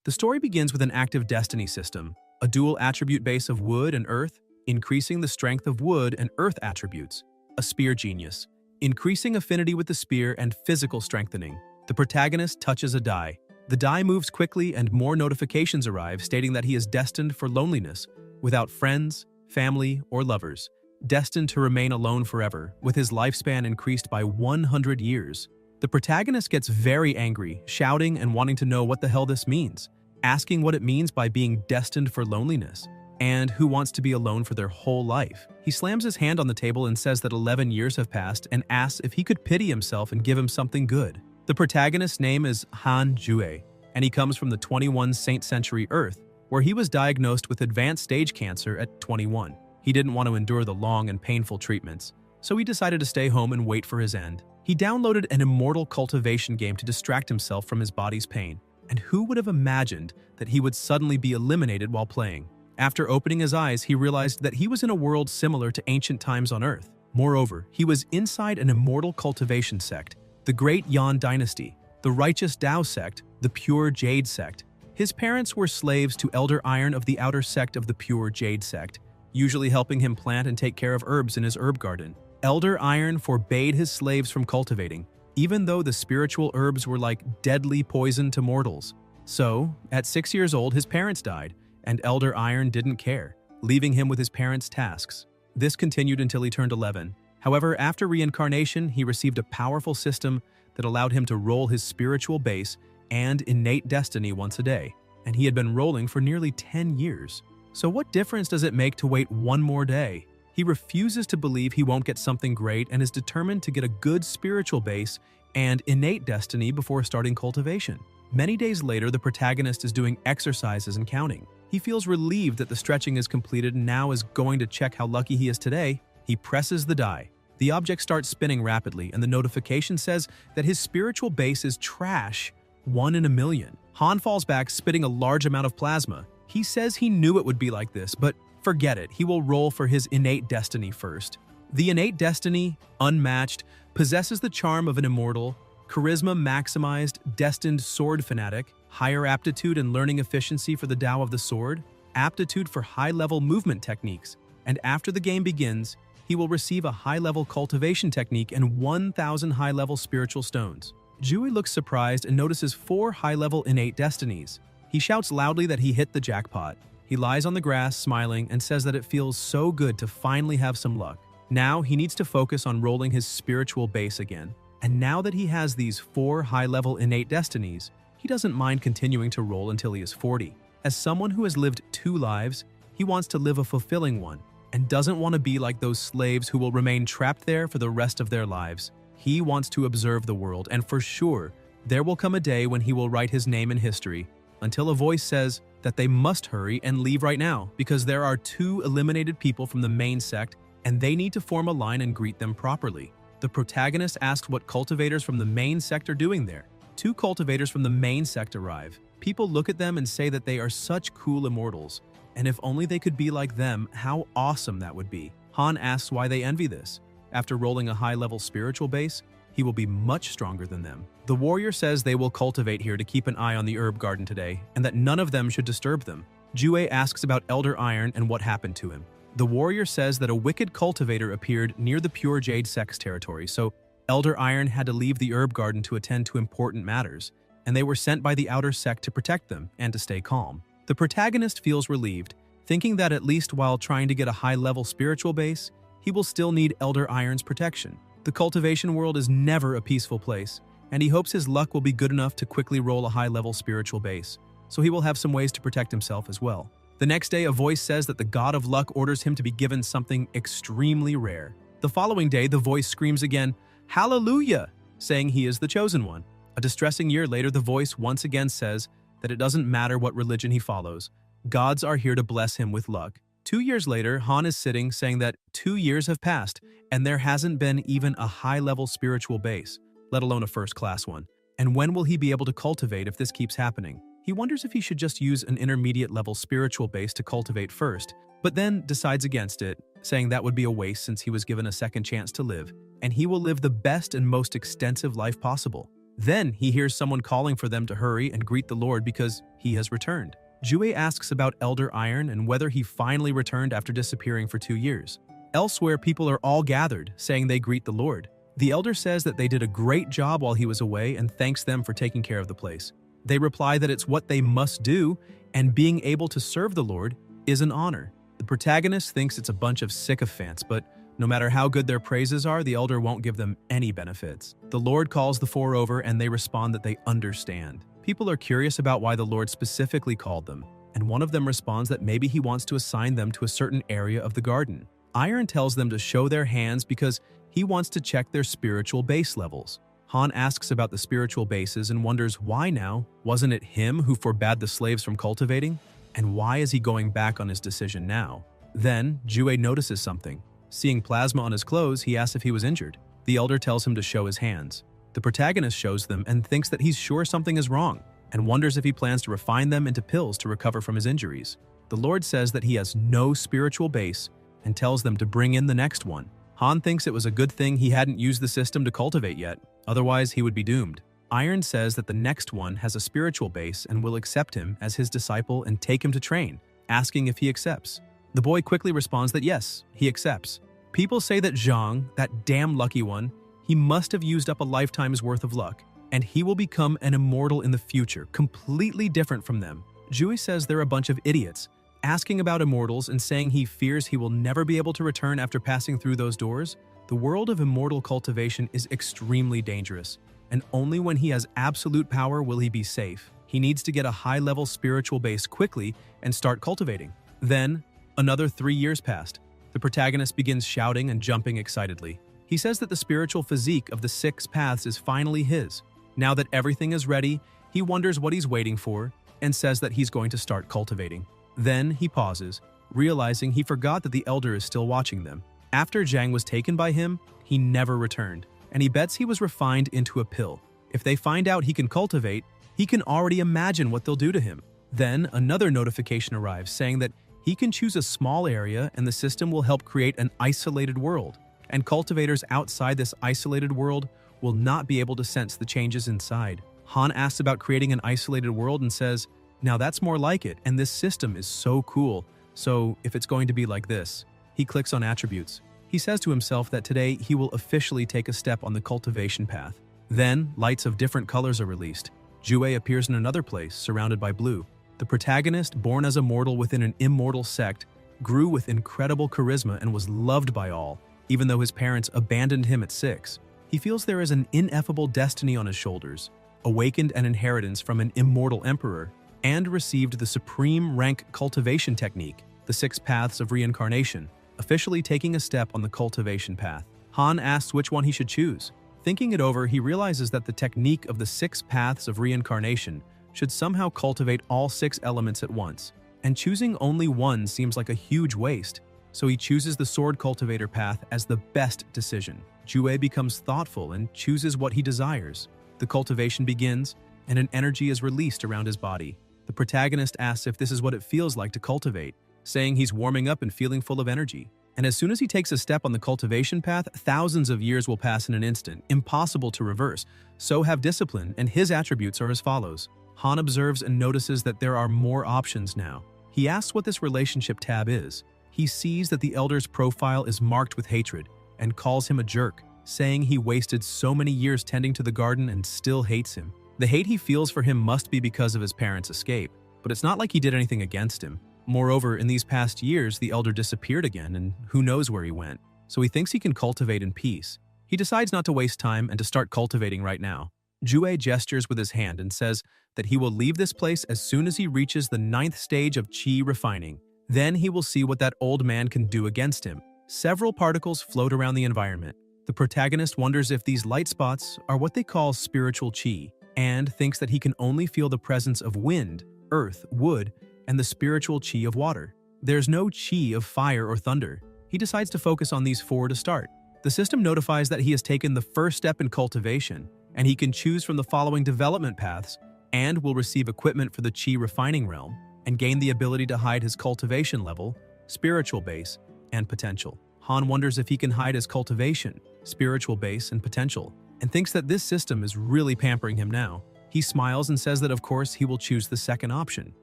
The story begins with an active destiny system, a dual attribute base of wood and earth, increasing the strength of wood and earth attributes, a spear genius, increasing affinity with the spear and physical strengthening. The protagonist touches a die. The die moves quickly and more notifications arrive stating that he is destined for loneliness, without friends, family, or lovers, destined to remain alone forever, with his lifespan increased by 100 years. The protagonist gets very angry, shouting and wanting to know what the hell this means, asking what it means by being destined for loneliness, and who wants to be alone for their whole life. He slams his hand on the table and says that 11 years have passed and asks if he could pity himself and give him something good. The protagonist's name is Han Jue, and he comes from the 21 Saint Century Earth, where he was diagnosed with advanced stage cancer at 21. He didn't want to endure the long and painful treatments, so he decided to stay home and wait for his end. He downloaded an immortal cultivation game to distract himself from his body's pain, and who would have imagined that he would suddenly be eliminated while playing? After opening his eyes, he realized that he was in a world similar to ancient times on Earth. Moreover, he was inside an immortal cultivation sect, the Great Yan Dynasty, the Righteous Tao sect, the Pure Jade sect. His parents were slaves to Elder Iron of the outer sect of the Pure Jade sect, usually helping him plant and take care of herbs in his herb garden. Elder Iron forbade his slaves from cultivating, even though the spiritual herbs were like deadly poison to mortals. So, at 6 years old, his parents died, and Elder Iron didn't care, leaving him with his parents' tasks. This continued until he turned 11. However, after reincarnation, he received a powerful system that allowed him to roll his spiritual base and innate destiny once a day, and he had been rolling for nearly 10 years. So what difference does it make to wait one more day? He refuses to believe he won't get something great and is determined to get a good spiritual base and innate destiny before starting cultivation. Many days later, the protagonist is doing exercises and counting. He feels relieved that the stretching is completed and now is going to check how lucky he is today. He presses the die. The object starts spinning rapidly, and the notification says that his spiritual base is trash, 1 in a million. Han falls back, spitting a large amount of plasma. He says he knew it would be like this, but forget it, he will roll for his innate destiny first. The innate destiny, unmatched, possesses the charm of an immortal, charisma maximized, destined sword fanatic, higher aptitude and learning efficiency for the Tao of the sword, aptitude for high-level movement techniques, and after the game begins, he will receive a high-level cultivation technique and 1,000 high-level spiritual stones. Jui looks surprised and notices 4 high-level innate destinies. He shouts loudly that he hit the jackpot. He lies on the grass, smiling, and says that it feels so good to finally have some luck. Now, he needs to focus on rolling his spiritual base again. And now that he has these 4 high-level innate destinies, he doesn't mind continuing to roll until he is 40. As someone who has lived 2 lives, he wants to live a fulfilling one, and doesn't want to be like those slaves who will remain trapped there for the rest of their lives. He wants to observe the world, and for sure, there will come a day when he will write his name in history, until a voice says that they must hurry and leave right now because there are 2 eliminated people from the main sect and they need to form a line and greet them properly. The protagonist asks what cultivators from the main sect are doing there. 2 cultivators from the main sect arrive. People look at them and say that they are such cool immortals, and if only they could be like them, how awesome that would be. Han asks why they envy this. After rolling a high-level spiritual base, he will be much stronger than them. The warrior says they will cultivate here to keep an eye on the herb garden today, and that none of them should disturb them. Jue asks about Elder Iron and what happened to him. The warrior says that a wicked cultivator appeared near the Pure Jade sect's territory, so Elder Iron had to leave the herb garden to attend to important matters, and they were sent by the outer sect to protect them and to stay calm. The protagonist feels relieved, thinking that at least while trying to get a high-level spiritual base, he will still need Elder Iron's protection. The cultivation world is never a peaceful place, and he hopes his luck will be good enough to quickly roll a high-level spiritual base, so he will have some ways to protect himself as well. The next day, a voice says that the god of luck orders him to be given something extremely rare. The following day, the voice screams again, "Hallelujah!" saying he is the chosen one. A distressing year later, the voice once again says that it doesn't matter what religion he follows. Gods are here to bless him with luck. 2 years later, Han is sitting saying that 2 years have passed and there hasn't been even a high-level spiritual base, let alone a first-class one. And when will he be able to cultivate if this keeps happening? He wonders if he should just use an intermediate-level spiritual base to cultivate first, but then decides against it, saying that would be a waste since he was given a second chance to live, and he will live the best and most extensive life possible. Then he hears someone calling for them to hurry and greet the Lord because he has returned. Jue asks about Elder Iron and whether he finally returned after disappearing for 2 years. Elsewhere, people are all gathered, saying they greet the Lord. The elder says that they did a great job while he was away and thanks them for taking care of the place. They reply that it's what they must do, and being able to serve the Lord is an honor. The protagonist thinks it's a bunch of sycophants, but no matter how good their praises are, the elder won't give them any benefits. The Lord calls the four over and they respond that they understand. People are curious about why the Lord specifically called them, and one of them responds that maybe he wants to assign them to a certain area of the garden. Iron tells them to show their hands because he wants to check their spiritual base levels. Han asks about the spiritual bases and wonders why now. Wasn't it him who forbade the slaves from cultivating? And why is he going back on his decision now? Then, Jue notices something. Seeing plasma on his clothes, he asks if he was injured. The elder tells him to show his hands. The protagonist shows them and thinks that he's sure something is wrong, and wonders if he plans to refine them into pills to recover from his injuries. The Lord says that he has no spiritual base and tells them to bring in the next one. Han thinks it was a good thing he hadn't used the system to cultivate yet, otherwise he would be doomed. Iron says that the next one has a spiritual base and will accept him as his disciple and take him to train, asking if he accepts. The boy quickly responds that yes, he accepts. People say that Zhang, that damn lucky one, he must have used up a lifetime's worth of luck, and he will become an immortal in the future, completely different from them. Jui says they're a bunch of idiots, asking about immortals and saying he fears he will never be able to return after passing through those doors. The world of immortal cultivation is extremely dangerous, and only when he has absolute power will he be safe. He needs to get a high-level spiritual base quickly and start cultivating. Then, another 3 years passed. The protagonist begins shouting and jumping excitedly. He says that the spiritual physique of the 6 paths is finally his. Now that everything is ready, he wonders what he's waiting for and says that he's going to start cultivating. Then he pauses, realizing he forgot that the elder is still watching them. After Zhang was taken by him, he never returned, and he bets he was refined into a pill. If they find out he can cultivate, he can already imagine what they'll do to him. Then another notification arrives saying that he can choose a small area and the system will help create an isolated world, and cultivators outside this isolated world will not be able to sense the changes inside. Han asks about creating an isolated world and says, "Now that's more like it, and this system is so cool, so if it's going to be like this." He clicks on attributes. He says to himself that today he will officially take a step on the cultivation path. Then, lights of different colors are released. Jue appears in another place, surrounded by blue. The protagonist, born as a mortal within an immortal sect, grew with incredible charisma and was loved by all, even though his parents abandoned him at 6. He feels there is an ineffable destiny on his shoulders, awakened an inheritance from an immortal emperor, and received the supreme rank cultivation technique, the 6 paths of reincarnation, officially taking a step on the cultivation path. Han asks which one he should choose. Thinking it over, he realizes that the technique of the 6 paths of reincarnation should somehow cultivate all 6 elements at once, and choosing only one seems like a huge waste, so he chooses the sword cultivator path as the best decision. Jue becomes thoughtful and chooses what he desires. The cultivation begins, and an energy is released around his body. The protagonist asks if this is what it feels like to cultivate, saying he's warming up and feeling full of energy. And as soon as he takes a step on the cultivation path, thousands of years will pass in an instant, impossible to reverse. So have discipline, and his attributes are as follows. Han observes and notices that there are more options now. He asks what this relationship tab is. He sees that the elder's profile is marked with hatred and calls him a jerk, saying he wasted so many years tending to the garden and still hates him. The hate he feels for him must be because of his parents' escape, but it's not like he did anything against him. Moreover, in these past years, the elder disappeared again, and who knows where he went. So he thinks he can cultivate in peace. He decides not to waste time and to start cultivating right now. Jue gestures with his hand and says that he will leave this place as soon as he reaches the 9th stage of qi refining. Then he will see what that old man can do against him. Several particles float around the environment. The protagonist wonders if these light spots are what they call spiritual qi, and thinks that he can only feel the presence of wind, earth, wood, and the spiritual qi of water. There's no qi of fire or thunder. He decides to focus on these 4 to start. The system notifies that he has taken the first step in cultivation, and he can choose from the following development paths and will receive equipment for the qi refining realm and gain the ability to hide his cultivation level, spiritual base, and potential. Han wonders if he can hide his cultivation, spiritual base, and potential. and thinks that this system is really pampering him now. He smiles and says that of course he will choose the second option.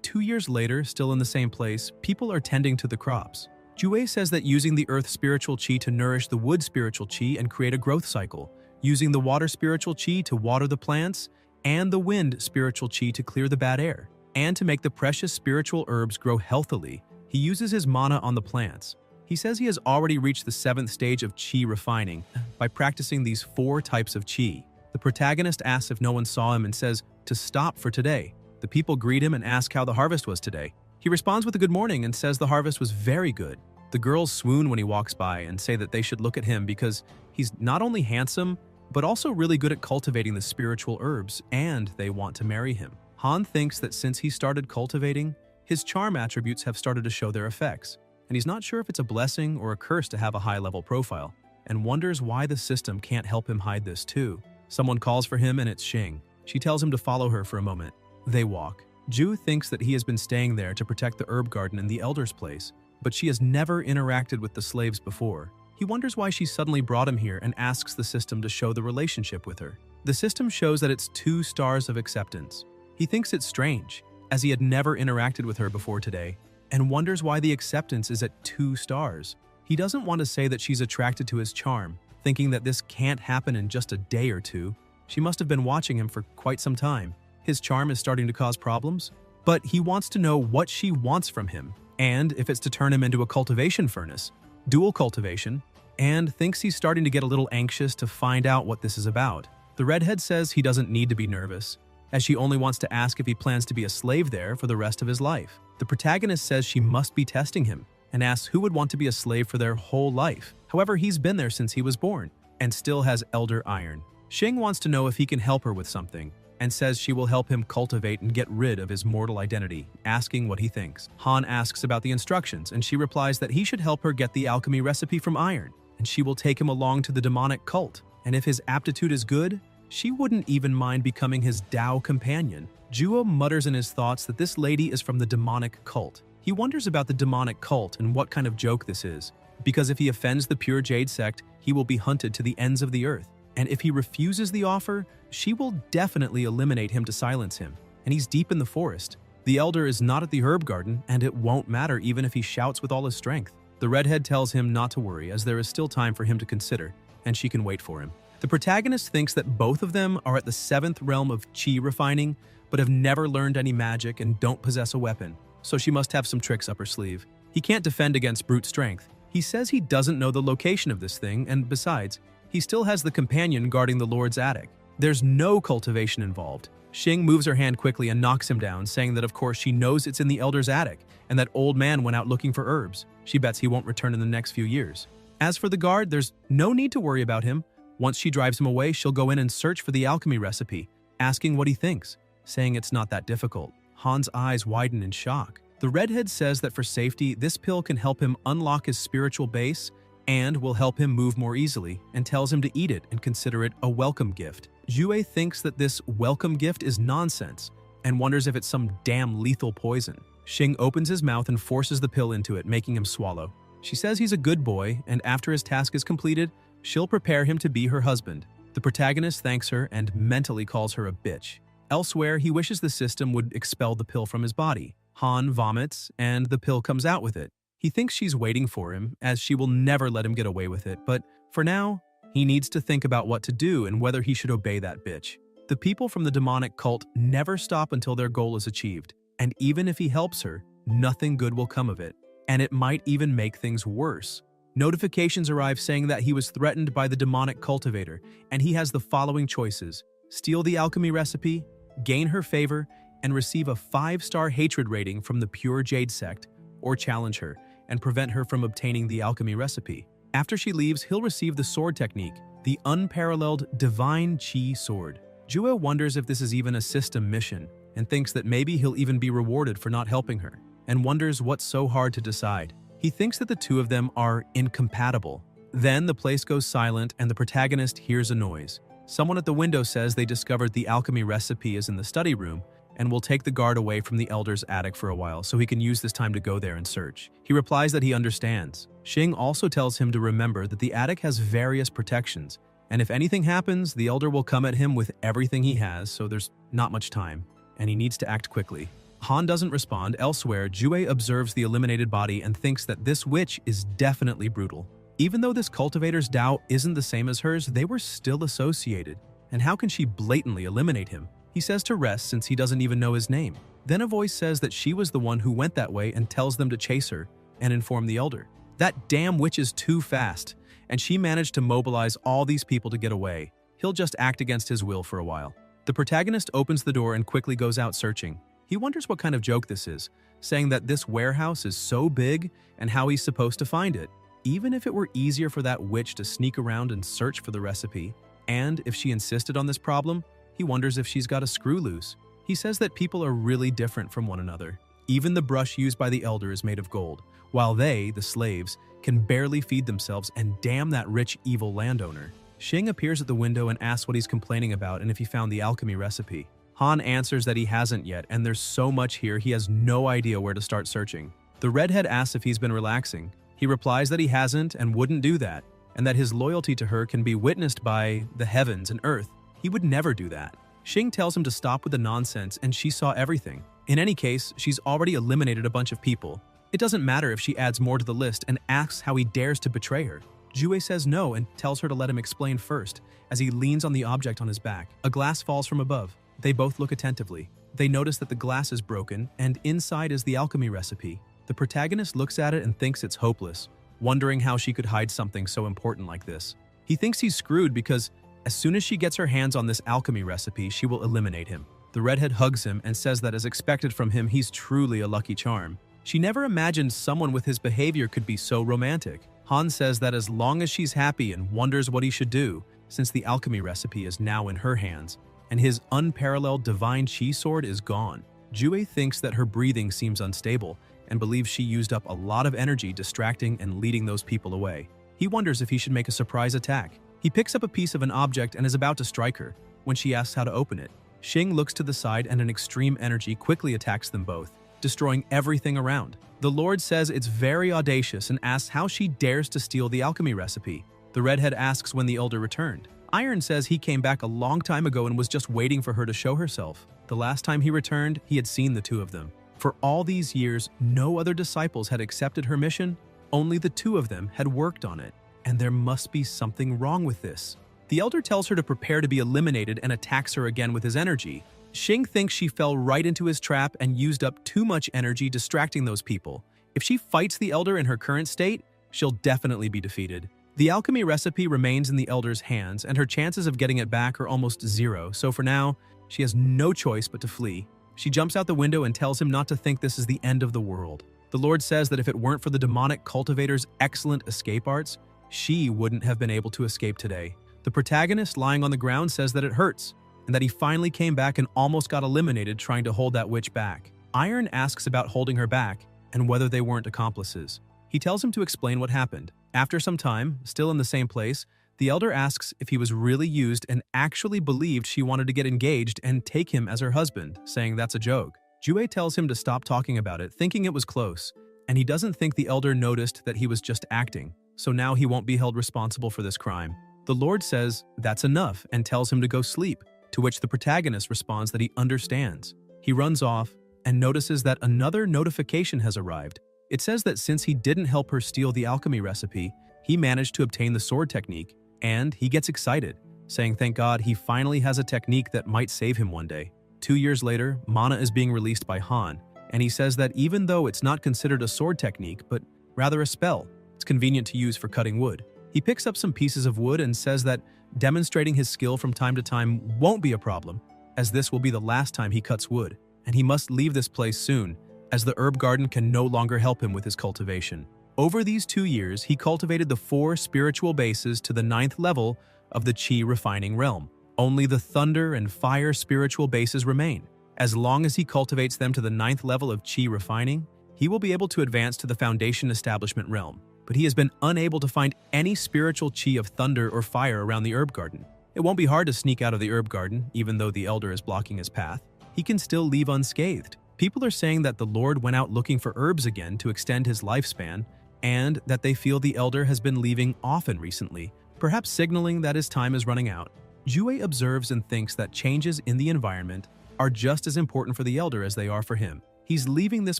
2 years later, still in the same place, people are tending to the crops. Jue says that using the earth spiritual chi to nourish the wood spiritual chi and create a growth cycle, using the water spiritual chi to water the plants, and the wind spiritual chi to clear the bad air, and to make the precious spiritual herbs grow healthily, he uses his mana on the plants. He says he has already reached the 7th stage of chi refining by practicing these 4 types of chi. The protagonist asks if no one saw him and says to stop for today. The people greet him and ask how the harvest was today. He responds with a good morning and says the harvest was very good. The girls swoon when he walks by and say that they should look at him because he's not only handsome, but also really good at cultivating the spiritual herbs, and they want to marry him. Han thinks that since he started cultivating, his charm attributes have started to show their effects, and he's not sure if it's a blessing or a curse to have a high-level profile, and wonders why the system can't help him hide this too. Someone calls for him and it's Xing. She tells him to follow her for a moment. They walk. Ju thinks that he has been staying there to protect the herb garden in the elder's place, but she has never interacted with the slaves before. He wonders why she suddenly brought him here and asks the system to show the relationship with her. The system shows that it's 2 stars of acceptance. He thinks it's strange, as he had never interacted with her before today, and wonders why the acceptance is at 2 stars. He doesn't want to say that she's attracted to his charm, thinking that this can't happen in just a day or 2. She must have been watching him for quite some time. His charm is starting to cause problems, but he wants to know what she wants from him, and if it's to turn him into a cultivation furnace, dual cultivation, and thinks he's starting to get a little anxious to find out what this is about. The redhead says he doesn't need to be nervous, as she only wants to ask if he plans to be a slave there for the rest of his life. The protagonist says she must be testing him, and asks who would want to be a slave for their whole life. However, he's been there since he was born, and still has elder iron. Xing wants to know if he can help her with something, and says she will help him cultivate and get rid of his mortal identity, asking what he thinks. Han asks about the instructions, and she replies that he should help her get the alchemy recipe from iron, and she will take him along to the demonic cult, and if his aptitude is good, she wouldn't even mind becoming his Dao companion. Juo mutters in his thoughts that this lady is from the demonic cult. He wonders about the demonic cult and what kind of joke this is, because if he offends the pure Jade sect, he will be hunted to the ends of the earth. And if he refuses the offer, she will definitely eliminate him to silence him. And he's deep in the forest. The elder is not at the herb garden, and it won't matter even if he shouts with all his strength. The redhead tells him not to worry, as there is still time for him to consider, and she can wait for him. The protagonist thinks that both of them are at the 7th realm of chi refining, but have never learned any magic and don't possess a weapon, so she must have some tricks up her sleeve. He can't defend against brute strength. He says he doesn't know the location of this thing, and besides, he still has the companion guarding the Lord's attic. There's no cultivation involved. Xing moves her hand quickly and knocks him down, saying that of course she knows it's in the elder's attic, and that old man went out looking for herbs. She bets he won't return in the next few years. As for the guard, there's no need to worry about him. Once she drives him away, she'll go in and search for the alchemy recipe, asking what he thinks, saying it's not that difficult. Han's eyes widen in shock. The redhead says that for safety, this pill can help him unlock his spiritual base and will help him move more easily, and tells him to eat it and consider it a welcome gift. Jue thinks that this welcome gift is nonsense and wonders if it's some damn lethal poison. Xing opens his mouth and forces the pill into it, making him swallow. She says he's a good boy, and after his task is completed, she'll prepare him to be her husband. The protagonist thanks her and mentally calls her a bitch. Elsewhere, he wishes the system would expel the pill from his body. Han vomits, and the pill comes out with it. He thinks she's waiting for him, as she will never let him get away with it, but for now, he needs to think about what to do and whether he should obey that bitch. The people from the demonic cult never stop until their goal is achieved, and even if he helps her, nothing good will come of it, and it might even make things worse. Notifications arrive saying that he was threatened by the demonic cultivator, and he has the following choices: steal the alchemy recipe, gain her favor, and receive a 5-star hatred rating from the pure Jade sect, or challenge her and prevent her from obtaining the alchemy recipe. After she leaves, he'll receive the sword technique, the unparalleled Divine Chi Sword. Jue wonders if this is even a system mission, and thinks that maybe he'll even be rewarded for not helping her, and wonders what's so hard to decide. He thinks that the two of them are incompatible. Then the place goes silent and the protagonist hears a noise. Someone at the window says they discovered the alchemy recipe is in the study room, and will take the guard away from the elder's attic for a while so he can use this time to go there and search. He replies that he understands. Xing also tells him to remember that the attic has various protections, And if anything happens, the elder will come at him with everything he has, so there's not much time, and he needs to act quickly. Han doesn't respond. Elsewhere, Jue observes the eliminated body and thinks that this witch is definitely brutal. Even though this cultivator's Tao isn't the same as hers, they were still associated. And how can she blatantly eliminate him? He says to rest since he doesn't even know his name. Then a voice says that she was the one who went that way and tells them to chase her and inform the elder. That damn witch is too fast, and she managed to mobilize all these people to get away. He'll just act against his will for a while. The protagonist opens the door and quickly goes out searching. He wonders what kind of joke this is, saying that this warehouse is so big and how he's supposed to find it. Even if it were easier for that witch to sneak around and search for the recipe, and if she insisted on this problem, he wonders if she's got a screw loose. He says that people are really different from one another. Even the brush used by the elder is made of gold, while they, the slaves, can barely feed themselves, and damn that rich, evil landowner. Xing appears at the window and asks what he's complaining about and if he found the alchemy recipe. Han answers that he hasn't yet, and there's so much here he has no idea where to start searching. The redhead asks if he's been relaxing. He replies that he hasn't and wouldn't do that, and that his loyalty to her can be witnessed by the heavens and earth. He would never do that. Xing tells him to stop with the nonsense, and she saw everything. In any case, she's already eliminated a bunch of people. It doesn't matter if she adds more to the list, and asks how he dares to betray her. Jue says no and tells her to let him explain first, as he leans on the object on his back. A glass falls from above. They both look attentively. They notice that the glass is broken, and inside is the alchemy recipe. The protagonist looks at it and thinks it's hopeless, wondering how she could hide something so important like this. He thinks he's screwed because as soon as she gets her hands on this alchemy recipe, she will eliminate him. The redhead hugs him and says that as expected from him, he's truly a lucky charm. She never imagined someone with his behavior could be so romantic. Han says that as long as she's happy and wonders what he should do, since the alchemy recipe is now in her hands, and his unparalleled divine chi sword is gone. Jue thinks that her breathing seems unstable and believes she used up a lot of energy distracting and leading those people away. He wonders if he should make a surprise attack. He picks up a piece of an object and is about to strike her when she asks how to open it. Xing looks to the side and an extreme energy quickly attacks them both, destroying everything around. The Lord says it's very audacious and asks how she dares to steal the alchemy recipe. The redhead asks when the elder returned. Iron says he came back a long time ago and was just waiting for her to show herself. The last time he returned, he had seen the two of them. For all these years, no other disciples had accepted her mission. Only the two of them had worked on it. And there must be something wrong with this. The elder tells her to prepare to be eliminated and attacks her again with his energy. Xing thinks she fell right into his trap and used up too much energy distracting those people. If she fights the elder in her current state, she'll definitely be defeated. The alchemy recipe remains in the elder's hands, and her chances of getting it back are almost zero, so for now, she has no choice but to flee. She jumps out the window and tells him not to think this is the end of the world. The Lord says that if it weren't for the demonic cultivator's excellent escape arts, she wouldn't have been able to escape today. The protagonist lying on the ground says that it hurts, and that he finally came back and almost got eliminated trying to hold that witch back. Iron asks about holding her back and whether they weren't accomplices. He tells him to explain what happened. After some time, still in the same place, the elder asks if he was really used and actually believed she wanted to get engaged and take him as her husband, saying that's a joke. Jue tells him to stop talking about it, thinking it was close, and he doesn't think the elder noticed that he was just acting, so now he won't be held responsible for this crime. The Lord says that's enough and tells him to go sleep, to which the protagonist responds that he understands. He runs off and notices that another notification has arrived. It says that since he didn't help her steal the alchemy recipe, he managed to obtain the sword technique, and he gets excited, saying thank God he finally has a technique that might save him one day. 2 years later, Mana is being released by Han, and he says that even though it's not considered a sword technique, but rather a spell, it's convenient to use for cutting wood. He picks up some pieces of wood and says that demonstrating his skill from time to time won't be a problem, as this will be the last time he cuts wood, and he must leave this place soon, as the herb garden can no longer help him with his cultivation. Over these 2 years, he cultivated the 4 spiritual bases to the 9th level of the Qi refining realm. Only the thunder and fire spiritual bases remain. As long as he cultivates them to the 9th level of Qi refining, he will be able to advance to the foundation establishment realm. But he has been unable to find any spiritual Qi of thunder or fire around the herb garden. It won't be hard to sneak out of the herb garden, even though the elder is blocking his path. He can still leave unscathed. People are saying that the Lord went out looking for herbs again to extend his lifespan, and that they feel the elder has been leaving often recently, perhaps signaling that his time is running out. Jue observes and thinks that changes in the environment are just as important for the elder as they are for him. He's leaving this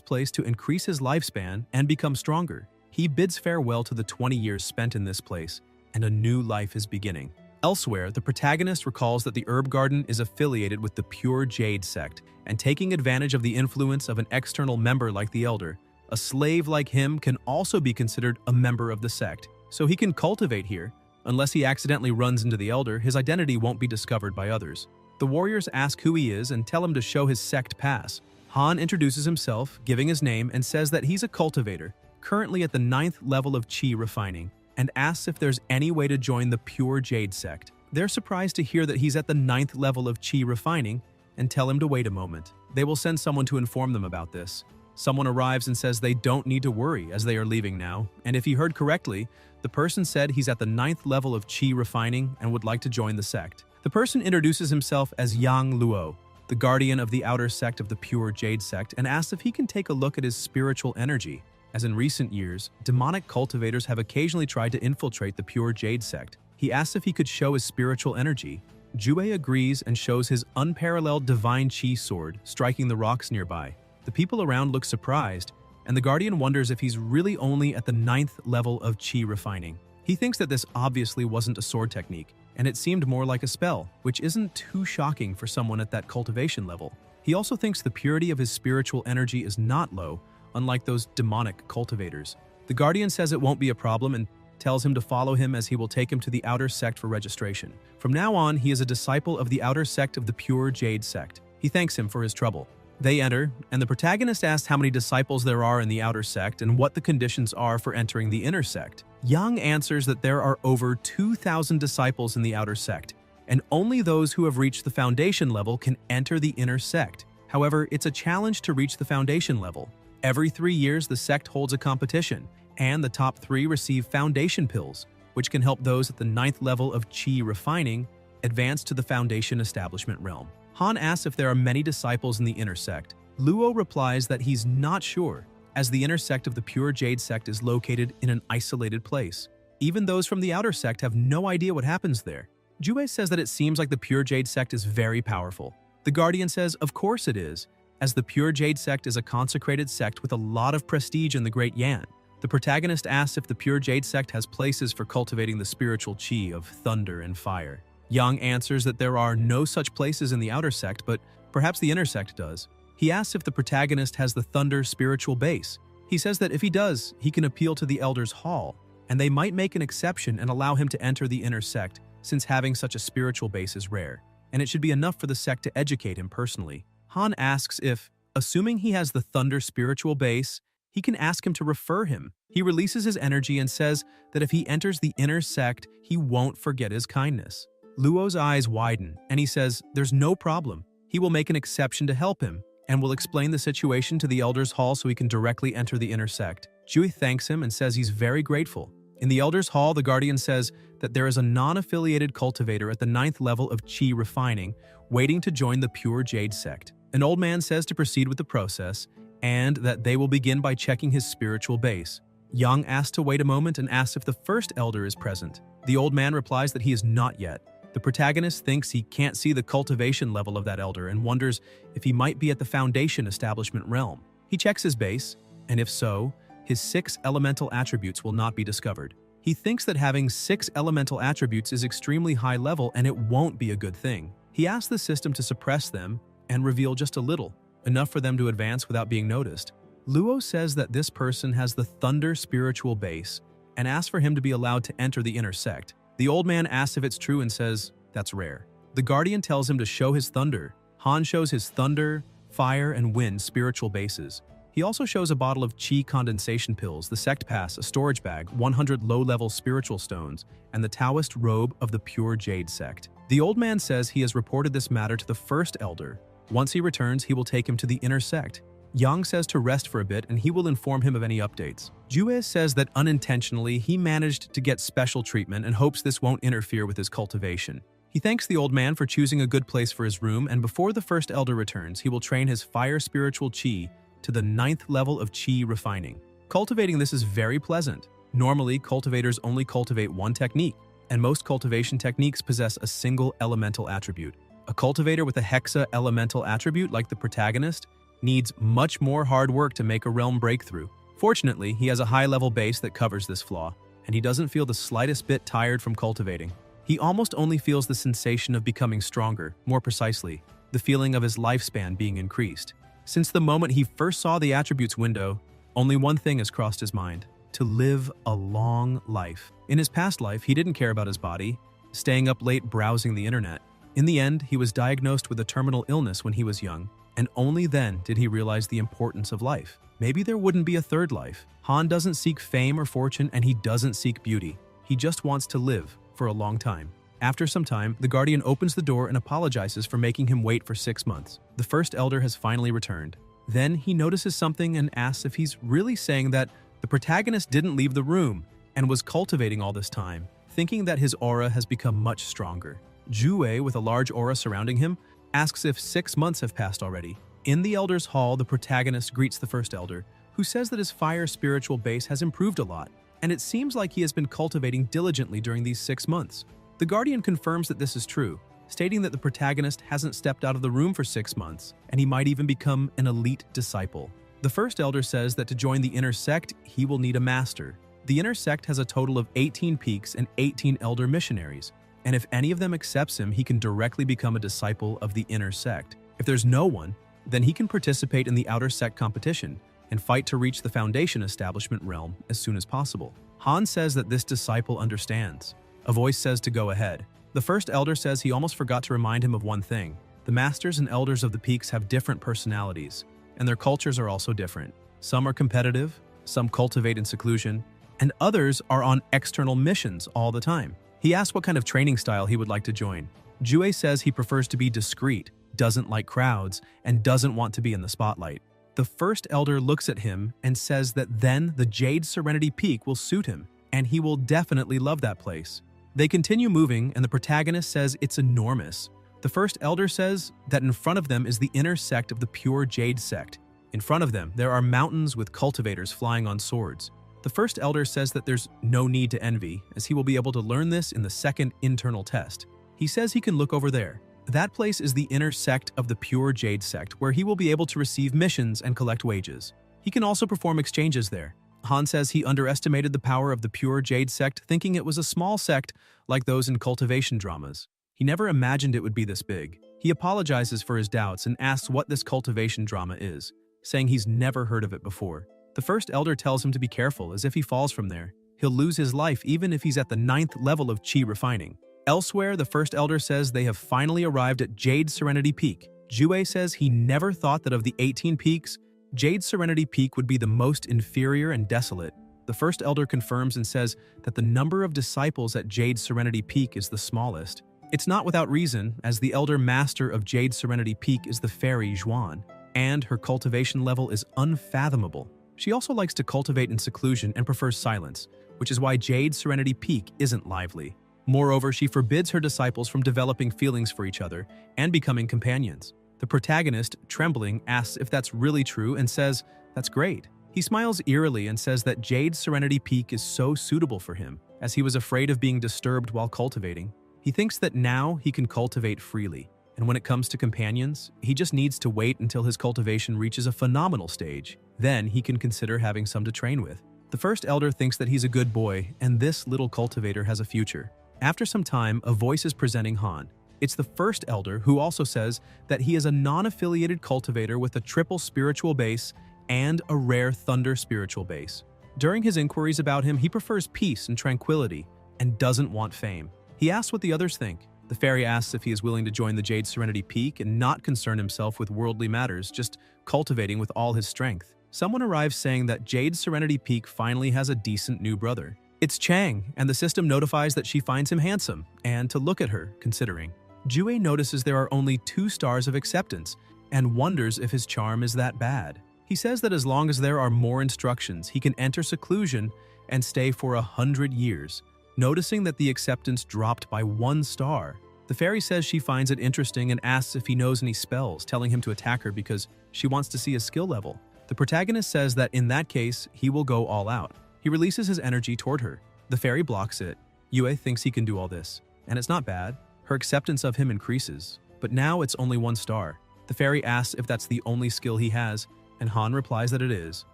place to increase his lifespan and become stronger. He bids farewell to the 20 years spent in this place, and a new life is beginning. Elsewhere, the protagonist recalls that the herb garden is affiliated with the Pure Jade sect, and taking advantage of the influence of an external member like the elder, a slave like him can also be considered a member of the sect, so he can cultivate here. Unless he accidentally runs into the elder, his identity won't be discovered by others. The warriors ask who he is and tell him to show his sect pass. Han introduces himself, giving his name, and says that he's a cultivator, currently at the 9th level of Qi refining, and asks if there's any way to join the Pure Jade sect. They're surprised to hear that he's at the 9th level of Qi refining and tell him to wait a moment. They will send someone to inform them about this. Someone arrives and says they don't need to worry as they are leaving now, and if he heard correctly, the person said he's at the 9th level of Qi refining and would like to join the sect. The person introduces himself as Yang Luo, the guardian of the outer sect of the Pure Jade sect, and asks if he can take a look at his spiritual energy. As in recent years, demonic cultivators have occasionally tried to infiltrate the Pure Jade sect. He asks if he could show his spiritual energy. Jue agrees and shows his unparalleled divine Qi sword, striking the rocks nearby. The people around look surprised, and the guardian wonders if he's really only at the 9th level of Qi refining. He thinks that this obviously wasn't a sword technique, and it seemed more like a spell, which isn't too shocking for someone at that cultivation level. He also thinks the purity of his spiritual energy is not low, unlike those demonic cultivators. The guardian says it won't be a problem and tells him to follow him as he will take him to the outer sect for registration. From now on, he is a disciple of the outer sect of the Pure Jade sect. He thanks him for his trouble. They enter, and the protagonist asks how many disciples there are in the outer sect and what the conditions are for entering the inner sect. Yang answers that there are over 2,000 disciples in the outer sect, and only those who have reached the foundation level can enter the inner sect. However, it's a challenge to reach the foundation level. Every 3 years, the sect holds a competition, and the top 3 receive foundation pills, which can help those at the 9th level of Qi refining advance to the foundation establishment realm. Han asks if there are many disciples in the inner sect. Luo replies that he's not sure, as the inner sect of the Pure Jade sect is located in an isolated place. Even those from the outer sect have no idea what happens there. Jue says that it seems like the Pure Jade sect is very powerful. The Guardian says of course it is, as the Pure Jade sect is a consecrated sect with a lot of prestige in the Great Yan. The protagonist asks if the Pure Jade sect has places for cultivating the spiritual Qi of thunder and fire. Yang answers that there are no such places in the outer sect, but perhaps the inner sect does. He asks if the protagonist has the thunder spiritual base. He says that if he does, he can appeal to the Elder's Hall, and they might make an exception and allow him to enter the inner sect, since having such a spiritual base is rare, and it should be enough for the sect to educate him personally. Han asks if, assuming he has the thunder spiritual base, he can ask him to refer him. He releases his energy and says that if he enters the inner sect, he won't forget his kindness. Luo's eyes widen, and he says there's no problem. He will make an exception to help him, and will explain the situation to the Elder's Hall so he can directly enter the inner sect. Jue thanks him and says he's very grateful. In the Elder's Hall, the Guardian says that there is a non-affiliated cultivator at the 9th level of Qi refining, waiting to join the Pure Jade sect. An old man says to proceed with the process, and that they will begin by checking his spiritual base. Yang asks to wait a moment and asks if the first elder is present. The old man replies that he is not yet. The protagonist thinks he can't see the cultivation level of that elder and wonders if he might be at the foundation establishment realm. He checks his base, and if so, his 6 elemental attributes will not be discovered. He thinks that having 6 elemental attributes is extremely high level and it won't be a good thing. He asks the system to suppress them and reveal just a little, enough for them to advance without being noticed. Luo says that this person has the thunder spiritual base and asks for him to be allowed to enter the inner sect. The old man asks if it's true and says that's rare. The Guardian tells him to show his thunder. Han shows his thunder, fire, and wind spiritual bases. He also shows a bottle of Qi condensation pills, the sect pass, a storage bag, 100 low-level spiritual stones, and the Taoist robe of the Pure Jade sect. The old man says he has reported this matter to the first elder. Once he returns, he will take him to the inner sect. Yang says to rest for a bit and he will inform him of any updates. Jue says that unintentionally he managed to get special treatment and hopes this won't interfere with his cultivation. He thanks the old man for choosing a good place for his room, and before the first elder returns, he will train his fire spiritual Qi to the 9th level of Qi refining. Cultivating this is very pleasant. Normally, cultivators only cultivate one technique, and most cultivation techniques possess a single elemental attribute. A cultivator with a hexa-elemental attribute like the protagonist needs much more hard work to make a realm breakthrough. Fortunately, he has a high-level base that covers this flaw, and he doesn't feel the slightest bit tired from cultivating. He almost only feels the sensation of becoming stronger, more precisely, the feeling of his lifespan being increased. Since the moment he first saw the attributes window, only one thing has crossed his mind: to live a long life. In his past life, he didn't care about his body, staying up late browsing the internet. In the end, he was diagnosed with a terminal illness when he was young, and only then did he realize the importance of life. Maybe there wouldn't be a third life. Han doesn't seek fame or fortune, and he doesn't seek beauty. He just wants to live for a long time. After some time, the Guardian opens the door and apologizes for making him wait for 6 months. The first elder has finally returned. Then he notices something and asks if he's really saying that the protagonist didn't leave the room and was cultivating all this time, thinking that his aura has become much stronger. Jue, with a large aura surrounding him, asks if 6 months have passed already. In the Elder's Hall, the protagonist greets the first elder, who says that his fire spiritual base has improved a lot, and it seems like he has been cultivating diligently during these 6 months. The Guardian confirms that this is true, stating that the protagonist hasn't stepped out of the room for 6 months, and he might even become an elite disciple. The first elder says that to join the inner sect, he will need a master. The inner sect has a total of 18 peaks and 18 elder missionaries, and if any of them accepts him, he can directly become a disciple of the inner sect. If there's no one, then he can participate in the outer sect competition and fight to reach the Foundation establishment realm as soon as possible. Han says that this disciple understands. A voice says to go ahead. The first elder says he almost forgot to remind him of one thing. The masters and elders of the peaks have different personalities, and their cultures are also different. Some are competitive, some cultivate in seclusion, and others are on external missions all the time. He asks what kind of training style he would like to join. Jue says he prefers to be discreet, doesn't like crowds, and doesn't want to be in the spotlight. The first elder looks at him and says that then the Jade Serenity Peak will suit him, and he will definitely love that place. They continue moving, and the protagonist says it's enormous. The first elder says that in front of them is the inner sect of the Pure Jade Sect. In front of them, there are mountains with cultivators flying on swords. The first elder says that there's no need to envy, as he will be able to learn this in the second internal test. He says he can look over there. That place is the inner sect of the Pure Jade Sect, where he will be able to receive missions and collect wages. He can also perform exchanges there. Han says he underestimated the power of the Pure Jade Sect, thinking it was a small sect like those in cultivation dramas. He never imagined it would be this big. He apologizes for his doubts and asks what this cultivation drama is, saying he's never heard of it before. The first elder tells him to be careful, as if he falls from there, he'll lose his life even if he's at the 9th level of chi refining. Elsewhere, the first elder says they have finally arrived at Jade Serenity Peak. Jue says he never thought that of the 18 peaks, Jade Serenity Peak would be the most inferior and desolate. The first elder confirms and says that the number of disciples at Jade Serenity Peak is the smallest. It's not without reason, as the elder master of Jade Serenity Peak is the fairy Zhuan, and her cultivation level is unfathomable. She also likes to cultivate in seclusion and prefers silence, which is why Jade Serenity Peak isn't lively. Moreover, she forbids her disciples from developing feelings for each other and becoming companions. The protagonist, trembling, asks if that's really true and says, "That's great." He smiles eerily and says that Jade Serenity Peak is so suitable for him, as he was afraid of being disturbed while cultivating. He thinks that now he can cultivate freely, and when it comes to companions, he just needs to wait until his cultivation reaches a phenomenal stage. Then he can consider having some to train with. The first elder thinks that he's a good boy, and this little cultivator has a future. After some time, a voice is presenting Han. It's the first elder, who also says that he is a non-affiliated cultivator with a triple spiritual base and a rare thunder spiritual base. During his inquiries about him, he prefers peace and tranquility and doesn't want fame. He asks what the others think. The fairy asks if he is willing to join the Jade Serenity Peak and not concern himself with worldly matters, just cultivating with all his strength. Someone arrives saying that Jade Serenity Peak finally has a decent new brother. It's Chang, and the system notifies that she finds him handsome, and to look at her, considering. Jue notices there are only 2 stars of acceptance, and wonders if his charm is that bad. He says that as long as there are more instructions, he can enter seclusion and stay for 100 years. Noticing that the acceptance dropped by 1 star, the fairy says she finds it interesting and asks if he knows any spells, telling him to attack her because she wants to see his skill level. The protagonist says that in that case, he will go all out. He releases his energy toward her. The fairy blocks it, Yue thinks he can do all this, and it's not bad. Her acceptance of him increases, but now it's only 1 star. The fairy asks if that's the only skill he has, and Han replies that it is.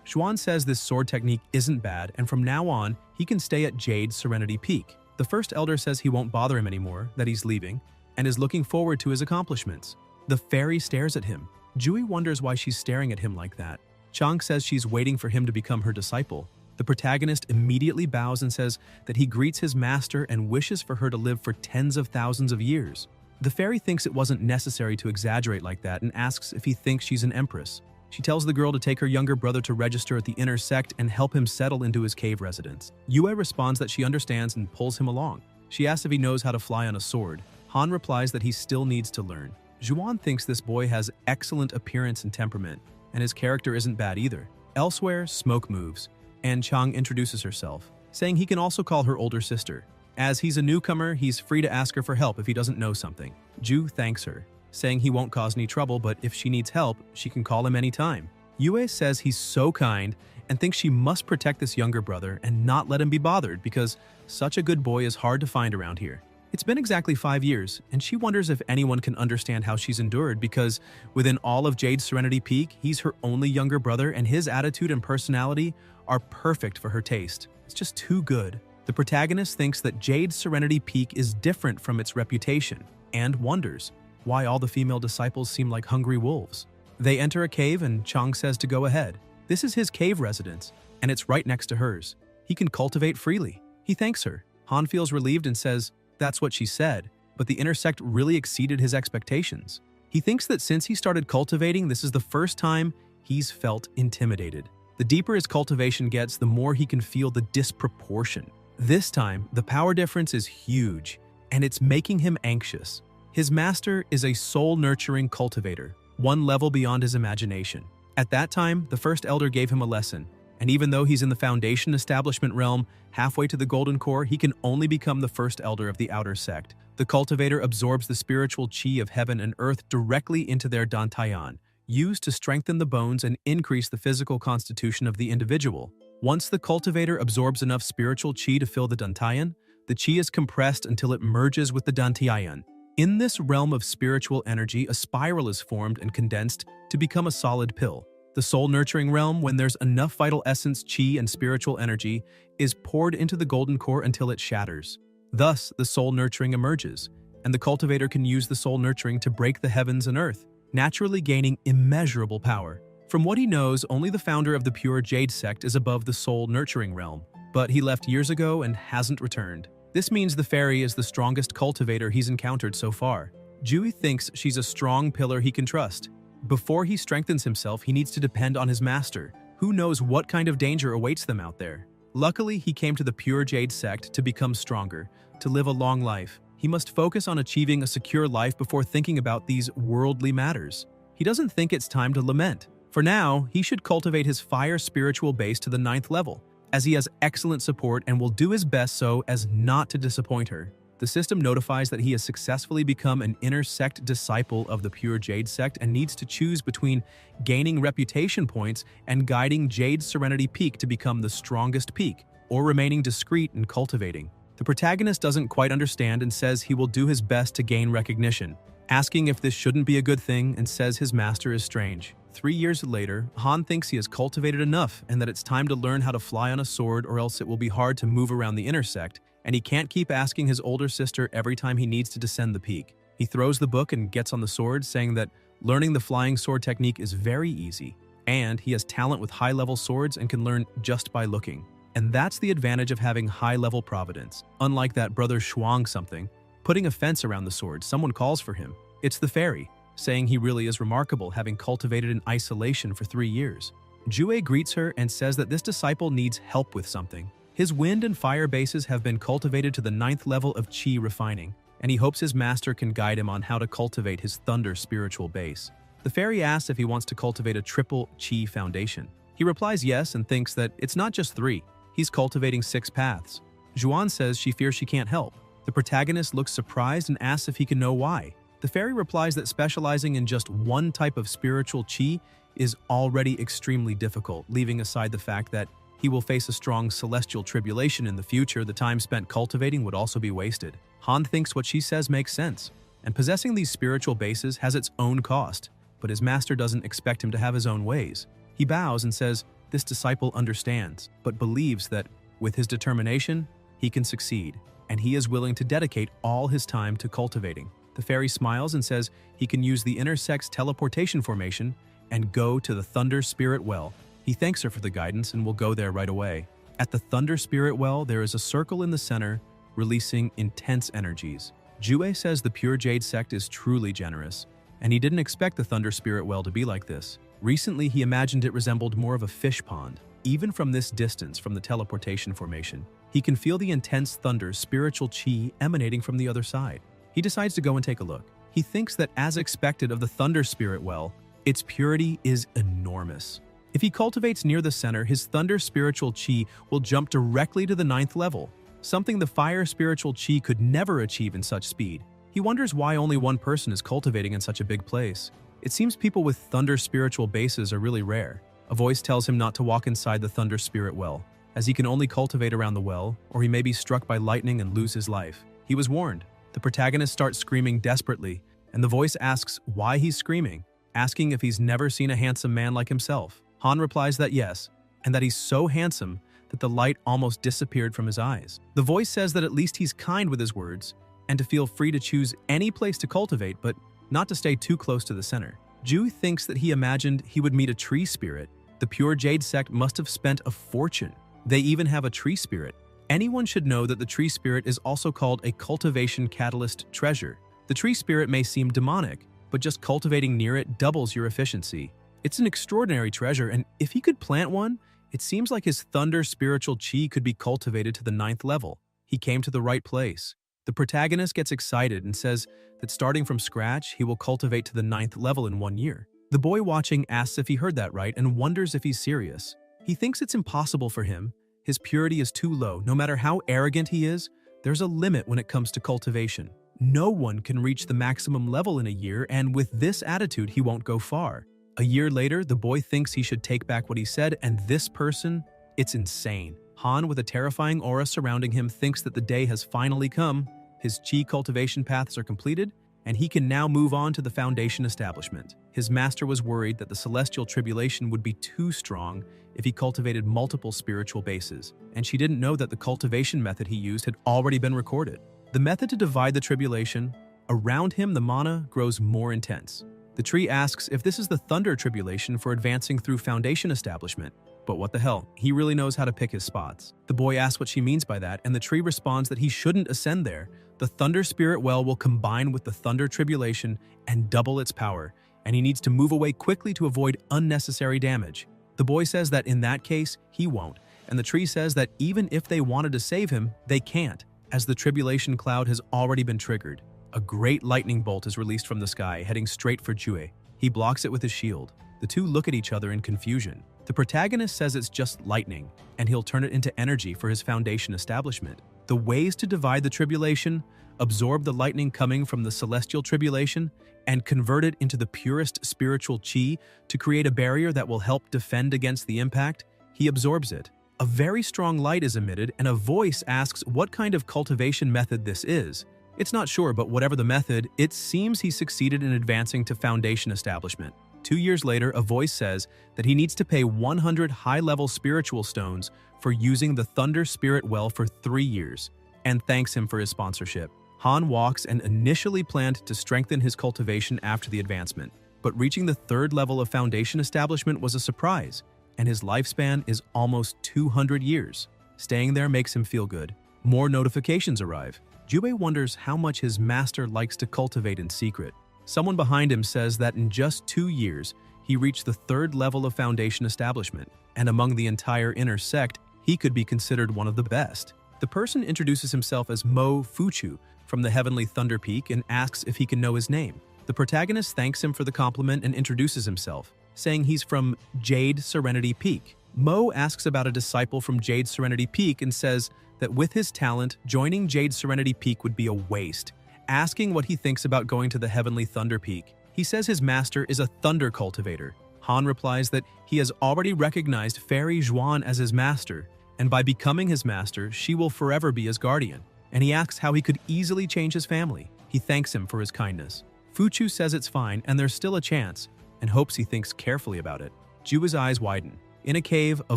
Xuan says this sword technique isn't bad, and from now on, he can stay at Jade's Serenity Peak. The first elder says he won't bother him anymore, that he's leaving, and is looking forward to his accomplishments. The fairy stares at him. Jui wonders why she's staring at him like that. Chang says she's waiting for him to become her disciple. The protagonist immediately bows and says that he greets his master and wishes for her to live for tens of thousands of years. The fairy thinks it wasn't necessary to exaggerate like that and asks if he thinks she's an empress. She tells the girl to take her younger brother to register at the inner sect and help him settle into his cave residence. Yue responds that she understands and pulls him along. She asks if he knows how to fly on a sword. Han replies that he still needs to learn. Xuan thinks this boy has excellent appearance and temperament, and his character isn't bad either. Elsewhere, smoke moves, and Chang introduces herself, saying he can also call her older sister. As he's a newcomer, he's free to ask her for help if he doesn't know something. Ju thanks her, saying he won't cause any trouble, but if she needs help, she can call him anytime. Yue says he's so kind and thinks she must protect this younger brother and not let him be bothered because such a good boy is hard to find around here. It's been exactly 5 years, and she wonders if anyone can understand how she's endured because within all of Jade's Serenity Peak, he's her only younger brother and his attitude and personality are perfect for her taste. It's just too good. The protagonist thinks that Jade's Serenity Peak is different from its reputation and wonders why all the female disciples seem like hungry wolves. They enter a cave and Chang says to go ahead. This is his cave residence, and it's right next to hers. He can cultivate freely. He thanks her. Han feels relieved and says, that's what she said, but the inner sect really exceeded his expectations. He thinks that since he started cultivating, this is the first time he's felt intimidated. The deeper his cultivation gets, the more he can feel the disproportion. This time, the power difference is huge, and it's making him anxious. His master is a soul-nurturing cultivator, 1 level beyond his imagination. At that time, the first elder gave him a lesson, and even though he's in the Foundation establishment realm, halfway to the Golden Core, he can only become the first elder of the outer sect. The cultivator absorbs the spiritual chi of heaven and earth directly into their dantian, used to strengthen the bones and increase the physical constitution of the individual. Once the cultivator absorbs enough spiritual chi to fill the dantian, the chi is compressed until it merges with the dantian. In this realm of spiritual energy, a spiral is formed and condensed to become a solid pill. The soul-nurturing realm, when there's enough vital essence, chi, and spiritual energy, is poured into the golden core until it shatters. Thus, the soul-nurturing emerges, and the cultivator can use the soul-nurturing to break the heavens and earth, naturally gaining immeasurable power. From what he knows, only the founder of the Pure Jade sect is above the soul-nurturing realm, but he left years ago and hasn't returned. This means the fairy is the strongest cultivator he's encountered so far. Jui thinks she's a strong pillar he can trust. Before he strengthens himself, he needs to depend on his master. Who knows what kind of danger awaits them out there? Luckily, he came to the Pure Jade sect to become stronger, to live a long life. He must focus on achieving a secure life before thinking about these worldly matters. He doesn't think it's time to lament. For now, he should cultivate his fire spiritual base to the 9th level, as he has excellent support and will do his best so as not to disappoint her. The system notifies that he has successfully become an inner sect disciple of the Pure Jade sect and needs to choose between gaining reputation points and guiding Jade's Serenity Peak to become the strongest peak, or remaining discreet and cultivating. The protagonist doesn't quite understand and says he will do his best to gain recognition, asking if this shouldn't be a good thing and says his master is strange. 3 years later, Han thinks he has cultivated enough and that it's time to learn how to fly on a sword or else it will be hard to move around the inner sect, and he can't keep asking his older sister every time he needs to descend the peak. He throws the book and gets on the sword, saying that learning the flying sword technique is very easy, and he has talent with high-level swords and can learn just by looking. And that's the advantage of having high-level providence. Unlike that brother Shuang something, putting a fence around the sword, someone calls for him. It's the fairy, saying he really is remarkable, having cultivated in isolation for 3 years. Jue greets her and says that this disciple needs help with something. His wind and fire bases have been cultivated to the 9th level of chi refining, and he hopes his master can guide him on how to cultivate his thunder spiritual base. The fairy asks if he wants to cultivate a triple chi foundation. He replies yes and thinks that it's not just 3. He's cultivating 6 paths. Zhuan says she fears she can't help. The protagonist looks surprised and asks if he can know why. The fairy replies that specializing in just one type of spiritual chi is already extremely difficult, leaving aside the fact that He will face a strong celestial tribulation in the future. The time spent cultivating would also be wasted. Han thinks what she says makes sense, and possessing these spiritual bases has its own cost, but his master doesn't expect him to have his own ways. He bows and says this disciple understands, but believes that, with his determination, he can succeed, and he is willing to dedicate all his time to cultivating. The fairy smiles and says he can use the inner sex teleportation formation and go to the Thunder Spirit Well. He thanks her for the guidance and will go there right away. At the Thunder Spirit Well, there is a circle in the center, releasing intense energies. Jue says the Pure Jade sect is truly generous, and he didn't expect the Thunder Spirit Well to be like this. Recently, he imagined it resembled more of a fish pond. Even from this distance from the teleportation formation, he can feel the intense thunder's spiritual chi emanating from the other side. He decides to go and take a look. He thinks that, as expected of the Thunder Spirit Well, its purity is enormous. If he cultivates near the center, his Thunder spiritual chi will jump directly to the 9th level, something the Fire spiritual chi could never achieve in such speed. He wonders why only one person is cultivating in such a big place. It seems people with Thunder spiritual bases are really rare. A voice tells him not to walk inside the Thunder Spirit Well, as he can only cultivate around the well, or he may be struck by lightning and lose his life. He was warned. The protagonist starts screaming desperately, and the voice asks why he's screaming, asking if he's never seen a handsome man like himself. Han replies that yes, and that he's so handsome that the light almost disappeared from his eyes. The voice says that at least he's kind with his words, and to feel free to choose any place to cultivate, but not to stay too close to the center. Ju thinks that he imagined he would meet a tree spirit. The Pure Jade sect must have spent a fortune. They even have a tree spirit. Anyone should know that the tree spirit is also called a cultivation catalyst treasure. The tree spirit may seem demonic, but just cultivating near it doubles your efficiency. It's an extraordinary treasure, and if he could plant one, it seems like his Thunder spiritual chi could be cultivated to the 9th level. He came to the right place. The protagonist gets excited and says that starting from scratch, he will cultivate to the 9th level in 1 year. The boy watching asks if he heard that right and wonders if he's serious. He thinks it's impossible for him. His purity is too low. No matter how arrogant he is, there's a limit when it comes to cultivation. No one can reach the maximum level in a year, and with this attitude, he won't go far. A year later, the boy thinks he should take back what he said, and this person, it's insane. Han, with a terrifying aura surrounding him, thinks that the day has finally come. His chi cultivation paths are completed, and he can now move on to the Foundation establishment. His master was worried that the celestial tribulation would be too strong if he cultivated multiple spiritual bases, and she didn't know that the cultivation method he used had already been recorded. The method to divide the tribulation, around him the mana grows more intense. The tree asks if this is the Thunder tribulation for advancing through Foundation establishment. But what the hell, he really knows how to pick his spots. The boy asks what she means by that, and the tree responds that he shouldn't ascend there. The Thunder Spirit Well will combine with the Thunder Tribulation and double its power, and he needs to move away quickly to avoid unnecessary damage. The boy says that in that case, he won't, and the tree says that even if they wanted to save him, they can't, as the Tribulation Cloud has already been triggered. A great lightning bolt is released from the sky, heading straight for Jue. He blocks it with his shield. The two look at each other in confusion. The protagonist says it's just lightning, and he'll turn it into energy for his Foundation establishment. The ways to divide the tribulation: absorb the lightning coming from the celestial tribulation and convert it into the purest spiritual chi to create a barrier that will help defend against the impact. He absorbs it. A very strong light is emitted, and a voice asks what kind of cultivation method this is. It's not sure, but whatever the method, it seems he succeeded in advancing to Foundation establishment. 2 years later, a voice says that he needs to pay 100 high-level spiritual stones for using the Thunder Spirit Well for 3 years, and thanks him for his sponsorship. Han walks and initially planned to strengthen his cultivation after the advancement, but reaching the 3rd level of Foundation establishment was a surprise, and his lifespan is almost 200 years. Staying there makes him feel good. More notifications arrive. Jubei wonders how much his master likes to cultivate in secret. Someone behind him says that in just 2 years, he reached the 3rd level of Foundation establishment, and among the entire inner sect, he could be considered one of the best. The person introduces himself as Mo Fuchu from the Heavenly Thunder Peak and asks if he can know his name. The protagonist thanks him for the compliment and introduces himself, saying he's from Jade Serenity Peak. Mo asks about a disciple from Jade Serenity Peak and says that with his talent, joining Jade Serenity Peak would be a waste, asking what he thinks about going to the Heavenly Thunder Peak. He says his master is a thunder cultivator. Han replies that he has already recognized Fairy Zhuan as his master, and by becoming his master, she will forever be his guardian. And he asks how he could easily change his family. He thanks him for his kindness. Fuchu says it's fine and there's still a chance, and hopes he thinks carefully about it. Jue's eyes widen. In a cave, a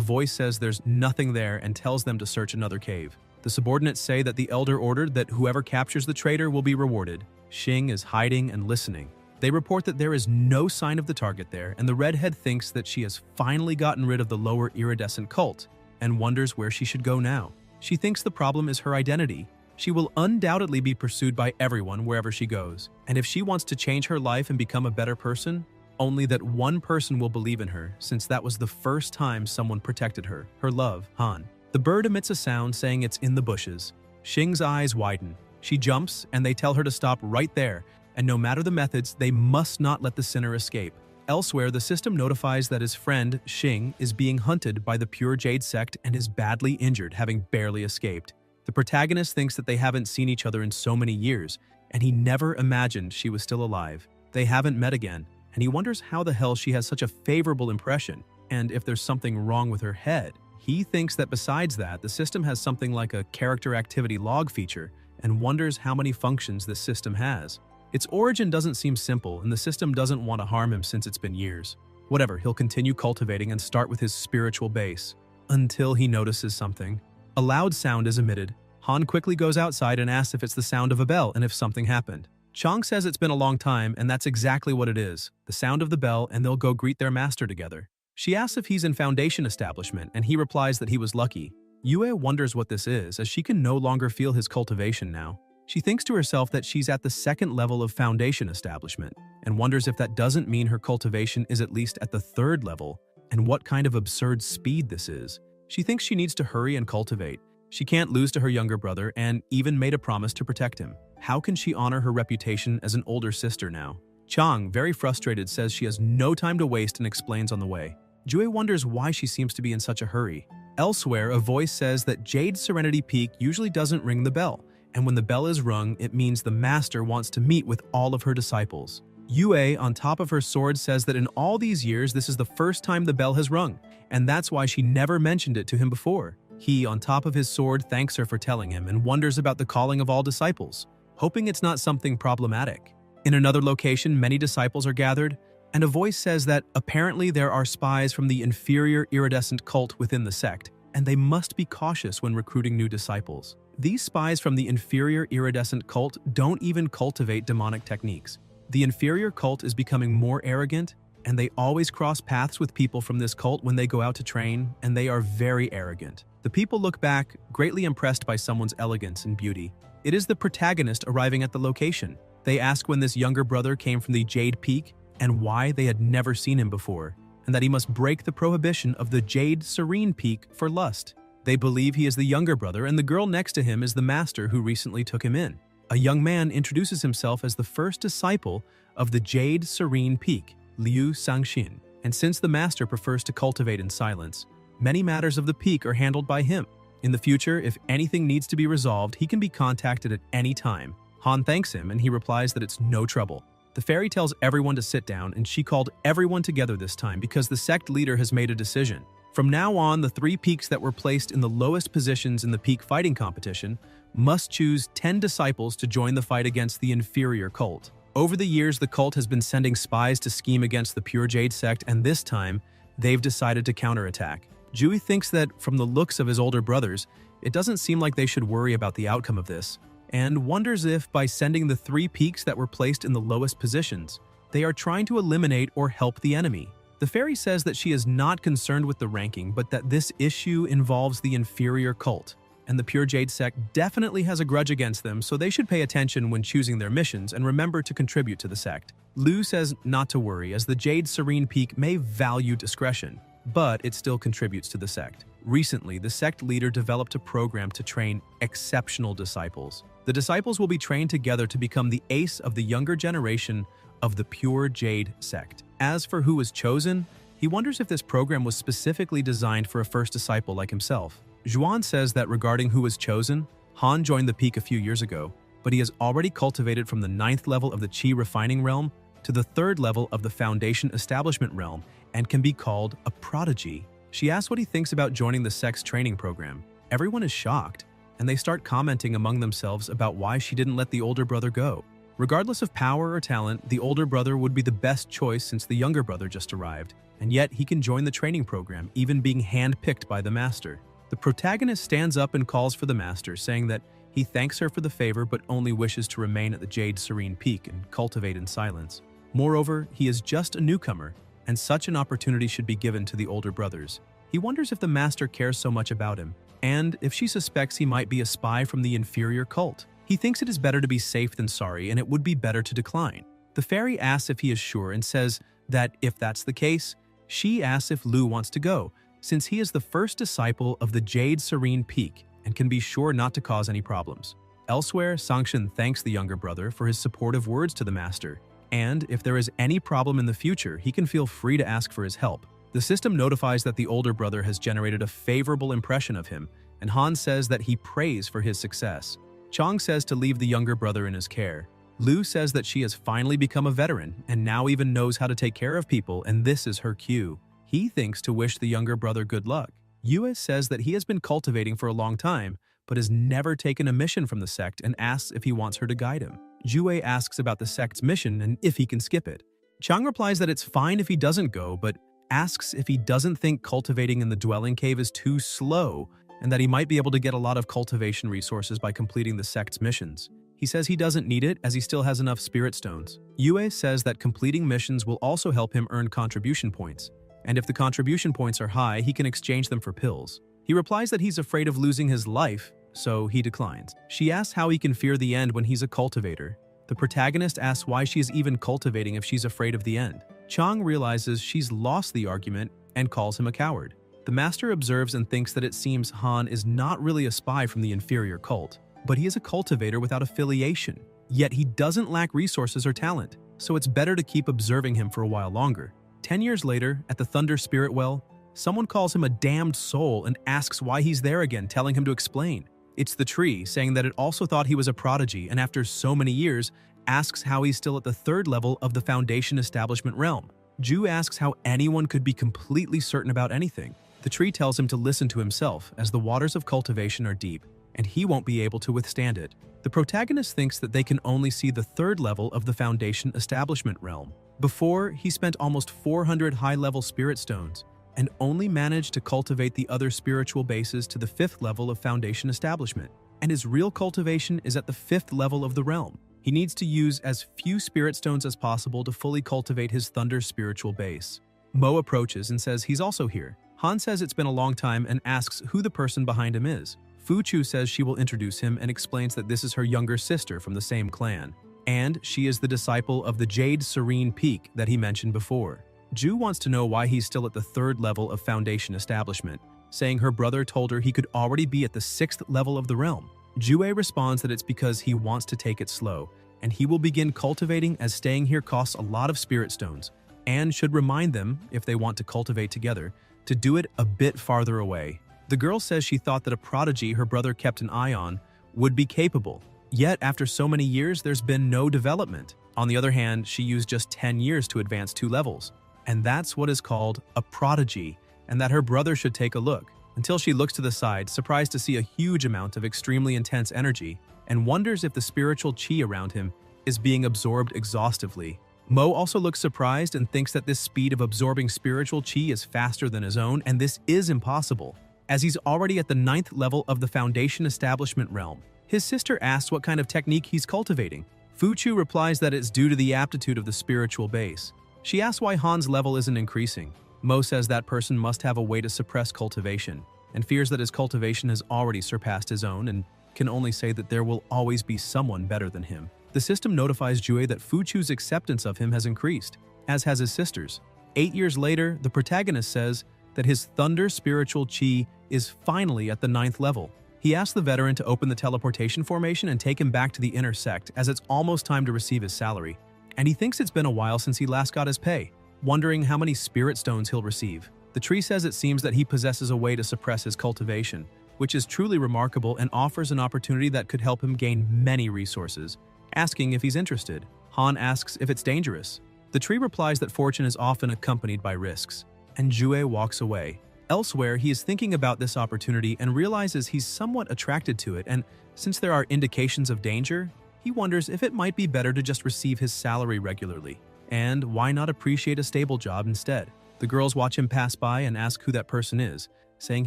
voice says there's nothing there and tells them to search another cave. The subordinates say that the elder ordered that whoever captures the traitor will be rewarded. Xing is hiding and listening. They report that there is no sign of the target there, and the redhead thinks that she has finally gotten rid of the lower iridescent cult and wonders where she should go now. She thinks the problem is her identity. She will undoubtedly be pursued by everyone wherever she goes, and if she wants to change her life and become a better person, only that one person will believe in her, since that was the first time someone protected her, her love, Han. The bird emits a sound saying it's in the bushes. Xing's eyes widen. She jumps, and they tell her to stop right there, and no matter the methods, they must not let the sinner escape. Elsewhere, the system notifies that his friend, Xing, is being hunted by the Pure Jade sect and is badly injured, having barely escaped. The protagonist thinks that they haven't seen each other in so many years, and he never imagined she was still alive. They haven't met again, and he wonders how the hell she has such a favorable impression, and if there's something wrong with her head. He thinks that besides that, the system has something like a character activity log feature, and wonders how many functions this system has. Its origin doesn't seem simple, and the system doesn't want to harm him since it's been years. Whatever, he'll continue cultivating and start with his spiritual base. Until he notices something. A loud sound is emitted. Han quickly goes outside and asks if it's the sound of a bell and if something happened. Chang says it's been a long time, and that's exactly what it is. The sound of the bell, and they'll go greet their master together. She asks if he's in Foundation establishment, and he replies that he was lucky. Yue wonders what this is, as she can no longer feel his cultivation now. She thinks to herself that she's at the second level of Foundation establishment, and wonders if that doesn't mean her cultivation is at least at the third level, and what kind of absurd speed this is. She thinks she needs to hurry and cultivate. She can't lose to her younger brother, and even made a promise to protect him. How can she honor her reputation as an older sister now? Chang, very frustrated, says she has no time to waste and explains on the way. Jue wonders why she seems to be in such a hurry. Elsewhere, a voice says that Jade Serenity Peak usually doesn't ring the bell, and when the bell is rung, it means the master wants to meet with all of her disciples. Yue, on top of her sword, says that in all these years, this is the first time the bell has rung, and that's why she never mentioned it to him before. He, on top of his sword, thanks her for telling him and wonders about the calling of all disciples, hoping it's not something problematic. In another location, many disciples are gathered, and a voice says that apparently there are spies from the inferior iridescent cult within the sect, and they must be cautious when recruiting new disciples. These spies from the inferior iridescent cult don't even cultivate demonic techniques. The inferior cult is becoming more arrogant, and they always cross paths with people from this cult when they go out to train, and they are very arrogant. The people look back, greatly impressed by someone's elegance and beauty. It is the protagonist arriving at the location. They ask when this younger brother came from the Jade Peak, and why they had never seen him before, and that he must break the prohibition of the Jade Serene Peak for lust. They believe he is the younger brother, and the girl next to him is the master who recently took him in. A young man introduces himself as the first disciple of the Jade Serene Peak, Liu Sangxin, and since the master prefers to cultivate in silence, many matters of the peak are handled by him. In the future, if anything needs to be resolved, he can be contacted at any time. Han thanks him, and he replies that it's no trouble. The fairy tells everyone to sit down, and she called everyone together this time because the sect leader has made a decision. From now on, the 3 peaks that were placed in the lowest positions in the peak fighting competition must choose 10 disciples to join the fight against the inferior cult. Over the years, the cult has been sending spies to scheme against the Pure Jade sect, and this time, they've decided to counterattack. Jui thinks that, from the looks of his older brothers, it doesn't seem like they should worry about the outcome of this, and wonders if, by sending the 3 peaks that were placed in the lowest positions, they are trying to eliminate or help the enemy. The fairy says that she is not concerned with the ranking, but that this issue involves the inferior cult, and the Pure Jade sect definitely has a grudge against them, so they should pay attention when choosing their missions and remember to contribute to the sect. Lu says not to worry, as the Jade Serene Peak may value discretion, but it still contributes to the sect. Recently, the sect leader developed a program to train exceptional disciples. The disciples will be trained together to become the ace of the younger generation of the Pure Jade sect. As for who was chosen, he wonders if this program was specifically designed for a first disciple like himself. Zhuan says that regarding who was chosen, Han joined the peak a few years ago, but he has already cultivated from the 9th level of the Qi refining realm to the 3rd level of the Foundation establishment realm, and can be called a prodigy. She asks what he thinks about joining the sex training program. Everyone is shocked, and they start commenting among themselves about why she didn't let the older brother go. Regardless of power or talent, the older brother would be the best choice since the younger brother just arrived, and yet he can join the training program, even being hand-picked by the master. The protagonist stands up and calls for the master, saying that he thanks her for the favor but only wishes to remain at the Jade Serene Peak and cultivate in silence. Moreover, he is just a newcomer, and such an opportunity should be given to the older brothers. He wonders if the master cares so much about him, and if she suspects he might be a spy from the inferior cult. He thinks it is better to be safe than sorry, and it would be better to decline. The fairy asks if he is sure and says that if that's the case, she asks if Lu wants to go, since he is the first disciple of the Jade Serene Peak and can be sure not to cause any problems. Elsewhere, Sangshan thanks the younger brother for his supportive words to the master, and if there is any problem in the future, he can feel free to ask for his help. The system notifies that the older brother has generated a favorable impression of him, and Han says that he prays for his success. Chang says to leave the younger brother in his care. Lu says that she has finally become a veteran and now even knows how to take care of people, and this is her cue. He thinks to wish the younger brother good luck. Yue says that he has been cultivating for a long time, but has never taken a mission from the sect and asks if he wants her to guide him. Jue asks about the sect's mission and if he can skip it. Chang replies that it's fine if he doesn't go, but asks if he doesn't think cultivating in the dwelling cave is too slow and that he might be able to get a lot of cultivation resources by completing the sect's missions. He says he doesn't need it as he still has enough spirit stones. Yue says that completing missions will also help him earn contribution points, and if the contribution points are high, he can exchange them for pills. He replies that he's afraid of losing his life, so he declines. She asks how he can fear the end when he's a cultivator. The protagonist asks why she is even cultivating if she's afraid of the end. Chang realizes she's lost the argument and calls him a coward. The master observes and thinks that it seems Han is not really a spy from the inferior cult, but he is a cultivator without affiliation. Yet he doesn't lack resources or talent, so it's better to keep observing him for a while longer. 10 years later, at the Thunder Spirit Well, someone calls him a damned soul and asks why he's there again, telling him to explain. It's the tree, saying that it also thought he was a prodigy, and after so many years, asks how he's still at the third level of the Foundation Establishment realm. Ju asks how anyone could be completely certain about anything. The tree tells him to listen to himself, as the waters of cultivation are deep, and he won't be able to withstand it. The protagonist thinks that they can only see the third level of the Foundation Establishment realm. Before, he spent almost 400 high-level spirit stones, and only managed to cultivate the other spiritual bases to the 5th level of Foundation Establishment, and his real cultivation is at the 5th level of the realm. He needs to use as few spirit stones as possible to fully cultivate his Thunder spiritual base. Mo approaches and says he's also here. Han says it's been a long time and asks who the person behind him is. Fu Chu says she will introduce him and explains that this is her younger sister from the same clan, and she is the disciple of the Jade Serene Peak that he mentioned before. Ju wants to know why he's still at the 3rd level of Foundation Establishment, saying her brother told her he could already be at the 6th level of the realm. Jue responds that it's because he wants to take it slow, and he will begin cultivating as staying here costs a lot of spirit stones, and should remind them, if they want to cultivate together, to do it a bit farther away. The girl says she thought that a prodigy her brother kept an eye on would be capable, yet after so many years there's been no development. On the other hand, she used just 10 years to advance 2 levels, and that's what is called a prodigy, and that her brother should take a look, until she looks to the side, surprised to see a huge amount of extremely intense energy, and wonders if the spiritual chi around him is being absorbed exhaustively. Mo also looks surprised and thinks that this speed of absorbing spiritual chi is faster than his own, and this is impossible, as he's already at the 9th level of the Foundation Establishment realm. His sister asks what kind of technique he's cultivating. Fu Chu replies that it's due to the aptitude of the spiritual base. She asks why Han's level isn't increasing. Mo says that person must have a way to suppress cultivation, and fears that his cultivation has already surpassed his own and can only say that there will always be someone better than him. The system notifies Jue that Fu Chu's acceptance of him has increased, as has his sister's. 8 years later, the protagonist says that his Thunder spiritual chi is finally at the 9th level. He asks the veteran to open the teleportation formation and take him back to the inner sect, as it's almost time to receive his salary, and he thinks it's been a while since he last got his pay, wondering how many spirit stones he'll receive. The tree says it seems that he possesses a way to suppress his cultivation, which is truly remarkable and offers an opportunity that could help him gain many resources, asking if he's interested. Han asks if it's dangerous. The tree replies that fortune is often accompanied by risks, and Jue walks away. Elsewhere, he is thinking about this opportunity and realizes he's somewhat attracted to it, and since there are indications of danger, he wonders if it might be better to just receive his salary regularly. And why not appreciate a stable job instead? The girls watch him pass by and ask who that person is, saying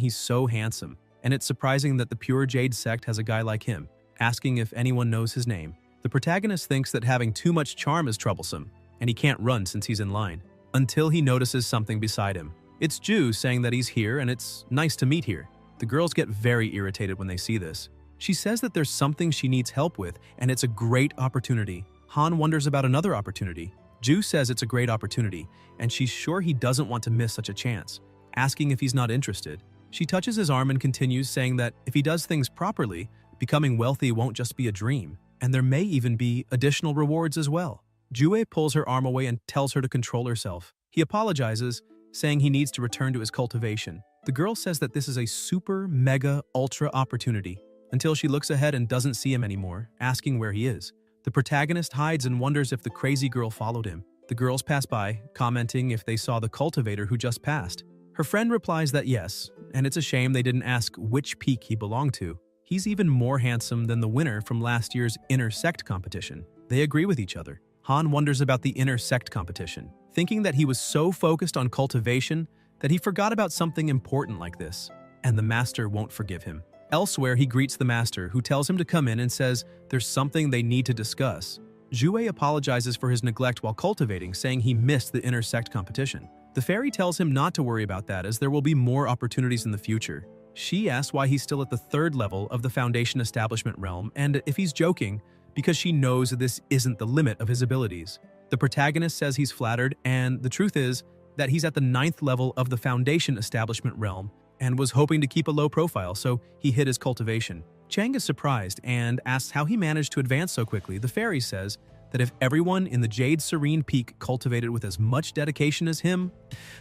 he's so handsome, and it's surprising that the Pure Jade sect has a guy like him, asking if anyone knows his name. The protagonist thinks that having too much charm is troublesome, and he can't run since he's in line, until he notices something beside him. It's Ju saying that he's here and it's nice to meet here. The girls get very irritated when they see this. She says that there's something she needs help with, and it's a great opportunity. Han wonders about another opportunity. Ju says it's a great opportunity, and she's sure he doesn't want to miss such a chance, asking if he's not interested. She touches his arm and continues, saying that if he does things properly, becoming wealthy won't just be a dream, and there may even be additional rewards as well. Jue pulls her arm away and tells her to control herself. He apologizes, saying he needs to return to his cultivation. The girl says that this is a super, mega, ultra opportunity, until she looks ahead and doesn't see him anymore, asking where he is. The protagonist hides and wonders if the crazy girl followed him. The girls pass by, commenting if they saw the cultivator who just passed. Her friend replies that yes, and it's a shame they didn't ask which peak he belonged to. He's even more handsome than the winner from last year's inner sect competition. They agree with each other. Han wonders about the inner sect competition, thinking that he was so focused on cultivation that he forgot about something important like this, and the master won't forgive him. Elsewhere, he greets the master, who tells him to come in and says there's something they need to discuss. Jue apologizes for his neglect while cultivating, saying he missed the inner sect competition. The fairy tells him not to worry about that, as there will be more opportunities in the future. She asks why he's still at the 3rd level of the Foundation Establishment realm, and if he's joking, because she knows this isn't the limit of his abilities. The protagonist says he's flattered, and the truth is that he's at the 9th level of the Foundation Establishment realm and was hoping to keep a low profile, so he hid his cultivation. Chang is surprised and asks how he managed to advance so quickly. The fairy says that if everyone in the Jade Serene Peak cultivated with as much dedication as him,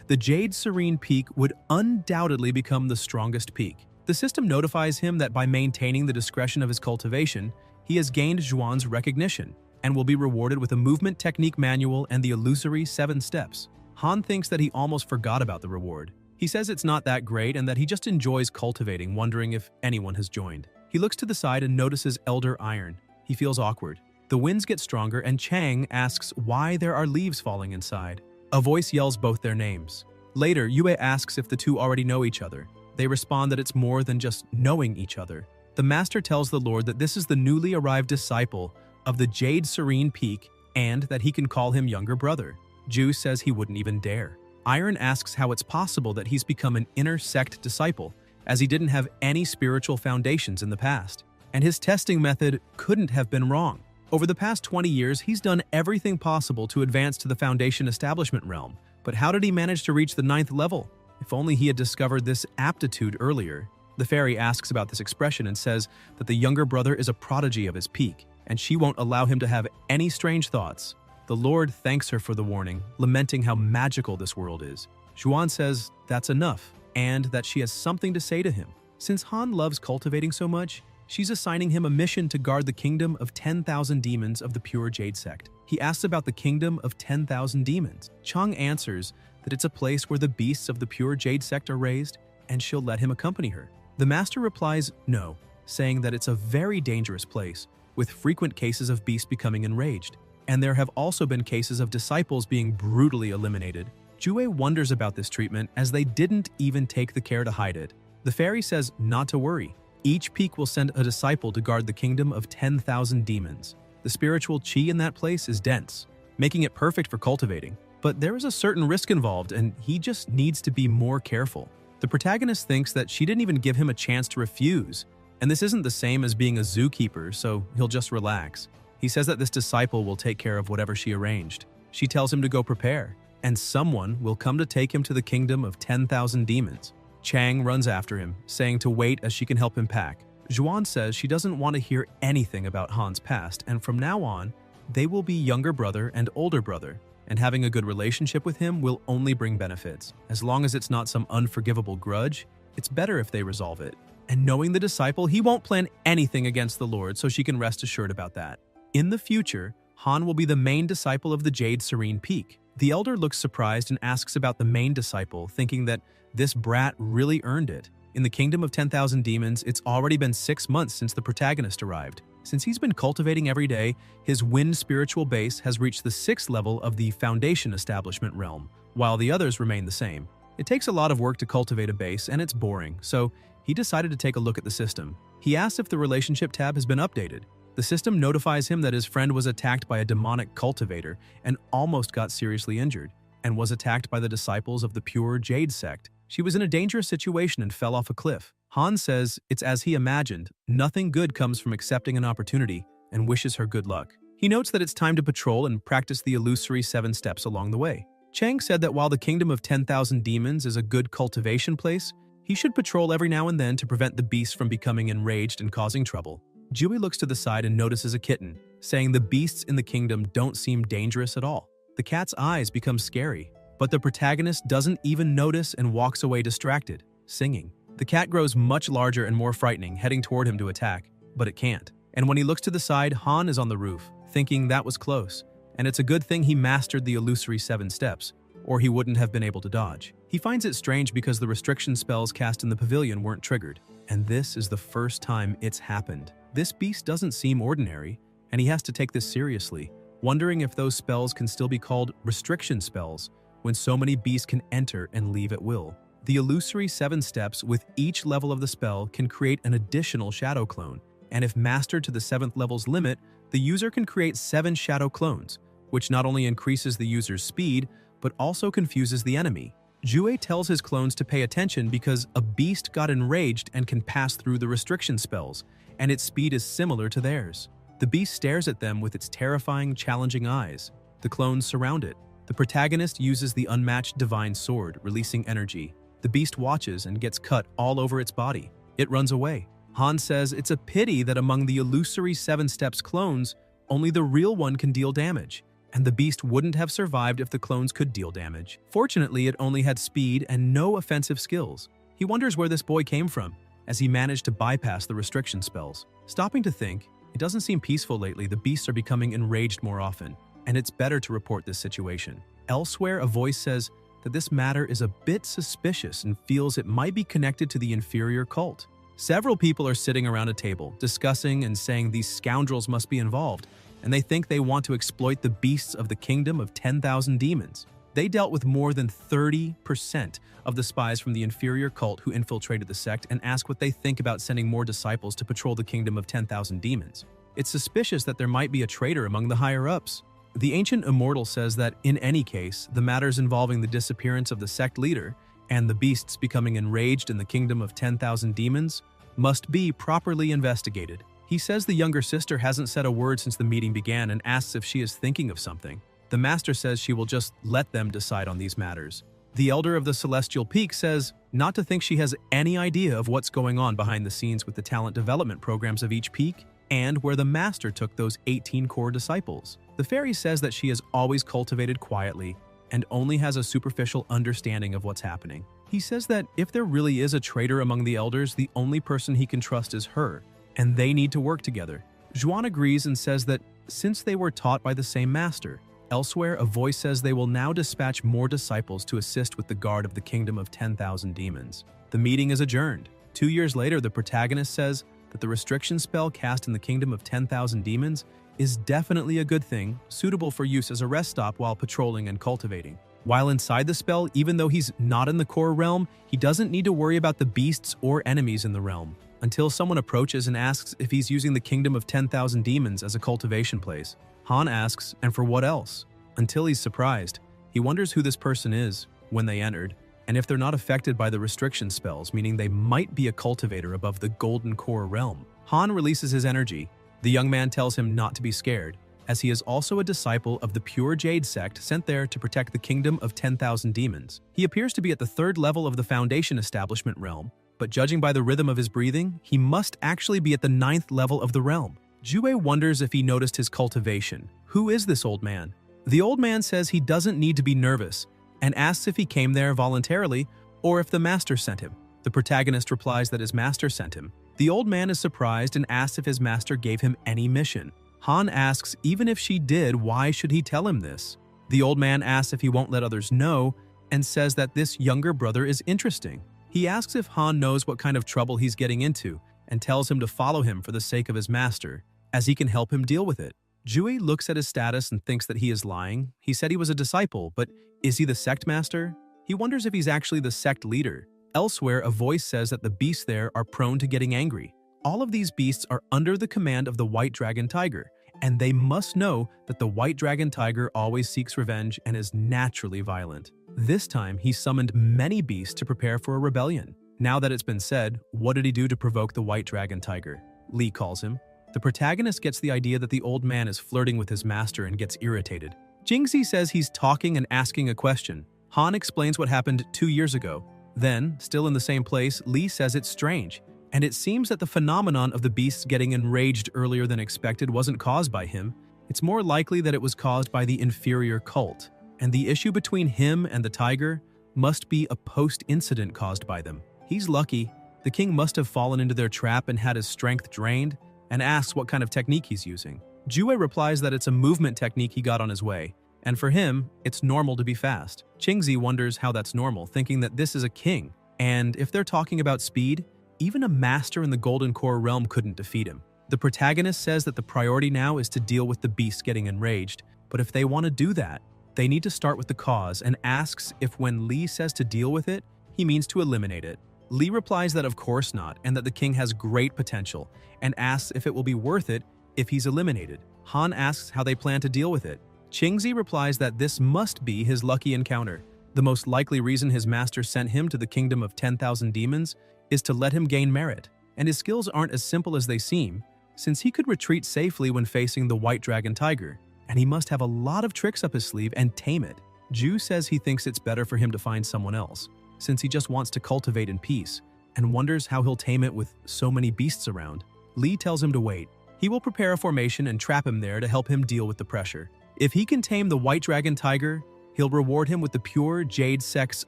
the Jade Serene Peak would undoubtedly become the strongest peak. The system notifies him that by maintaining the discretion of his cultivation, he has gained Zhuan's recognition and will be rewarded with a movement technique manual and the illusory 7 steps. Han thinks that he almost forgot about the reward. He says it's not that great and that he just enjoys cultivating, wondering if anyone has joined. He looks to the side and notices Elder Iron. He feels awkward. The winds get stronger and Chang asks why there are leaves falling inside. A voice yells both their names. Later, Yue asks if the two already know each other. They respond that it's more than just knowing each other. The master tells the Lord that this is the newly arrived disciple of the Jade Serene Peak and that he can call him younger brother. Ju says he wouldn't even dare. Iron asks how it's possible that he's become an inner sect disciple, as he didn't have any spiritual foundations in the past, and his testing method couldn't have been wrong. Over the past 20 years, he's done everything possible to advance to the Foundation Establishment realm, but how did he manage to reach the 9th level? If only he had discovered this aptitude earlier. The fairy asks about this expression and says that the younger brother is a prodigy of his peak, and she won't allow him to have any strange thoughts. The Lord thanks her for the warning, lamenting how magical this world is. Zhuan says that's enough, and that she has something to say to him. Since Han loves cultivating so much, she's assigning him a mission to guard the kingdom of 10,000 demons of the Pure Jade sect. He asks about the kingdom of 10,000 demons. Chang answers that it's a place where the beasts of the Pure Jade sect are raised, and she'll let him accompany her. The master replies no, saying that it's a very dangerous place, with frequent cases of beasts becoming enraged, and there have also been cases of disciples being brutally eliminated. Jue wonders about this treatment as they didn't even take the care to hide it. The fairy says not to worry. Each peak will send a disciple to guard the kingdom of 10,000 demons. The spiritual chi in that place is dense, making it perfect for cultivating. But there is a certain risk involved, and he just needs to be more careful. The protagonist thinks that she didn't even give him a chance to refuse, and this isn't the same as being a zookeeper, so he'll just relax. He says that this disciple will take care of whatever she arranged. She tells him to go prepare, and someone will come to take him to the kingdom of 10,000 demons. Chang runs after him, saying to wait as she can help him pack. Zhuan says she doesn't want to hear anything about Han's past, and from now on, they will be younger brother and older brother, and having a good relationship with him will only bring benefits. As long as it's not some unforgivable grudge, it's better if they resolve it. And knowing the disciple, he won't plan anything against the Lord, so she can rest assured about that. In the future, Han will be the main disciple of the Jade Serene Peak. The elder looks surprised and asks about the main disciple, thinking that this brat really earned it. In the Kingdom of 10,000 Demons, it's already been 6 months since the protagonist arrived. Since he's been cultivating every day, his wind spiritual base has reached the 6th level of the Foundation Establishment realm, while the others remain the same. It takes a lot of work to cultivate a base, and it's boring, so he decided to take a look at the system. He asks if the relationship tab has been updated. The system notifies him that his friend was attacked by a demonic cultivator and almost got seriously injured, and was attacked by the disciples of the pure Jade sect. She was in a dangerous situation and fell off a cliff. Han says it's as he imagined, nothing good comes from accepting an opportunity, and wishes her good luck. He notes that it's time to patrol and practice the illusory 7 steps along the way. Chang said that while the Kingdom of 10,000 Demons is a good cultivation place, he should patrol every now and then to prevent the beasts from becoming enraged and causing trouble. Jui looks to the side and notices a kitten, saying the beasts in the kingdom don't seem dangerous at all. The cat's eyes become scary, but the protagonist doesn't even notice and walks away distracted, singing. The cat grows much larger and more frightening, heading toward him to attack, but it can't. And when he looks to the side, Han is on the roof, thinking that was close, and it's a good thing he mastered the illusory 7 steps, or he wouldn't have been able to dodge. He finds it strange because the restriction spells cast in the pavilion weren't triggered, and this is the first time it's happened. This beast doesn't seem ordinary, and he has to take this seriously, wondering if those spells can still be called restriction spells when so many beasts can enter and leave at will. The illusory 7 steps with each level of the spell can create an additional shadow clone, and if mastered to the 7th level's limit, the user can create 7 shadow clones, which not only increases the user's speed, but also confuses the enemy. Jue tells his clones to pay attention because a beast got enraged and can pass through the restriction spells, and its speed is similar to theirs. The beast stares at them with its terrifying, challenging eyes. The clones surround it. The protagonist uses the unmatched divine sword, releasing energy. The beast watches and gets cut all over its body. It runs away. Han says it's a pity that among the illusory 7 steps clones, only the real one can deal damage, and the beast wouldn't have survived if the clones could deal damage. Fortunately, it only had speed and no offensive skills. He wonders where this boy came from, as he managed to bypass the restriction spells. Stopping to think, it doesn't seem peaceful lately. The beasts are becoming enraged more often, and it's better to report this situation. Elsewhere, a voice says that this matter is a bit suspicious and feels it might be connected to the inferior cult. Several people are sitting around a table, discussing and saying these scoundrels must be involved, and they think they want to exploit the beasts of the Kingdom of 10,000 Demons. They dealt with more than 30% of the spies from the inferior cult who infiltrated the sect and ask what they think about sending more disciples to patrol the Kingdom of 10,000 Demons. It's suspicious that there might be a traitor among the higher-ups. The ancient immortal says that, in any case, the matters involving the disappearance of the sect leader and the beasts becoming enraged in the Kingdom of 10,000 Demons must be properly investigated. He says the younger sister hasn't said a word since the meeting began and asks if she is thinking of something. The master says she will just let them decide on these matters. The elder of the Celestial Peak says not to think she has any idea of what's going on behind the scenes with the talent development programs of each peak and where the master took those 18 core disciples. The fairy says that she has always cultivated quietly and only has a superficial understanding of what's happening. He says that if there really is a traitor among the elders, the only person he can trust is her, and they need to work together. Zhuan agrees and says that since they were taught by the same master. Elsewhere, a voice says they will now dispatch more disciples to assist with the guard of the Kingdom of 10,000 Demons. The meeting is adjourned. 2 years later, the protagonist says that the restriction spell cast in the Kingdom of 10,000 Demons is definitely a good thing, suitable for use as a rest stop while patrolling and cultivating. While inside the spell, even though he's not in the core realm, he doesn't need to worry about the beasts or enemies in the realm, until someone approaches and asks if he's using the Kingdom of 10,000 Demons as a cultivation place. Han asks, and for what else? Until he's surprised. He wonders who this person is when they entered, and if they're not affected by the restriction spells, meaning they might be a cultivator above the Golden Core realm. Han releases his energy. The young man tells him not to be scared, as he is also a disciple of the Pure Jade sect sent there to protect the Kingdom of 10,000 Demons. He appears to be at the 3rd level of the Foundation Establishment realm, but judging by the rhythm of his breathing, he must actually be at the 9th level of the realm. Jue wonders if he noticed his cultivation. Who is this old man? The old man says he doesn't need to be nervous and asks if he came there voluntarily or if the master sent him. The protagonist replies that his master sent him. The old man is surprised and asks if his master gave him any mission. Han asks even if she did, why should he tell him this? The old man asks if he won't let others know and says that this younger brother is interesting. He asks if Han knows what kind of trouble he's getting into and tells him to follow him for the sake of his master, as he can help him deal with it. Jue looks at his status and thinks that he is lying. He said he was a disciple, but is he the sect master? He wonders if he's actually the sect leader. Elsewhere, a voice says that the beasts there are prone to getting angry. All of these beasts are under the command of the White Dragon Tiger, and they must know that the White Dragon Tiger always seeks revenge and is naturally violent. This time, he summoned many beasts to prepare for a rebellion. Now that it's been said, what did he do to provoke the White Dragon Tiger? Lee calls him. The protagonist gets the idea that the old man is flirting with his master and gets irritated. Jingzi says he's talking and asking a question. Han explains what happened 2 years ago. Then, still in the same place, Lee says it's strange, and it seems that the phenomenon of the beasts getting enraged earlier than expected wasn't caused by him. It's more likely that it was caused by the inferior cult, and the issue between him and the tiger must be a post-incident caused by them. He's lucky. The king must have fallen into their trap and had his strength drained, and asks what kind of technique he's using. Jue replies that it's a movement technique he got on his way, and for him, it's normal to be fast. Qingzi wonders how that's normal, thinking that this is a king, and if they're talking about speed, even a master in the Golden Core realm couldn't defeat him. The protagonist says that the priority now is to deal with the beast getting enraged, but if they want to do that, they need to start with the cause and asks if when Lee says to deal with it, he means to eliminate it. Lee replies that of course not, and that the king has great potential, and asks if it will be worth it if he's eliminated. Han asks how they plan to deal with it. Qingzi replies that this must be his lucky encounter. The most likely reason his master sent him to the kingdom of 10,000 demons is to let him gain merit, and his skills aren't as simple as they seem, since he could retreat safely when facing the White Dragon Tiger, and he must have a lot of tricks up his sleeve and tame it. Ju says he thinks it's better for him to find someone else, since he just wants to cultivate in peace, and wonders how he'll tame it with so many beasts around. Lee tells him to wait. He will prepare a formation and trap him there to help him deal with the pressure. If he can tame the White Dragon Tiger, he'll reward him with the Pure Jade Sect's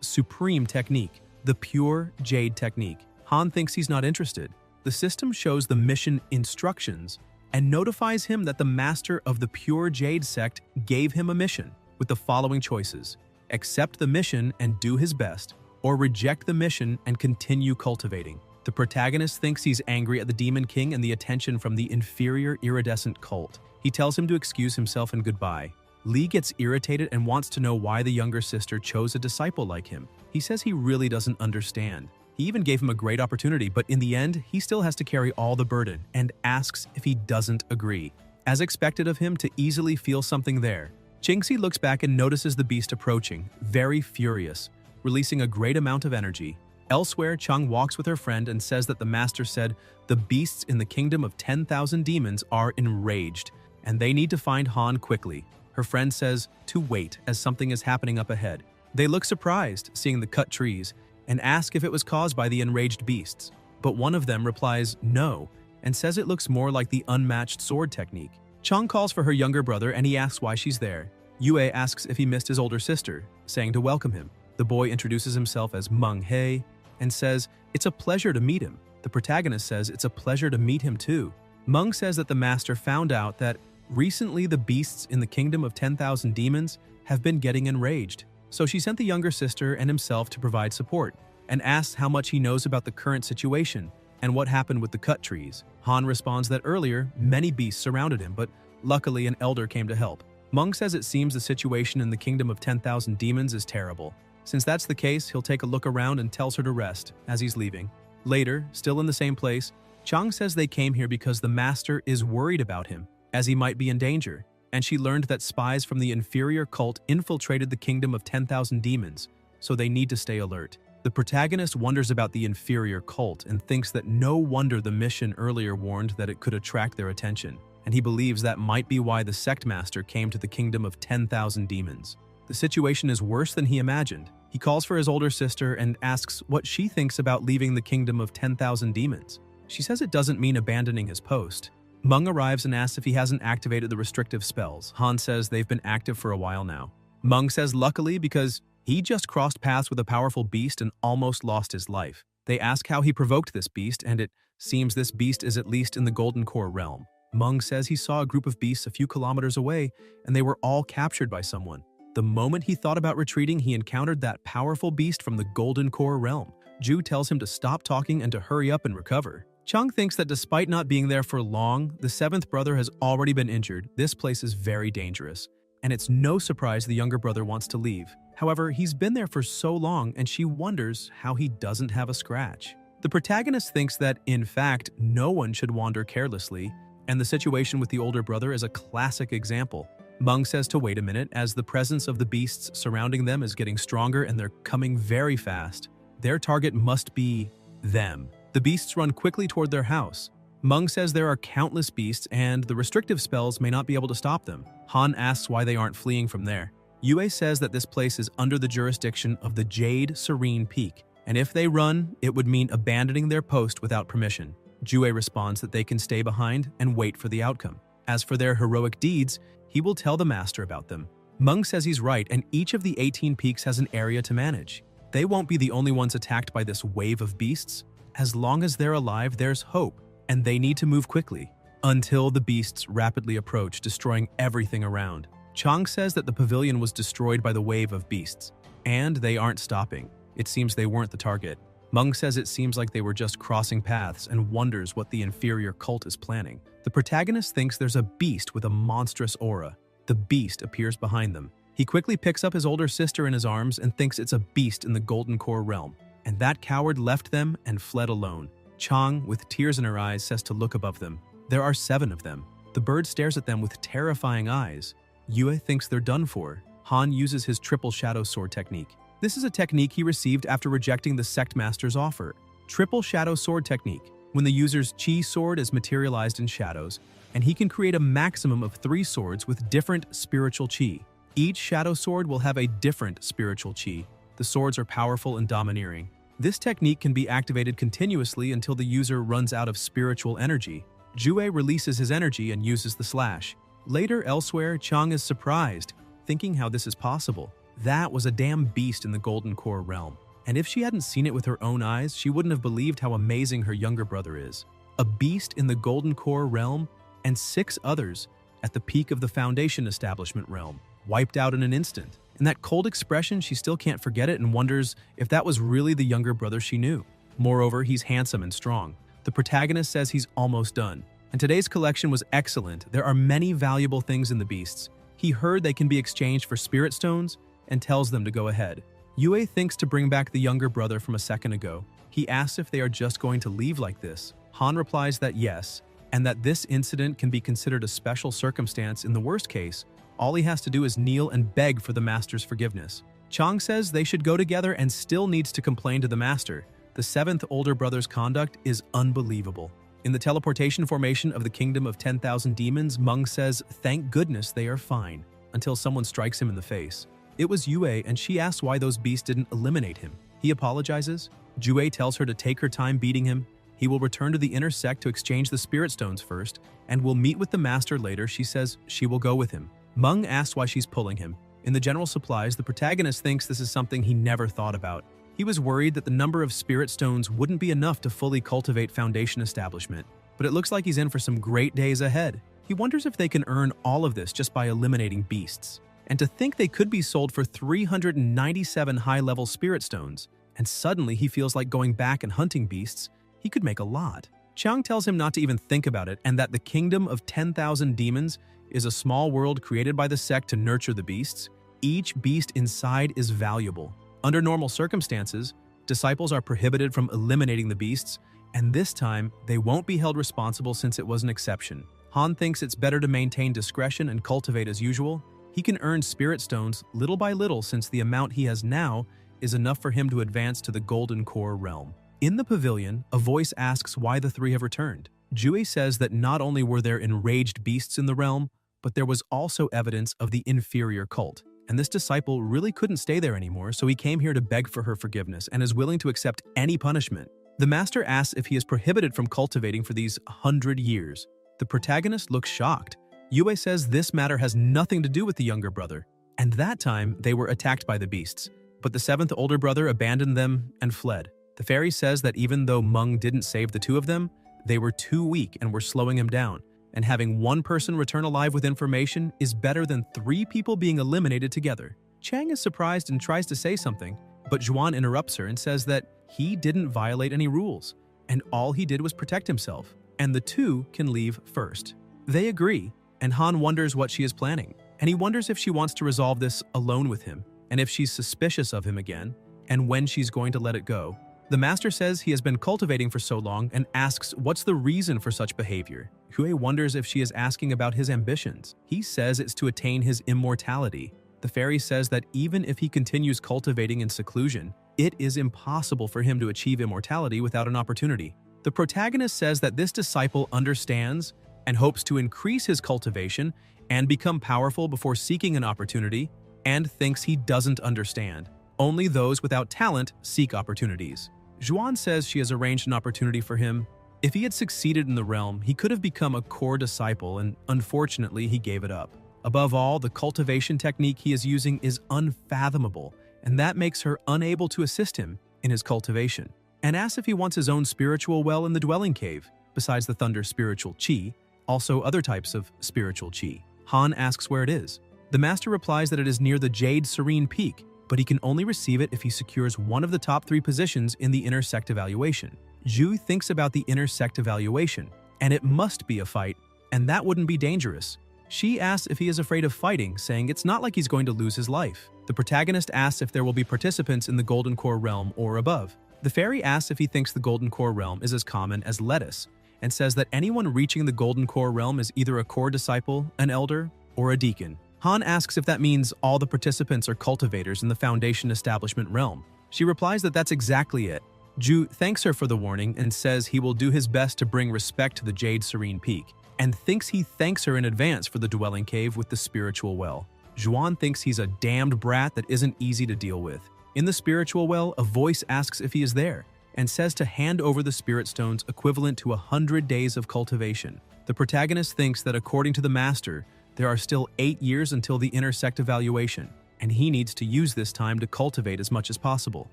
supreme technique, the Pure Jade Technique. Han thinks he's not interested. The system shows the mission instructions and notifies him that the master of the Pure Jade Sect gave him a mission with the following choices: accept the mission and do his best, or reject the mission and continue cultivating. The protagonist thinks he's angry at the Demon King and the attention from the inferior iridescent cult. He tells him to excuse himself and goodbye. Lee gets irritated and wants to know why the younger sister chose a disciple like him. He says he really doesn't understand. He even gave him a great opportunity, but in the end, he still has to carry all the burden and asks if he doesn't agree. As expected of him to easily feel something there, Qingzi looks back and notices the beast approaching, very furious, releasing a great amount of energy. Elsewhere, Chang walks with her friend and says that the master said the beasts in the kingdom of 10,000 demons are enraged, and they need to find Han quickly. Her friend says to wait as something is happening up ahead. They look surprised, seeing the cut trees, and ask if it was caused by the enraged beasts. But one of them replies no, and says it looks more like the unmatched sword technique. Chang calls for her younger brother and he asks why she's there. Yue asks if he missed his older sister, saying to welcome him. The boy introduces himself as Meng He and says it's a pleasure to meet him. The protagonist says it's a pleasure to meet him too. Meng says that the master found out that recently the beasts in the kingdom of 10,000 demons have been getting enraged. So she sent the younger sister and himself to provide support, and asks how much he knows about the current situation and what happened with the cut trees. Han responds that earlier, many beasts surrounded him, but luckily an elder came to help. Meng says it seems the situation in the kingdom of 10,000 demons is terrible. Since that's the case, he'll take a look around and tells her to rest as he's leaving. Later, still in the same place, Chang says they came here because the master is worried about him, as he might be in danger, and she learned that spies from the inferior cult infiltrated the kingdom of 10,000 demons, so they need to stay alert. The protagonist wonders about the inferior cult and thinks that no wonder the mission earlier warned that it could attract their attention, and he believes that might be why the sect master came to the kingdom of 10,000 demons. The situation is worse than he imagined. He calls for his older sister and asks what she thinks about leaving the kingdom of 10,000 demons. She says it doesn't mean abandoning his post. Meng arrives and asks if he hasn't activated the restrictive spells. Han says they've been active for a while now. Meng says luckily because he just crossed paths with a powerful beast and almost lost his life. They ask how he provoked this beast, and it seems this beast is at least in the Golden Core realm. Meng says he saw a group of beasts a few kilometers away, and they were all captured by someone. The moment he thought about retreating, he encountered that powerful beast from the Golden Core realm. Ju tells him to stop talking and to hurry up and recover. Chang thinks that despite not being there for long, the seventh brother has already been injured. This place is very dangerous, and it's no surprise the younger brother wants to leave. However, he's been there for so long, and she wonders how he doesn't have a scratch. The protagonist thinks that, in fact, no one should wander carelessly, and the situation with the older brother is a classic example. Meng says to wait a minute, as the presence of the beasts surrounding them is getting stronger and they're coming very fast. Their target must be them. The beasts run quickly toward their house. Meng says there are countless beasts and the restrictive spells may not be able to stop them. Han asks why they aren't fleeing from there. Yue says that this place is under the jurisdiction of the Jade Serene Peak, and if they run, it would mean abandoning their post without permission. Jue responds that they can stay behind and wait for the outcome. As for their heroic deeds, he will tell the master about them. Meng says he's right, and each of the 18 peaks has an area to manage. They won't be the only ones attacked by this wave of beasts. As long as they're alive, there's hope, and they need to move quickly, until the beasts rapidly approach, destroying everything around. Chang says that the pavilion was destroyed by the wave of beasts, and they aren't stopping. It seems they weren't the target. Meng says it seems like they were just crossing paths and wonders what the inferior cult is planning. The protagonist thinks there's a beast with a monstrous aura. The beast appears behind them. He quickly picks up his older sister in his arms and thinks it's a beast in the Golden Core realm. And that coward left them and fled alone. Chang, with tears in her eyes, says to look above them. There are 7 of them. The bird stares at them with terrifying eyes. Yue thinks they're done for. Han uses his triple shadow sword technique. This is a technique he received after rejecting the sect master's offer. Triple shadow sword technique, when the user's chi sword is materialized in shadows, and he can create a maximum of 3 swords with different spiritual chi. Each shadow sword will have a different spiritual chi. The swords are powerful and domineering. This technique can be activated continuously until the user runs out of spiritual energy. Jue releases his energy and uses the slash. Later, elsewhere, Chang is surprised, thinking how this is possible. That was a damn beast in the Golden Core realm. And if she hadn't seen it with her own eyes, she wouldn't have believed how amazing her younger brother is. A beast in the Golden Core realm, and 6 others at the peak of the Foundation Establishment realm, wiped out in an instant. And that cold expression, she still can't forget it and wonders if that was really the younger brother she knew. Moreover, he's handsome and strong. The protagonist says he's almost done. And today's collection was excellent. There are many valuable things in the beasts. He heard they can be exchanged for spirit stones and tells them to go ahead. Yue thinks to bring back the younger brother from a second ago. He asks if they are just going to leave like this. Han replies that yes, and that this incident can be considered a special circumstance. In the worst case, all he has to do is kneel and beg for the master's forgiveness. Chang says they should go together and still needs to complain to the master. The 7th older brother's conduct is unbelievable. In the teleportation formation of the Kingdom of 10,000 Demons, Meng says, thank goodness they are fine, until someone strikes him in the face. It was Yue, and she asks why those beasts didn't eliminate him. He apologizes. Jue tells her to take her time beating him. He will return to the inner sect to exchange the spirit stones first, and will meet with the master later. She says she will go with him. Meng asks why she's pulling him. In the general supplies, the protagonist thinks this is something he never thought about. He was worried that the number of spirit stones wouldn't be enough to fully cultivate Foundation Establishment, but it looks like he's in for some great days ahead. He wonders if they can earn all of this just by eliminating beasts. And to think they could be sold for 397 high-level spirit stones, and suddenly he feels like going back and hunting beasts. He could make a lot. Chang tells him not to even think about it, and that the Kingdom of 10,000 Demons is a small world created by the sect to nurture the beasts. Each beast inside is valuable. Under normal circumstances, disciples are prohibited from eliminating the beasts, and this time they won't be held responsible since it was an exception. Han thinks it's better to maintain discretion and cultivate as usual. He can earn spirit stones little by little since the amount he has now is enough for him to advance to the Golden Core realm. In the pavilion, a voice asks why the 3 have returned. Jue says that not only were there enraged beasts in the realm, but there was also evidence of the inferior cult. And this disciple really couldn't stay there anymore, so he came here to beg for her forgiveness and is willing to accept any punishment. The master asks if he is prohibited from cultivating for these 100 years. The protagonist looks shocked. Yue says this matter has nothing to do with the younger brother, and that time they were attacked by the beasts. But the 7th older brother abandoned them and fled. The fairy says that even though Meng didn't save the 2 of them, they were too weak and were slowing him down. and having one person return alive with information is better than 3 people being eliminated together. Chang is surprised and tries to say something, but Zhuan interrupts her and says that he didn't violate any rules, and all he did was protect himself, and the two can leave first. They agree, and Han wonders what she is planning, and he wonders if she wants to resolve this alone with him, and if she's suspicious of him again, and when she's going to let it go. The master says he has been cultivating for so long and asks what's the reason for such behavior. Hue wonders if she is asking about his ambitions. He says it's to attain his immortality. The fairy says that even if he continues cultivating in seclusion, it is impossible for him to achieve immortality without an opportunity. The protagonist says that this disciple understands and hopes to increase his cultivation and become powerful before seeking an opportunity, and thinks he doesn't understand. Only those without talent seek opportunities. Zhuan says she has arranged an opportunity for him. If he had succeeded in the realm, he could have become a core disciple, and unfortunately he gave it up. Above all, the cultivation technique he is using is unfathomable, and that makes her unable to assist him in his cultivation, and asks if he wants his own spiritual well in the dwelling cave, besides the thunder spiritual chi, also other types of spiritual chi. Han asks where it is. The master replies that it is near the Jade Serene Peak, but he can only receive it if he secures one of the top 3 positions in the inner sect evaluation. Zhu thinks about the inner sect evaluation, and it must be a fight, and that wouldn't be dangerous. She asks if he is afraid of fighting, saying it's not like he's going to lose his life. The protagonist asks if there will be participants in the Golden Core realm or above. The fairy asks if he thinks the Golden Core realm is as common as lettuce, and says that anyone reaching the Golden Core realm is either a core disciple, an elder, or a deacon. Han asks if that means all the participants are cultivators in the Foundation Establishment realm. She replies that that's exactly it. Zhu thanks her for the warning and says he will do his best to bring respect to the Jade Serene Peak, and thinks he thanks her in advance for the dwelling cave with the spiritual well. Zhuan thinks he's a damned brat that isn't easy to deal with. In the spiritual well, a voice asks if he is there, and says to hand over the spirit stones equivalent to 100 days of cultivation. The protagonist thinks that according to the master, there are still 8 years until the inner sect evaluation, and he needs to use this time to cultivate as much as possible.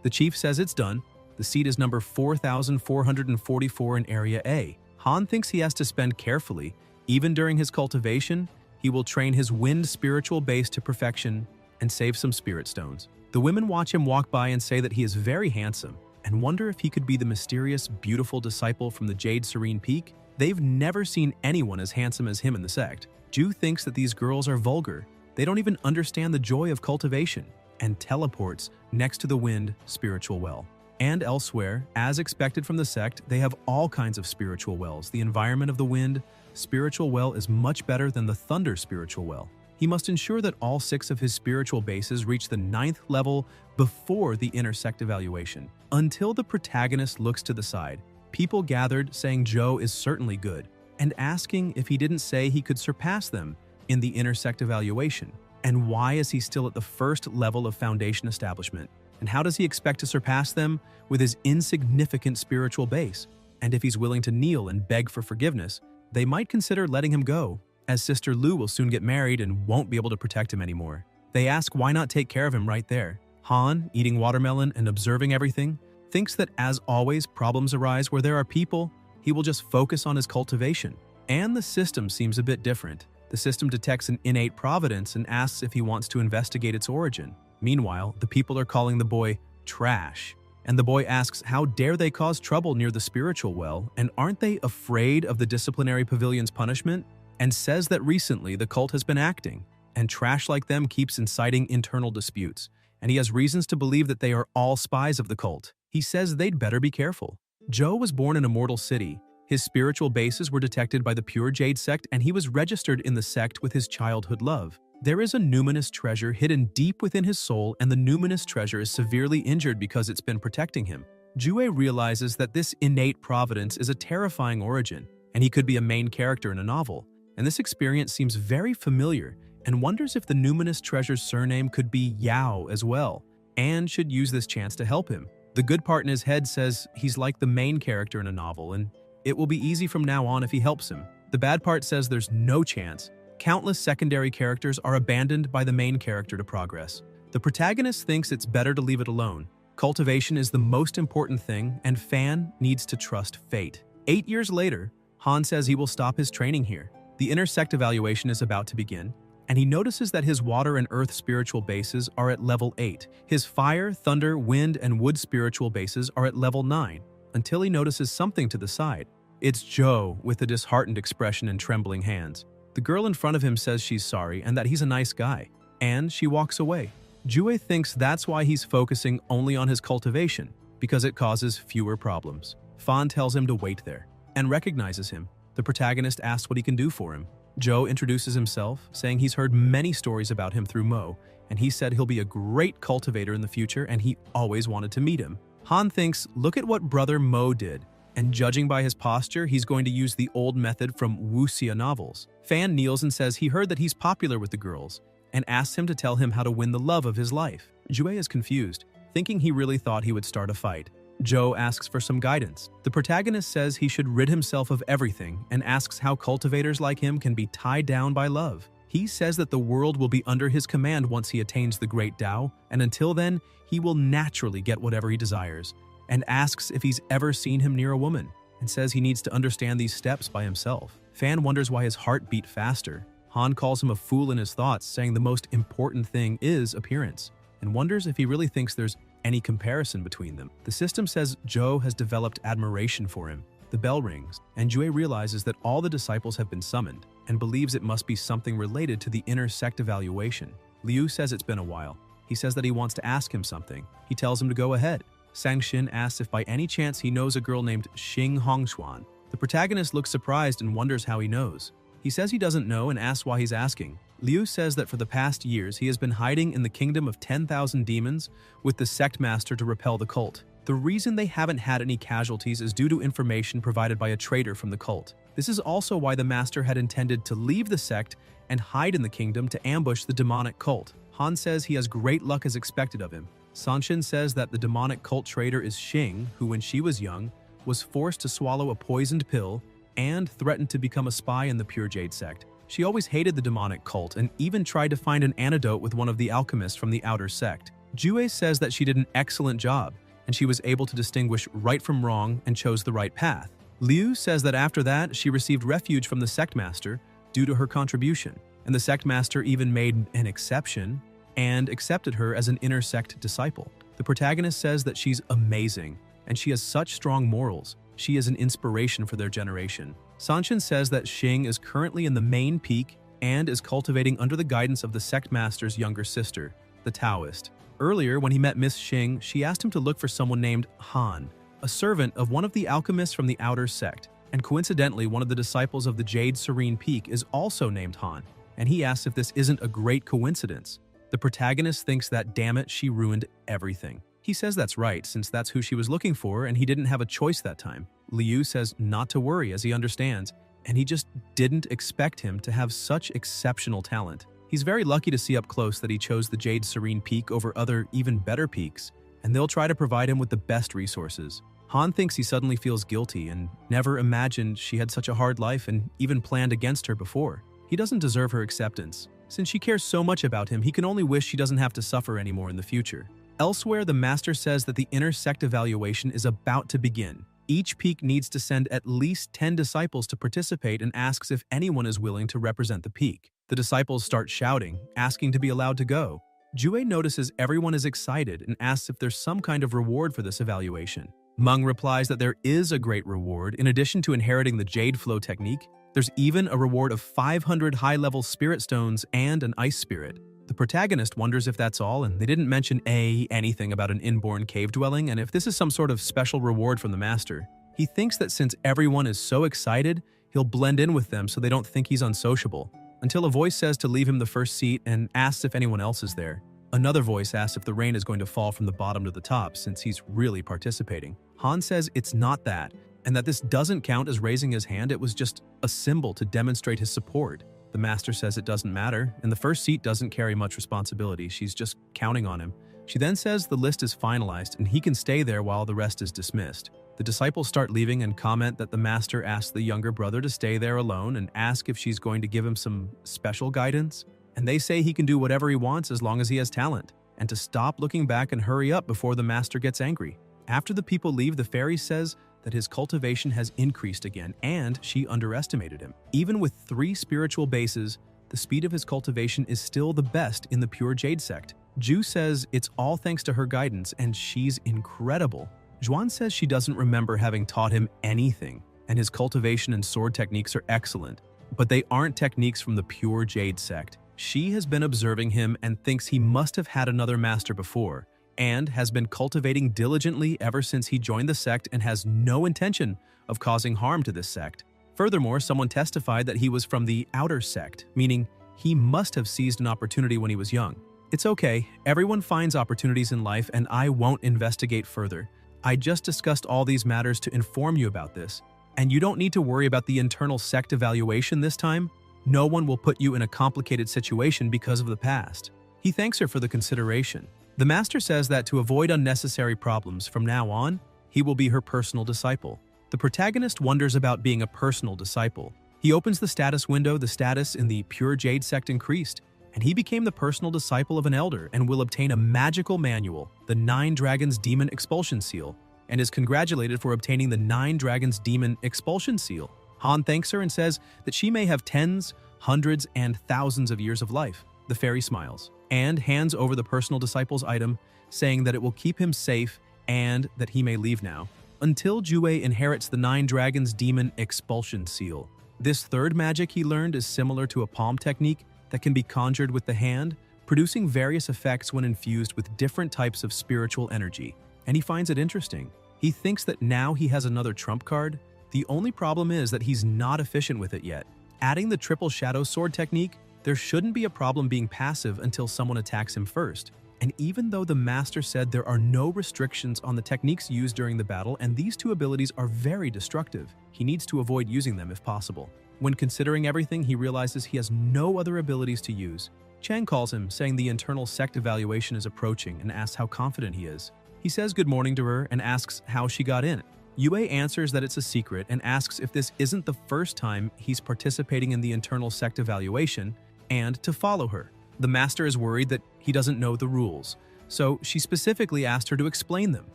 The chief says it's done. The seat is number 4444 in Area A. Han thinks he has to spend carefully. Even during his cultivation, he will train his wind spiritual base to perfection and save some spirit stones. The women watch him walk by and say that he is very handsome, and wonder if he could be the mysterious, beautiful disciple from the Jade Serene Peak. They've never seen anyone as handsome as him in the sect. Zhu thinks that these girls are vulgar. They don't even understand the joy of cultivation, and teleports next to the wind spiritual well. And elsewhere, as expected from the sect, they have all kinds of spiritual wells. The environment of the wind spiritual well is much better than the thunder spiritual well. He must ensure that all 6 of his spiritual bases reach the 9th level before the inner sect evaluation. Until the protagonist looks to the side, people gathered saying Zhou is certainly good, and asking if he didn't say he could surpass them in the inner sect evaluation. And why is he still at the 1st level of Foundation Establishment? And how does he expect to surpass them with his insignificant spiritual base? And if he's willing to kneel and beg for forgiveness, they might consider letting him go, as Sister Lu will soon get married and won't be able to protect him anymore. They ask why not take care of him right there. Han, eating watermelon and observing everything, thinks that as always problems arise where there are people. He will just focus on his cultivation. And the system seems a bit different. The system detects an innate providence and asks if he wants to investigate its origin. Meanwhile, the people are calling the boy trash. And the boy asks how dare they cause trouble near the spiritual well, and aren't they afraid of the disciplinary pavilion's punishment? And says that recently the cult has been acting, and trash like them keeps inciting internal disputes, and he has reasons to believe that they are all spies of the cult. He says they'd better be careful. Zhou was born in a mortal city. His spiritual bases were detected by the Pure Jade sect, and he was registered in the sect with his childhood love. There is a numinous treasure hidden deep within his soul, and the numinous treasure is severely injured because it's been protecting him. Jue realizes that this innate providence is a terrifying origin, and he could be a main character in a novel. And this experience seems very familiar, and wonders if the numinous treasure's surname could be Yao as well, and should use this chance to help him. The good part in his head says he's like the main character in a novel, and it will be easy from now on if he helps him. The bad part says there's no chance. Countless secondary characters are abandoned by the main character to progress. The protagonist thinks it's better to leave it alone. Cultivation is the most important thing, and Fan needs to trust fate. 8 years later, Han says he will stop his training here. The inner sect evaluation is about to begin, and he notices that his water and earth spiritual bases are at level 8. His fire, thunder, wind, and wood spiritual bases are at level 9, until he notices something to the side. It's Zhou with a disheartened expression and trembling hands. The girl in front of him says she's sorry and that he's a nice guy, and she walks away. Jue thinks that's why he's focusing only on his cultivation, because it causes fewer problems. Fan tells him to wait there, and recognizes him. The protagonist asks what he can do for him. Zhou introduces himself, saying he's heard many stories about him through Mo, and he said he'll be a great cultivator in the future and he always wanted to meet him. Han thinks, look at what brother Mo did, and judging by his posture, he's going to use the old method from wuxia novels. Fan kneels and says he heard that he's popular with the girls, and asks him to tell him how to win the love of his life. Jue is confused, thinking he really thought he would start a fight. Zhou asks for some guidance. The protagonist says he should rid himself of everything and asks how cultivators like him can be tied down by love. He says that the world will be under his command once he attains the Great Tao, and until then, he will naturally get whatever he desires, and asks if he's ever seen him near a woman, and says he needs to understand these steps by himself. Fan wonders why his heart beat faster. Han calls him a fool in his thoughts, saying the most important thing is appearance, and wonders if he really thinks there's any comparison between them. The system says Zhou has developed admiration for him. The bell rings, and Jue realizes that all the disciples have been summoned, and believes it must be something related to the inner sect evaluation. Liu says it's been a while. He says that he wants to ask him something. He tells him to go ahead. Sangxin asks if by any chance he knows a girl named Xing Hongshuan. The protagonist looks surprised and wonders how he knows. He says he doesn't know and asks why he's asking. Liu says that for the past years he has been hiding in the kingdom of 10,000 demons with the sect master to repel the cult. The reason they haven't had any casualties is due to information provided by a traitor from the cult. This is also why the master had intended to leave the sect and hide in the kingdom to ambush the demonic cult. Han says he has great luck as expected of him. Sanshin says that the demonic cult traitor is Xing, who when she was young, was forced to swallow a poisoned pill and threatened to become a spy in the Pure Jade sect. She always hated the demonic cult and even tried to find an antidote with one of the alchemists from the outer sect. Jue says that she did an excellent job, and she was able to distinguish right from wrong and chose the right path. Liu says that after that, she received refuge from the sect master due to her contribution, and the sect master even made an exception and accepted her as an inner sect disciple. The protagonist says that she's amazing, and she has such strong morals. She is an inspiration for their generation. Sanshin says that Xing is currently in the main peak and is cultivating under the guidance of the sect master's younger sister, the Taoist. Earlier, when he met Miss Xing, she asked him to look for someone named Han, a servant of one of the alchemists from the outer sect, and coincidentally, one of the disciples of the Jade Serene Peak is also named Han, and he asks if this isn't a great coincidence. The protagonist thinks that, damn it, she ruined everything. He says that's right, since that's who she was looking for and he didn't have a choice that time. Liu says not to worry as he understands, and he just didn't expect him to have such exceptional talent. He's very lucky to see up close that he chose the Jade Serene Peak over other, even better peaks, and they'll try to provide him with the best resources. Han thinks he suddenly feels guilty and never imagined she had such a hard life and even planned against her before. He doesn't deserve her acceptance. Since she cares so much about him, he can only wish she doesn't have to suffer anymore in the future. Elsewhere, the master says that the inner sect evaluation is about to begin. Each peak needs to send at least 10 disciples to participate and asks if anyone is willing to represent the peak. The disciples start shouting, asking to be allowed to go. Jue notices everyone is excited and asks if there's some kind of reward for this evaluation. Meng replies that there is a great reward. In addition to inheriting the Jade Flow technique, there's even a reward of 500 high-level spirit stones and an ice spirit. The protagonist wonders if that's all, and they didn't mention anything about an inborn cave dwelling, and if this is some sort of special reward from the master. He thinks that since everyone is so excited, he'll blend in with them so they don't think he's unsociable, until a voice says to leave him the first seat and asks if anyone else is there. Another voice asks if the rain is going to fall from the bottom to the top since he's really participating. Han says it's not that, and that this doesn't count as raising his hand, it was just a symbol to demonstrate his support. The master says it doesn't matter, and the first seat doesn't carry much responsibility. She's just counting on him. She then says the list is finalized and he can stay there while the rest is dismissed. The disciples start leaving and comment that the master asks the younger brother to stay there alone and ask if she's going to give him some special guidance. And they say he can do whatever he wants as long as he has talent, and to stop looking back and hurry up before the master gets angry. After the people leave, the fairy says that his cultivation has increased again, and she underestimated him. Even with 3 spiritual bases, the speed of his cultivation is still the best in the pure Jade sect. Ju says it's all thanks to her guidance, and she's incredible. Zhuan says she doesn't remember having taught him anything, and his cultivation and sword techniques are excellent, but they aren't techniques from the pure Jade sect. She has been observing him and thinks he must have had another master before, and has been cultivating diligently ever since he joined the sect and has no intention of causing harm to this sect. Furthermore, someone testified that he was from the outer sect, meaning he must have seized an opportunity when he was young. It's okay, everyone finds opportunities in life and I won't investigate further. I just discussed all these matters to inform you about this, and you don't need to worry about the internal sect evaluation this time. No one will put you in a complicated situation because of the past. He thanks her for the consideration. The master says that to avoid unnecessary problems from now on, he will be her personal disciple. The protagonist wonders about being a personal disciple. He opens the status window. The status in the pure Jade sect increased, and he became the personal disciple of an elder and will obtain a magical manual, the 9 Dragons Demon Expulsion Seal, and is congratulated for obtaining the 9 Dragons Demon Expulsion Seal. Han thanks her and says that she may have tens, hundreds, and thousands of years of life. The fairy smiles and hands over the personal disciple's item, saying that it will keep him safe and that he may leave now, until Jue inherits the 9 Dragons Demon Expulsion Seal. This third magic he learned is similar to a palm technique that can be conjured with the hand, producing various effects when infused with different types of spiritual energy, and he finds it interesting. He thinks that now he has another trump card. The only problem is that he's not efficient with it yet. Adding the triple shadow sword technique, there shouldn't be a problem being passive until someone attacks him first. And even though the master said there are no restrictions on the techniques used during the battle and these 2 abilities are very destructive, he needs to avoid using them if possible. When considering everything, he realizes he has no other abilities to use. Chang calls him, saying the internal sect evaluation is approaching and asks how confident he is. He says good morning to her and asks how she got in. Yue answers that it's a secret and asks if this isn't the first time he's participating in the internal sect evaluation and to follow her. The master is worried that he doesn't know the rules, so she specifically asked her to explain them.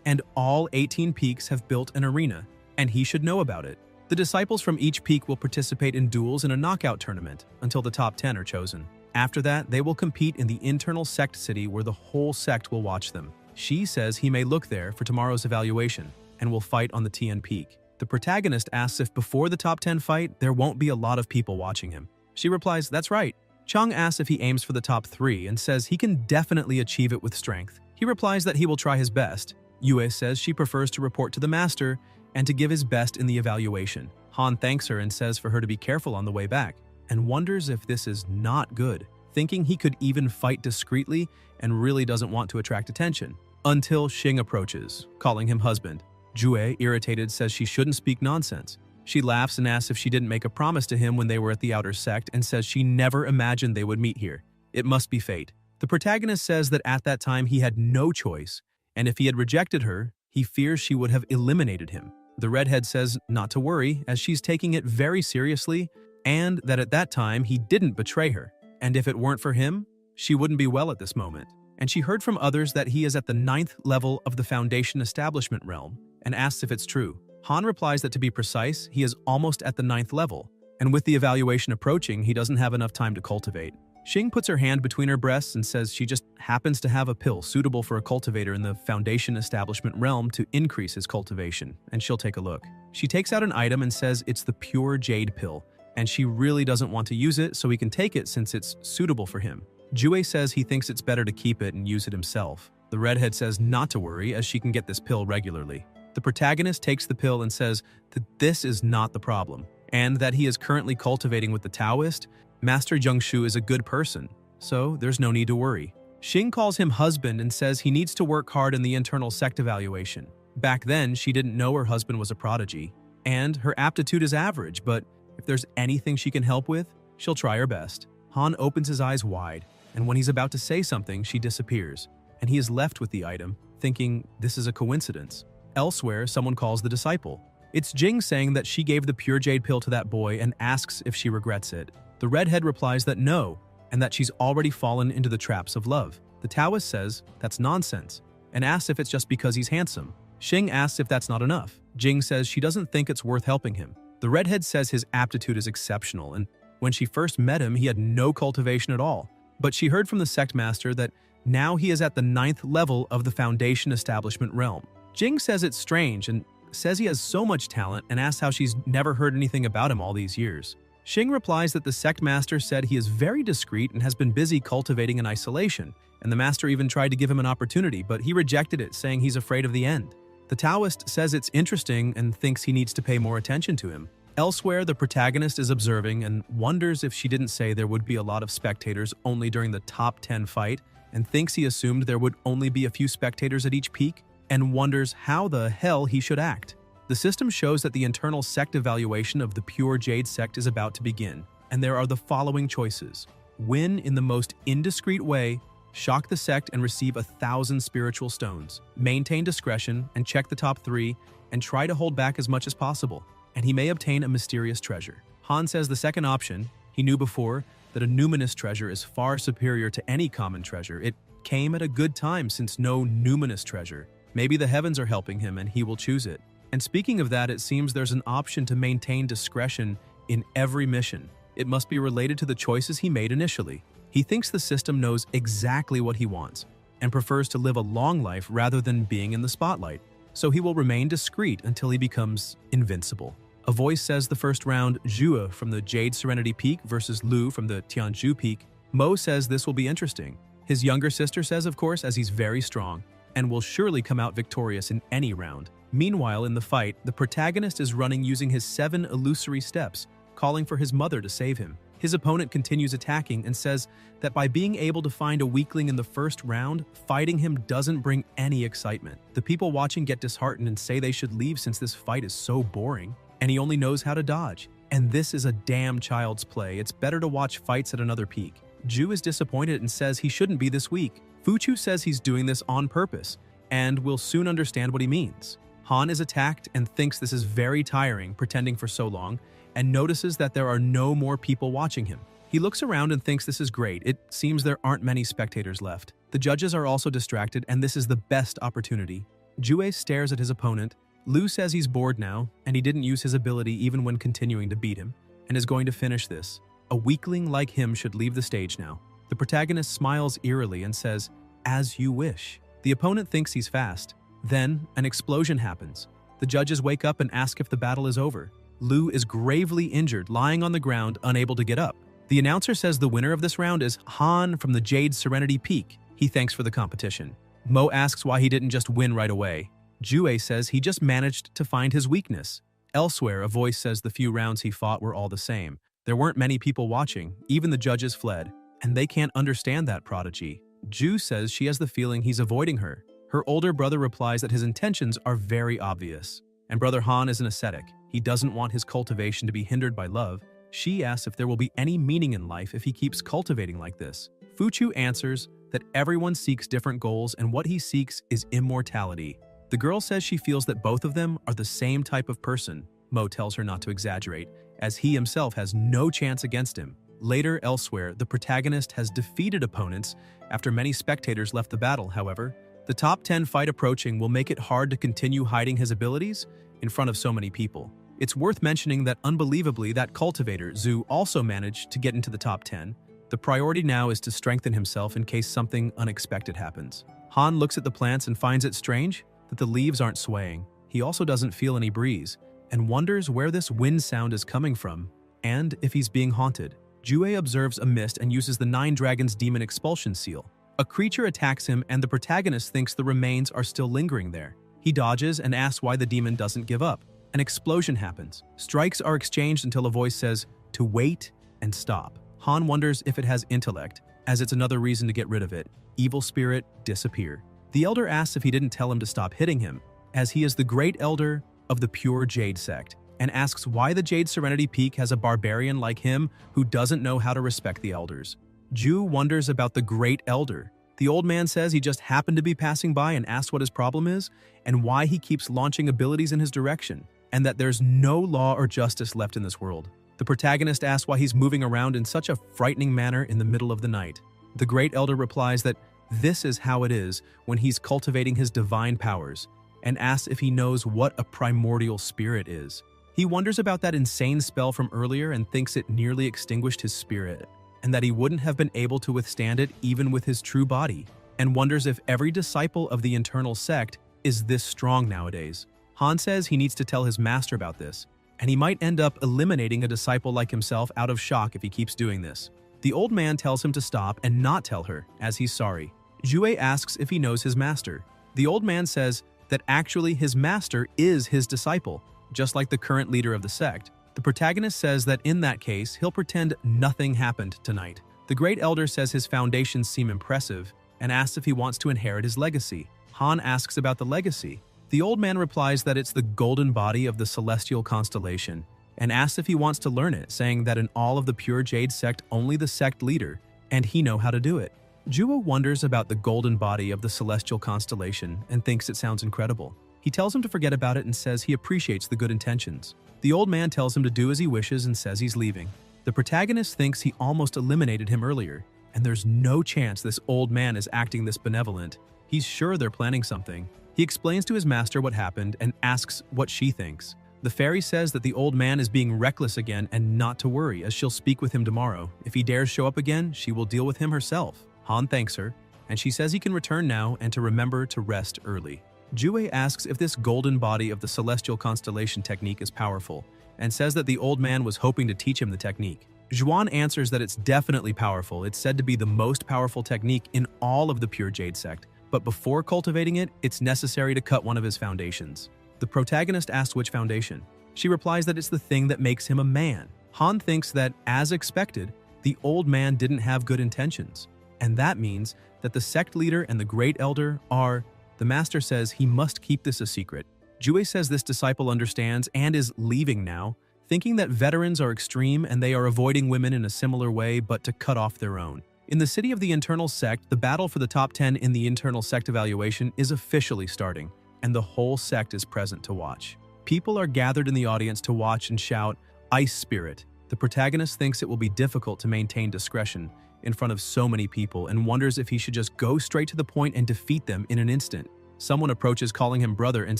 And all 18 peaks have built an arena, and he should know about it. The disciples from each peak will participate in duels in a knockout tournament until the top 10 are chosen. After that, they will compete in the internal sect city where the whole sect will watch them. She says he may look there for tomorrow's evaluation and will fight on the TN peak. The protagonist asks if before the top 10 fight, there won't be a lot of people watching him. She replies, that's right. Chang asks if he aims for the top 3 and says he can definitely achieve it with strength. He replies that he will try his best. Yue says she prefers to report to the master and to give his best in the evaluation. Han thanks her and says for her to be careful on the way back, and wonders if this is not good, thinking he could even fight discreetly and really doesn't want to attract attention. Until Xing approaches, calling him husband. Jue, irritated, says she shouldn't speak nonsense. She laughs and asks if she didn't make a promise to him when they were at the outer sect and says she never imagined they would meet here. It must be fate. The protagonist says that at that time he had no choice, and if he had rejected her, he fears she would have eliminated him. The redhead says not to worry, as she's taking it very seriously, and that at that time he didn't betray her, and if it weren't for him, she wouldn't be well at this moment. And she heard from others that he is at the 9th level of the Foundation Establishment realm, and asks if it's true. Han replies that to be precise, he is almost at the 9th level, and with the evaluation approaching, he doesn't have enough time to cultivate. Xing puts her hand between her breasts and says she just happens to have a pill suitable for a cultivator in the Foundation Establishment realm to increase his cultivation, and she'll take a look. She takes out an item and says it's the pure jade pill, and she really doesn't want to use it so he can take it since it's suitable for him. Jue says he thinks it's better to keep it and use it himself. The redhead says not to worry as she can get this pill regularly. The protagonist takes the pill and says that this is not the problem, and that he is currently cultivating with the Taoist. Master Jiangshu is a good person, so there's no need to worry. Xing calls him husband and says he needs to work hard in the internal sect evaluation. Back then, she didn't know her husband was a prodigy, and her aptitude is average, but if there's anything she can help with, she'll try her best. Han opens his eyes wide, and when he's about to say something, she disappears, and he is left with the item, thinking this is a coincidence. Elsewhere, someone calls the disciple. It's Jing saying that she gave the pure jade pill to that boy and asks if she regrets it. The redhead replies that no, and that she's already fallen into the traps of love. The Taoist says that's nonsense, and asks if it's just because he's handsome. Xing asks if that's not enough. Jing says she doesn't think it's worth helping him. The redhead says his aptitude is exceptional, and when she first met him, he had no cultivation at all. But she heard from the sect master that now he is at the 9th level of the Foundation Establishment realm. Jing says it's strange and says he has so much talent and asks how she's never heard anything about him all these years. Xing replies that the sect master said he is very discreet and has been busy cultivating in isolation, and the master even tried to give him an opportunity, but he rejected it, saying he's afraid of the end. The Taoist says it's interesting and thinks he needs to pay more attention to him. Elsewhere, the protagonist is observing and wonders if she didn't say there would be a lot of spectators only during the top 10 fight, and thinks he assumed there would only be a few spectators at each peak, and wonders how the hell he should act. The system shows that the internal sect evaluation of the Pure Jade sect is about to begin, and there are the following choices. Win in the most indiscreet way, shock the sect and receive 1,000 spiritual stones. Maintain discretion and check the top 3 and try to hold back as much as possible, and he may obtain a mysterious treasure. Han says the second option, he knew before that a numinous treasure is far superior to any common treasure. It came at a good time since no numinous treasure. Maybe the heavens are helping him and he will choose it. And speaking of that, it seems there's an option to maintain discretion in every mission. It must be related to the choices he made initially. He thinks the system knows exactly what he wants and prefers to live a long life rather than being in the spotlight. So he will remain discreet until he becomes invincible. A voice says the first round, Zhua from the Jade Serenity Peak versus Lu from the Tianzhu Peak. Mo says this will be interesting. His younger sister says, of course, as he's very strong and will surely come out victorious in any round. Meanwhile, in the fight, the protagonist is running using his 7 illusory steps, calling for his mother to save him. His opponent continues attacking and says that by being able to find a weakling in the first round, fighting him doesn't bring any excitement. The people watching get disheartened and say they should leave since this fight is so boring, and he only knows how to dodge. And this is a damn child's play. It's better to watch fights at another peak. Ju is disappointed and says he shouldn't be this weak. Fuchu says he's doing this on purpose, and will soon understand what he means. Han is attacked and thinks this is very tiring, pretending for so long, and notices that there are no more people watching him. He looks around and thinks this is great. It seems there aren't many spectators left. The judges are also distracted, and this is the best opportunity. Jue stares at his opponent. Lu says he's bored now, and he didn't use his ability even when continuing to beat him, and is going to finish this. A weakling like him should leave the stage now. The protagonist smiles eerily and says, "As you wish." The opponent thinks he's fast. Then, an explosion happens. The judges wake up and ask if the battle is over. Lu is gravely injured, lying on the ground, unable to get up. The announcer says the winner of this round is Han from the Jade Serenity Peak. He thanks for the competition. Mo asks why he didn't just win right away. Jue says he just managed to find his weakness. Elsewhere, a voice says the few rounds he fought were all the same. There weren't many people watching, even the judges fled, and they can't understand that prodigy. Ju says she has the feeling he's avoiding her. Her older brother replies that his intentions are very obvious. And brother Han is an ascetic. He doesn't want his cultivation to be hindered by love. She asks if there will be any meaning in life if he keeps cultivating like this. Fuchu answers that everyone seeks different goals and what he seeks is immortality. The girl says she feels that both of them are the same type of person. Mo tells her not to exaggerate, as he himself has no chance against him. Later, elsewhere, the protagonist has defeated opponents after many spectators left the battle, however. The top 10 fight approaching will make it hard to continue hiding his abilities in front of so many people. It's worth mentioning that unbelievably, that cultivator, Zhu, also managed to get into the top 10. The priority now is to strengthen himself in case something unexpected happens. Han looks at the plants and finds it strange that the leaves aren't swaying. He also doesn't feel any breeze, and wonders where this wind sound is coming from, and if he's being haunted. Jue observes a mist and uses the 9 Dragons Demon Expulsion Seal. A creature attacks him, and the protagonist thinks the remains are still lingering there. He dodges and asks why the demon doesn't give up. An explosion happens. Strikes are exchanged until a voice says to wait and stop. Han wonders if it has intellect, as it's another reason to get rid of it. Evil spirit, disappear. The elder asks if he didn't tell him to stop hitting him, as he is the great elder of the Pure Jade sect, and asks why the Jade Serenity Peak has a barbarian like him who doesn't know how to respect the elders. Ju wonders about the great elder. The old man says he just happened to be passing by and asked what his problem is and why he keeps launching abilities in his direction, and that there's no law or justice left in this world. The protagonist asks why he's moving around in such a frightening manner in the middle of the night. The great elder replies that this is how it is when he's cultivating his divine powers, and asks if he knows what a primordial spirit is. He wonders about that insane spell from earlier and thinks it nearly extinguished his spirit, and that he wouldn't have been able to withstand it even with his true body, and wonders if every disciple of the internal sect is this strong nowadays. Han says he needs to tell his master about this, and he might end up eliminating a disciple like himself out of shock if he keeps doing this. The old man tells him to stop and not tell her, as he's sorry. Jue asks if he knows his master. The old man says that actually his master is his disciple, just like the current leader of the sect. The protagonist says that in that case, he'll pretend nothing happened tonight. The great elder says his foundations seem impressive and asks if he wants to inherit his legacy. Han asks about the legacy. The old man replies that it's the golden body of the celestial constellation and asks if he wants to learn it, saying that in all of the pure jade sect, only the sect leader and he know how to do it. Juo wonders about the golden body of the celestial constellation and thinks it sounds incredible. He tells him to forget about it and says he appreciates the good intentions. The old man tells him to do as he wishes and says he's leaving. The protagonist thinks he almost eliminated him earlier, and there's no chance this old man is acting this benevolent. He's sure they're planning something. He explains to his master what happened and asks what she thinks. The fairy says that the old man is being reckless again and not to worry, as she'll speak with him tomorrow. If he dares show up again, she will deal with him herself. Han thanks her, and she says he can return now and to remember to rest early. Jue asks if this golden body of the celestial constellation technique is powerful, and says that the old man was hoping to teach him the technique. Zhuan answers that it's definitely powerful. It's said to be the most powerful technique in all of the pure jade sect, but before cultivating it, it's necessary to cut one of his foundations. The protagonist asks which foundation. She replies that it's the thing that makes him a man. Han thinks that, as expected, the old man didn't have good intentions, and that means that the sect leader and the great elder are... The master says he must keep this a secret. Jue says this disciple understands and is leaving now, thinking that veterans are extreme and they are avoiding women in a similar way but to cut off their own. In the city of the internal sect, the battle for the top 10 in the internal sect evaluation is officially starting, and the whole sect is present to watch. People are gathered in the audience to watch and shout, "Ice Spirit." The protagonist thinks it will be difficult to maintain discretion in front of so many people and wonders if he should just go straight to the point and defeat them in an instant. Someone approaches calling him brother and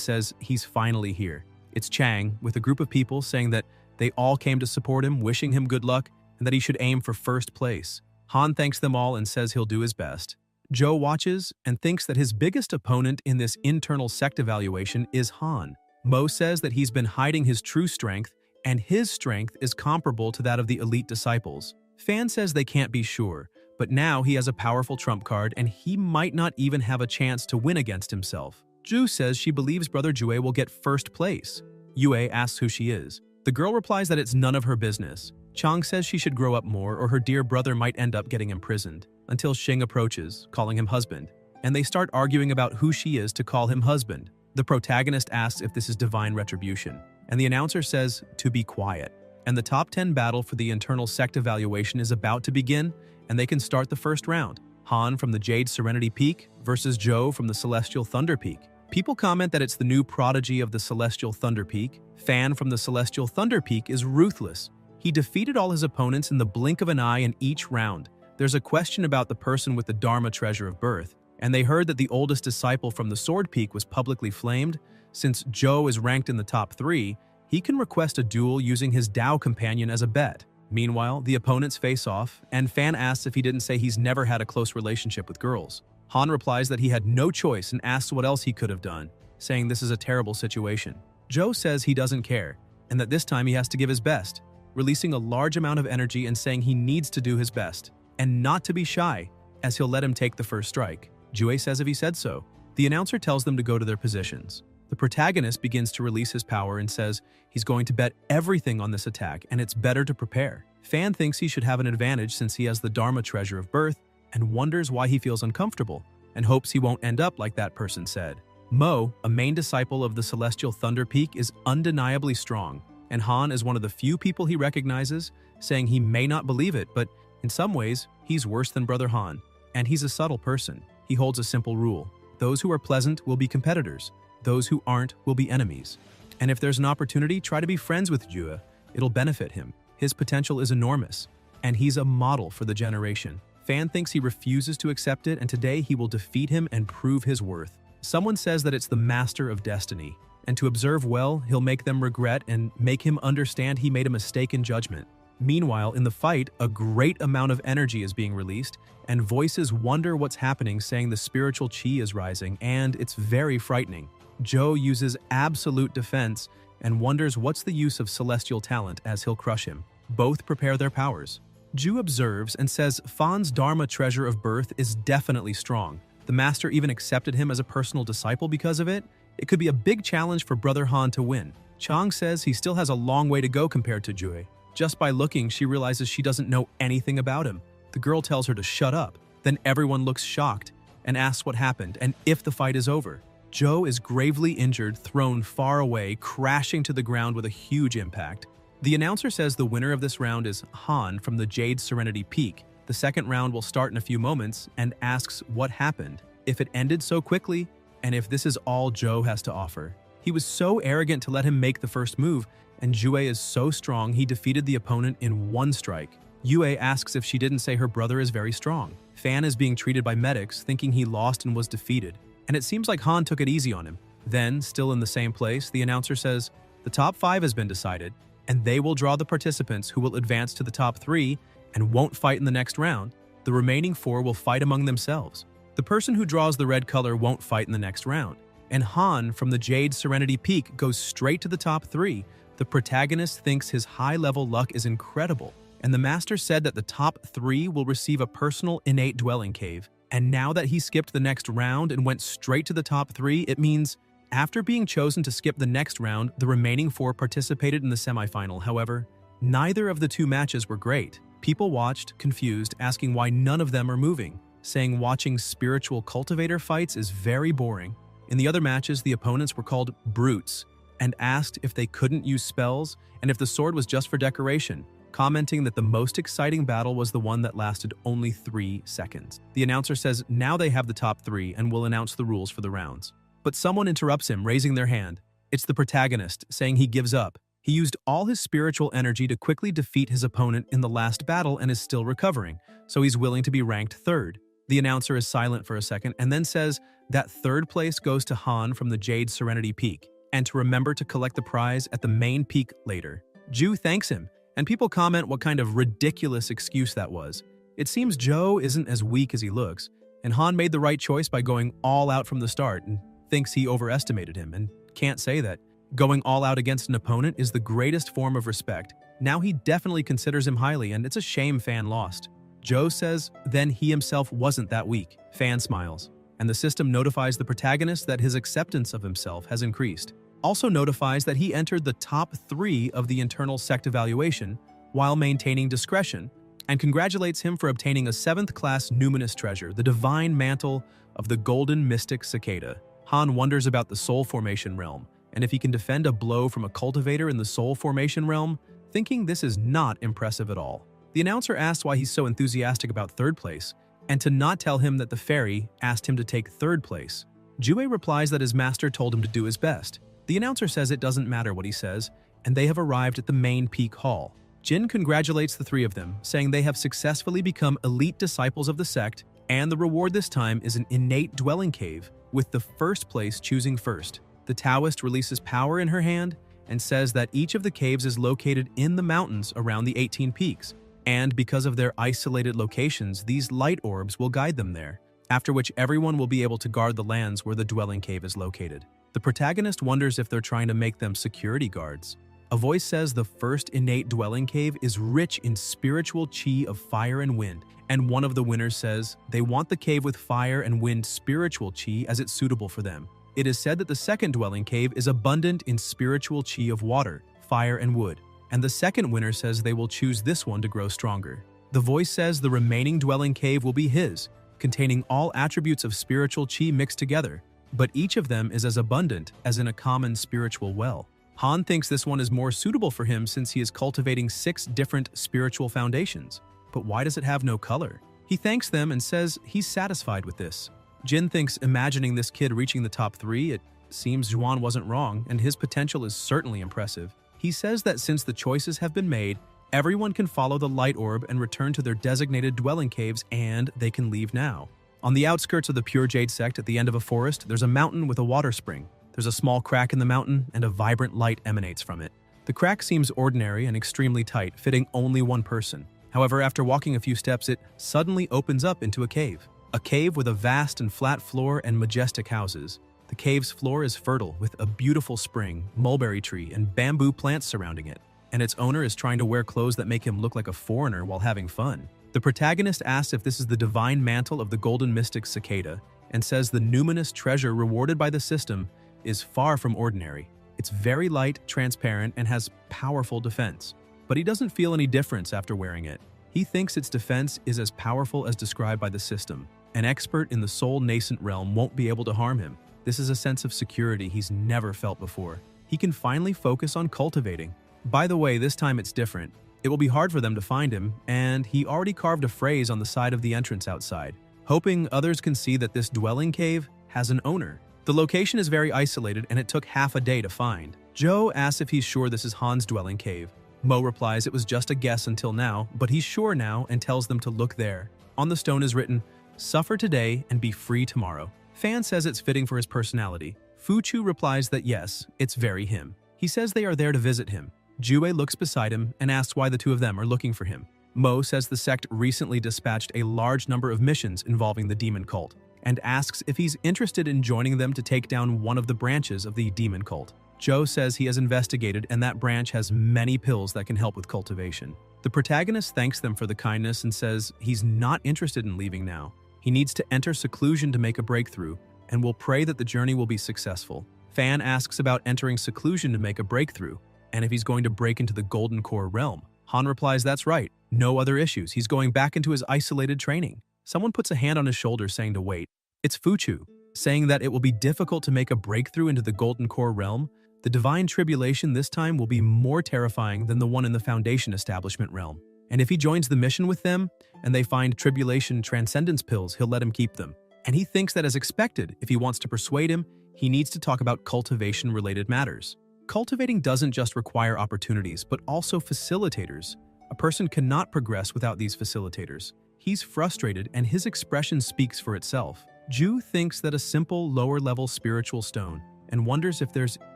says he's finally here. It's Chang, with a group of people saying that they all came to support him, wishing him good luck, and that he should aim for first place. Han thanks them all and says he'll do his best. Zhou watches and thinks that his biggest opponent in this internal sect evaluation is Han. Mo says that he's been hiding his true strength, and his strength is comparable to that of the elite disciples. Fan says they can't be sure, but now he has a powerful trump card and he might not even have a chance to win against himself. Zhu says she believes brother Jue will get first place. Yue asks who she is. The girl replies that it's none of her business. Chang says she should grow up more or her dear brother might end up getting imprisoned, until Xing approaches, calling him husband, and they start arguing about who she is to call him husband. The protagonist asks if this is divine retribution, and the announcer says to be quiet. And the top 10 battle for the internal sect evaluation is about to begin, and they can start the first round. Han from the Jade Serenity Peak versus Zhou from the Celestial Thunder Peak. People comment that it's the new prodigy of the Celestial Thunder Peak. Fan from the Celestial Thunder Peak is ruthless. He defeated all his opponents in the blink of an eye in each round. There's a question about the person with the Dharma treasure of birth, and they heard that the oldest disciple from the Sword Peak was publicly flamed. Since Zhou is ranked in the top 3, he can request a duel using his Dao companion as a bet. Meanwhile, the opponents face off, and Fan asks if he didn't say he's never had a close relationship with girls. Han replies that he had no choice and asks what else he could have done, saying this is a terrible situation. Zhou says he doesn't care, and that this time he has to give his best, releasing a large amount of energy and saying he needs to do his best, and not to be shy, as he'll let him take the first strike. Jue says if he said so. The announcer tells them to go to their positions. The protagonist begins to release his power and says he's going to bet everything on this attack and it's better to prepare. Fan thinks he should have an advantage since he has the Dharma treasure of birth and wonders why he feels uncomfortable and hopes he won't end up like that person said. Mo, a main disciple of the Celestial Thunder Peak, is undeniably strong, and Han is one of the few people he recognizes, saying he may not believe it, but in some ways, he's worse than Brother Han, and he's a subtle person. He holds a simple rule. Those who are pleasant will be competitors. Those who aren't will be enemies. And if there's an opportunity, try to be friends with Jue. It'll benefit him. His potential is enormous, and he's a model for the generation. Fan thinks he refuses to accept it, and today he will defeat him and prove his worth. Someone says that it's the master of destiny, and to observe well, he'll make them regret and make him understand he made a mistake in judgment. Meanwhile, in the fight, a great amount of energy is being released, and voices wonder what's happening, saying the spiritual chi is rising, and it's very frightening. Joe uses absolute defense and wonders what's the use of celestial talent as he'll crush him. Both prepare their powers. Ju observes and says Fan's Dharma treasure of birth is definitely strong. The master even accepted him as a personal disciple because of it. It could be a big challenge for Brother Han to win. Chang says he still has a long way to go compared to Jue. Just by looking, she realizes she doesn't know anything about him. The girl tells her to shut up. Then everyone looks shocked and asks what happened and if the fight is over. Joe is gravely injured, thrown far away, crashing to the ground with a huge impact. The announcer says the winner of this round is Han from the Jade Serenity Peak. The second round will start in a few moments and asks what happened, if it ended so quickly, and if this is all Joe has to offer. He was so arrogant to let him make the first move, and Jue is so strong he defeated the opponent in one strike. Yue asks if she didn't say her brother is very strong. Fan is being treated by medics, thinking he lost and was defeated, and it seems like Han took it easy on him. Then, still in the same place, the announcer says, the top 5 has been decided, and they will draw the participants who will advance to the top 3 and won't fight in the next round. The remaining 4 will fight among themselves. The person who draws the red color won't fight in the next round. And Han from the Jade Serenity Peak goes straight to the top 3. The protagonist thinks his high-level luck is incredible, and the master said that the top 3 will receive a personal innate dwelling cave. And now that he skipped the next round and went straight to the top 3, it means after being chosen to skip the next round, the remaining 4 participated in the semifinal. However, neither of the 2 matches were great. People watched, confused, asking why none of them are moving, saying watching spiritual cultivator fights is very boring. In the other matches, the opponents were called brutes and asked if they couldn't use spells and if the sword was just for decoration, commenting that the most exciting battle was the one that lasted only 3 seconds. The announcer says now they have the top 3 and will announce the rules for the rounds. But someone interrupts him, raising their hand. It's the protagonist, saying he gives up. He used all his spiritual energy to quickly defeat his opponent in the last battle and is still recovering, so he's willing to be ranked 3rd. The announcer is silent for a second and then says that 3rd place goes to Han from the Jade Serenity Peak, and to remember to collect the prize at the main peak later. Ju thanks him, and people comment what kind of ridiculous excuse that was. It seems Joe isn't as weak as he looks, and Han made the right choice by going all out from the start and thinks he overestimated him and can't say that. Going all out against an opponent is the greatest form of respect. Now he definitely considers him highly, and it's a shame Fan lost. Joe says then he himself wasn't that weak. Fan smiles, and the system notifies the protagonist that his acceptance of himself has increased. Also notifies that he entered the top 3 of the internal sect evaluation while maintaining discretion, and congratulates him for obtaining a 7th class numinous treasure, the divine mantle of the golden mystic cicada. Han wonders about the soul formation realm, and if he can defend a blow from a cultivator in the soul formation realm, thinking this is not impressive at all. The announcer asks why he's so enthusiastic about 3rd place, and to not tell him that the fairy asked him to take 3rd place. Jue replies that his master told him to do his best. The announcer says it doesn't matter what he says, and they have arrived at the main peak hall. Jin congratulates the 3 of them, saying they have successfully become elite disciples of the sect, and the reward this time is an innate dwelling cave, with the 1st place choosing first. The Taoist releases power in her hand and says that each of the caves is located in the mountains around the 18 peaks, and because of their isolated locations, these light orbs will guide them there, after which everyone will be able to guard the lands where the dwelling cave is located. The protagonist wonders if they're trying to make them security guards. A voice says the 1st innate dwelling cave is rich in spiritual chi of fire and wind, and one of the winners says they want the cave with fire and wind spiritual chi as it's suitable for them. It is said that the 2nd dwelling cave is abundant in spiritual chi of water, fire, and wood, and the 2nd winner says they will choose this one to grow stronger. The voice says the remaining dwelling cave will be his, containing all attributes of spiritual chi mixed together, but each of them is as abundant as in a common spiritual well. Han thinks this one is more suitable for him since he is cultivating 6 different spiritual foundations. But why does it have no color? He thanks them and says he's satisfied with this. Jin thinks imagining this kid reaching the top 3, it seems Juan wasn't wrong, and his potential is certainly impressive. He says that since the choices have been made, everyone can follow the light orb and return to their designated dwelling caves, and they can leave now. On the outskirts of the Pure Jade sect at the end of a forest, there's a mountain with a water spring. There's a small crack in the mountain, and a vibrant light emanates from it. The crack seems ordinary and extremely tight, fitting only one person. However, after walking a few steps, it suddenly opens up into a cave. A cave with a vast and flat floor and majestic houses. The cave's floor is fertile, with a beautiful spring, mulberry tree, and bamboo plants surrounding it. And its owner is trying to wear clothes that make him look like a foreigner while having fun. The protagonist asks if this is the divine mantle of the golden mystic cicada, and says the numinous treasure rewarded by the system is far from ordinary. It's very light, transparent, and has powerful defense. But he doesn't feel any difference after wearing it. He thinks its defense is as powerful as described by the system. An expert in the soul nascent realm won't be able to harm him. This is a sense of security he's never felt before. He can finally focus on cultivating. By the way, this time it's different. It will be hard for them to find him, and he already carved a phrase on the side of the entrance outside, hoping others can see that this dwelling cave has an owner. The location is very isolated, and it took half a day to find. Joe asks if he's sure this is Han's dwelling cave. Mo replies it was just a guess until now, but he's sure now and tells them to look there. On the stone is written, "Suffer today and be free tomorrow." Fan says it's fitting for his personality. Fuchu replies that yes, it's very him. He says they are there to visit him. Jue looks beside him and asks why the two of them are looking for him. Mo says the sect recently dispatched a large number of missions involving the demon cult, and asks if he's interested in joining them to take down one of the branches of the demon cult. Joe says he has investigated and that branch has many pills that can help with cultivation. The protagonist thanks them for the kindness and says he's not interested in leaving now. He needs to enter seclusion to make a breakthrough, and will pray that the journey will be successful. Fan asks about entering seclusion to make a breakthrough, and if he's going to break into the Golden Core realm. Han replies that's right, no other issues, he's going back into his isolated training. Someone puts a hand on his shoulder saying to wait. It's Fuchu, saying that it will be difficult to make a breakthrough into the Golden Core realm. The divine tribulation this time will be more terrifying than the one in the Foundation establishment realm. And if he joins the mission with them, and they find tribulation transcendence pills, he'll let him keep them. And he thinks that as expected, if he wants to persuade him, he needs to talk about cultivation-related matters. Cultivating doesn't just require opportunities, but also facilitators. A person cannot progress without these facilitators. He's frustrated, and his expression speaks for itself. Ju thinks that a simple, lower-level spiritual stone, and wonders if there's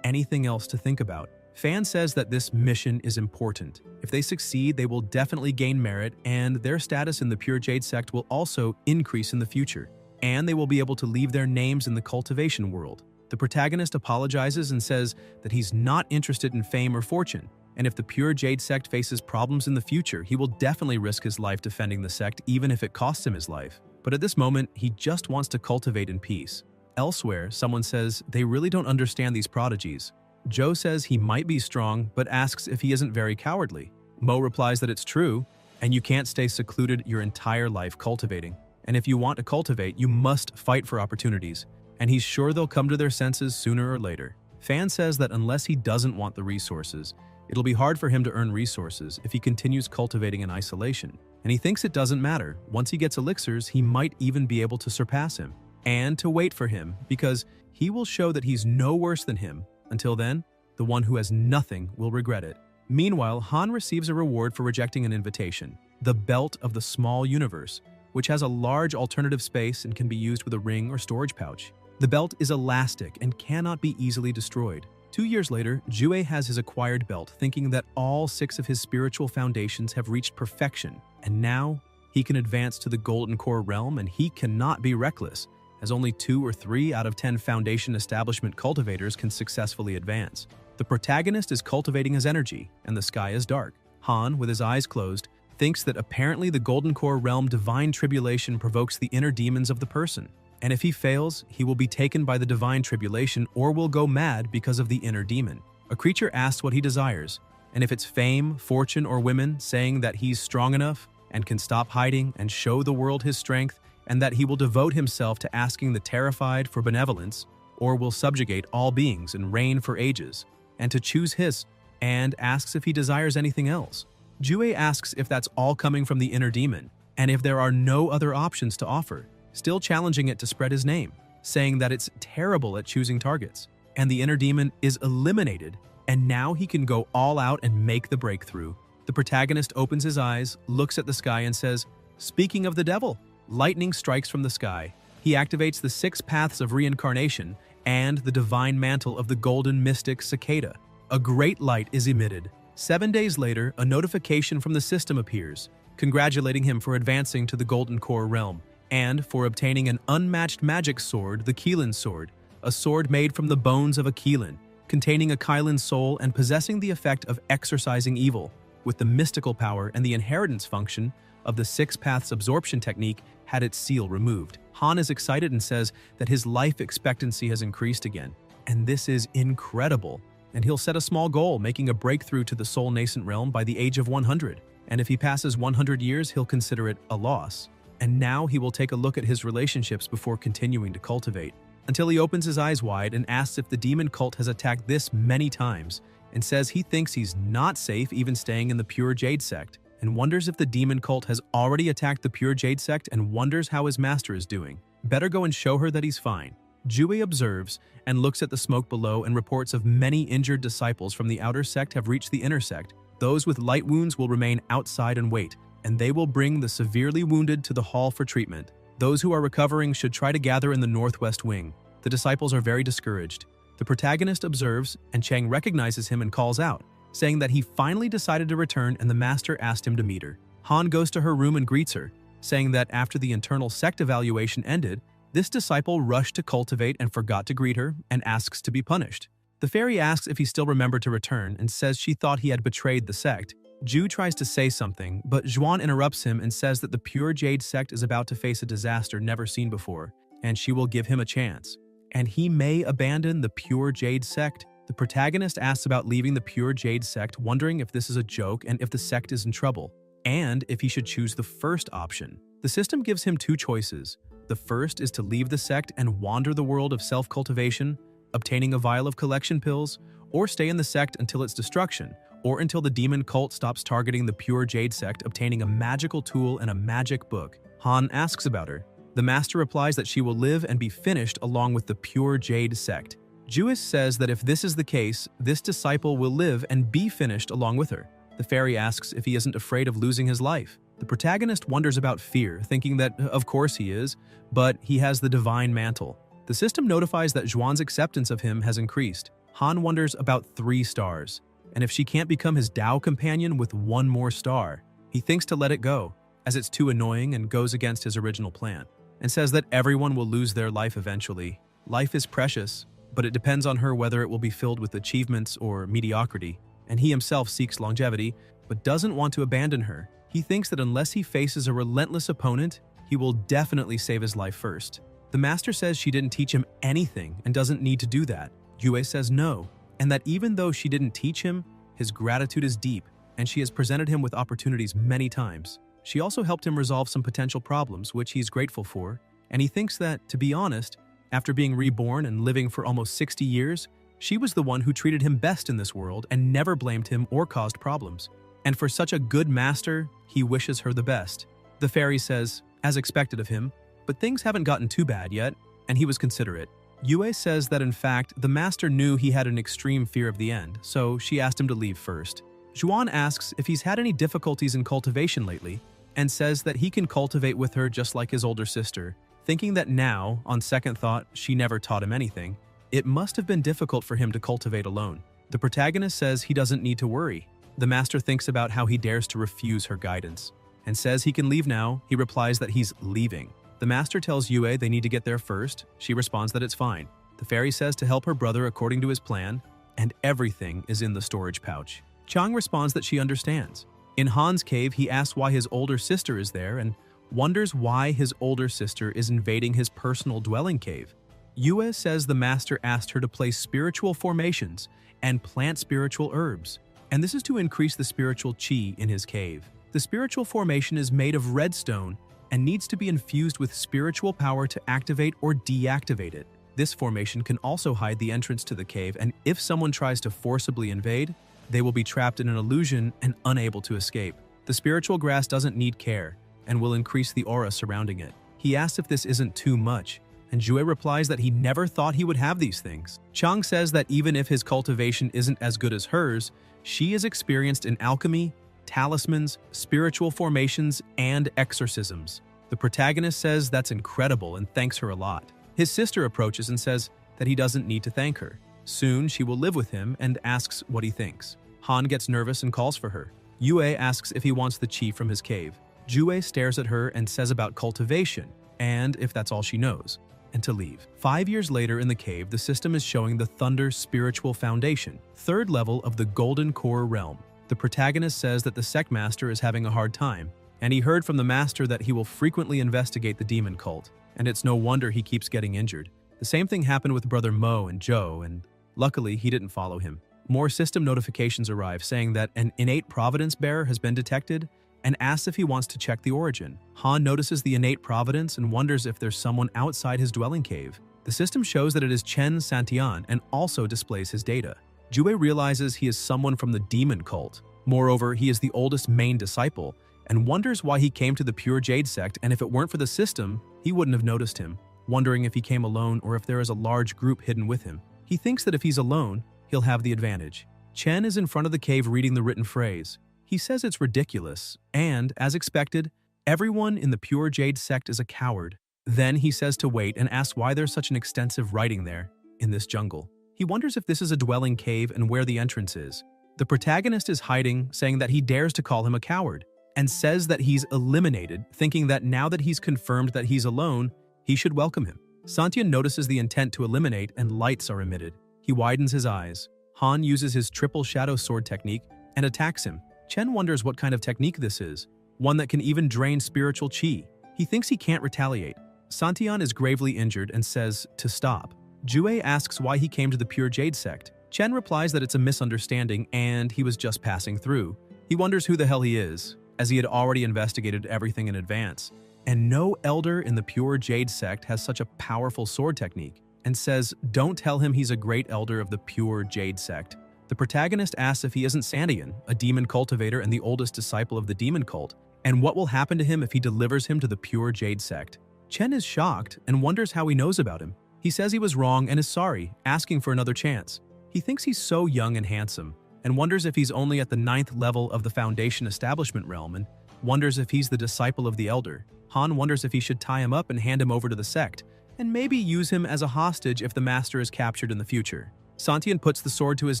anything else to think about. Fan says that this mission is important. If they succeed, they will definitely gain merit, and their status in the Pure Jade sect will also increase in the future. And they will be able to leave their names in the cultivation world. The protagonist apologizes and says that he's not interested in fame or fortune, and if the Pure Jade sect faces problems in the future, he will definitely risk his life defending the sect even if it costs him his life. But at this moment, he just wants to cultivate in peace. Elsewhere, someone says they really don't understand these prodigies. Joe says he might be strong, but asks if he isn't very cowardly. Mo replies that it's true, and you can't stay secluded your entire life cultivating. And if you want to cultivate, you must fight for opportunities. And he's sure they'll come to their senses sooner or later. Fan says that unless he doesn't want the resources, it'll be hard for him to earn resources if he continues cultivating in isolation. And he thinks it doesn't matter. Once he gets elixirs, he might even be able to surpass him. And to wait for him, because he will show that he's no worse than him. Until then, the one who has nothing will regret it. Meanwhile, Han receives a reward for rejecting an invitation, the Belt of the Small Universe, which has a large alternative space and can be used with a ring or storage pouch. The belt is elastic and cannot be easily destroyed. 2 years later, Jue has his acquired belt, thinking that all 6 of his spiritual foundations have reached perfection, and now he can advance to the Golden Core realm, and he cannot be reckless, as only 2 or 3 out of 10 Foundation establishment cultivators can successfully advance. The protagonist is cultivating his energy, and the sky is dark. Han, with his eyes closed, thinks that apparently the Golden Core realm divine tribulation provokes the inner demons of the person. And if he fails, he will be taken by the divine tribulation or will go mad because of the inner demon. A creature asks what he desires, and if it's fame, fortune, or women, saying that he's strong enough and can stop hiding and show the world his strength, and that he will devote himself to asking the terrified for benevolence, or will subjugate all beings and reign for ages, and to choose his, and asks if he desires anything else. Jue asks if that's all coming from the inner demon, and if there are no other options to offer, still challenging it to spread his name, saying that it's terrible at choosing targets, and the inner demon is eliminated, and now he can go all out and make the breakthrough. The protagonist opens his eyes, looks at the sky, and says, "Speaking of the devil," lightning strikes from the sky, He activates the 6 paths of reincarnation and the divine mantle of the golden mystic cicada. A great light is emitted. 7 days later, a notification from the system appears, congratulating him for advancing to the Golden Core realm, and for obtaining an unmatched magic sword, the Keelan sword, a sword made from the bones of a Keelan, containing a Kylan soul and possessing the effect of exorcising evil, with the mystical power and the inheritance function of the 6 paths absorption technique had its seal removed. Han is excited and says that his life expectancy has increased again, and this is incredible. And he'll set a small goal, making a breakthrough to the soul nascent realm by the age of 100. And if he passes 100 years, he'll consider it a loss. And now he will take a look at his relationships before continuing to cultivate, until he opens his eyes wide and asks if the demon cult has attacked this many times, and says he thinks he's not safe even staying in the Pure Jade sect, and wonders if the demon cult has already attacked the Pure Jade sect and wonders how his master is doing. Better go and show her that he's fine. Jue observes and looks at the smoke below and reports of many injured disciples from the outer sect have reached the inner sect. Those with light wounds will remain outside and wait, and they will bring the severely wounded to the hall for treatment. Those who are recovering should try to gather in the northwest wing. The disciples are very discouraged. The protagonist observes, and Chang recognizes him and calls out, saying that he finally decided to return and the master asked him to meet her. Han goes to her room and greets her, saying that after the internal sect evaluation ended, this disciple rushed to cultivate and forgot to greet her and asks to be punished. The fairy asks if he still remembered to return and says she thought he had betrayed the sect. Ju tries to say something, but Zhuan interrupts him and says that the Pure Jade sect is about to face a disaster never seen before, and she will give him a chance. And he may abandon the Pure Jade sect. The protagonist asks about leaving the Pure Jade sect, wondering if this is a joke and if the sect is in trouble, and if he should choose the first option. The system gives him 2 choices. The first is to leave the sect and wander the world of self-cultivation, obtaining a vial of collection pills, or stay in the sect until its destruction, or until the demon cult stops targeting the Pure Jade sect, obtaining a magical tool and a magic book. Han asks about her. The master replies that she will live and be finished along with the Pure Jade sect. Jewis says that if this is the case, this disciple will live and be finished along with her. The fairy asks if he isn't afraid of losing his life. The protagonist wonders about fear, thinking that of course he is, but he has the divine mantle. The system notifies that Zhuan's acceptance of him has increased. Han wonders about 3 stars, and if she can't become his Dao companion with 1 more star. He thinks to let it go, as it's too annoying and goes against his original plan, and says that everyone will lose their life eventually. Life is precious, but it depends on her whether it will be filled with achievements or mediocrity, and he himself seeks longevity, but doesn't want to abandon her. He thinks that unless he faces a relentless opponent, he will definitely save his life first. The master says she didn't teach him anything and doesn't need to do that. Yue says no, and that even though she didn't teach him, his gratitude is deep, and she has presented him with opportunities many times. She also helped him resolve some potential problems, which he's grateful for, and he thinks that, to be honest, after being reborn and living for almost 60 years, she was the one who treated him best in this world and never blamed him or caused problems. And for such a good master, he wishes her the best. The fairy says, as expected of him, but things haven't gotten too bad yet, and he was considerate. Yue says that in fact, the master knew he had an extreme fear of the end, so she asked him to leave first. Zhuan asks if he's had any difficulties in cultivation lately, and says that he can cultivate with her just like his older sister, thinking that now, on second thought, she never taught him anything. It must have been difficult for him to cultivate alone. The protagonist says he doesn't need to worry. The master thinks about how he dares to refuse her guidance, and says he can leave now. He replies that he's leaving. The master tells Yue they need to get there first. She responds that it's fine. The fairy says to help her brother according to his plan, and everything is in the storage pouch. Chang responds that she understands. In Han's cave, he asks why his older sister is there and wonders why his older sister is invading his personal dwelling cave. Yue says the master asked her to place spiritual formations and plant spiritual herbs, and this is to increase the spiritual chi in his cave. The spiritual formation is made of red stone and needs to be infused with spiritual power to activate or deactivate it. This formation can also hide the entrance to the cave, and if someone tries to forcibly invade, they will be trapped in an illusion and unable to escape. The spiritual grass doesn't need care and will increase the aura surrounding it. He asks if this isn't too much, and Jue replies that he never thought he would have these things. Chang says that even if his cultivation isn't as good as hers, she is experienced in alchemy, talismans, spiritual formations, and exorcisms. The protagonist says that's incredible and thanks her a lot. His sister approaches and says that he doesn't need to thank her. Soon she will live with him and asks what he thinks. Han gets nervous and calls for her. Yue asks if he wants the chi from his cave. Jue stares at her and says about cultivation, and if that's all she knows, and to leave. 5 years later in the cave, the system is showing the Thunder Spiritual Foundation, third level of the Golden Core realm. The protagonist says that the sect master is having a hard time, and he heard from the master that he will frequently investigate the demon cult, and it's no wonder he keeps getting injured. The same thing happened with brother Mo and Joe, and luckily he didn't follow him. More system notifications arrive saying that an innate providence bearer has been detected and asks if he wants to check the origin. Han notices the innate providence and wonders if there's someone outside his dwelling cave. The system shows that it is Chen Santian and also displays his data. Jue realizes he is someone from the demon cult. Moreover, he is the oldest main disciple and wonders why he came to the Pure Jade sect, and if it weren't for the system, he wouldn't have noticed him, wondering if he came alone or if there is a large group hidden with him. He thinks that if he's alone, he'll have the advantage. Chen is in front of the cave reading the written phrase. He says it's ridiculous, and, as expected, everyone in the Pure Jade sect is a coward. Then he says to wait and asks why there's such an extensive writing there, in this jungle. He wonders if this is a dwelling cave and where the entrance is. The protagonist is hiding, saying that he dares to call him a coward, and says that he's eliminated, thinking that now that he's confirmed that he's alone, he should welcome him. Santian notices the intent to eliminate and lights are emitted. He widens his eyes. Han uses his triple shadow sword technique and attacks him. Chen wonders what kind of technique this is, one that can even drain spiritual chi. He thinks he can't retaliate. Santian is gravely injured and says to stop. Jue asks why he came to the Pure Jade sect. Chen replies that it's a misunderstanding and he was just passing through. He wonders who the hell he is, as he had already investigated everything in advance. And no elder in the Pure Jade sect has such a powerful sword technique, and says don't tell him he's a great elder of the Pure Jade sect. The protagonist asks if he isn't Santian, a demon cultivator and the oldest disciple of the demon cult, and what will happen to him if he delivers him to the Pure Jade sect. Chen is shocked and wonders how he knows about him. He says he was wrong and is sorry, asking for another chance. He thinks he's so young and handsome, and wonders if he's only at the 9th level of the Foundation Establishment realm, and wonders if he's the disciple of the elder. Han wonders if he should tie him up and hand him over to the sect, and maybe use him as a hostage if the master is captured in the future. Santian puts the sword to his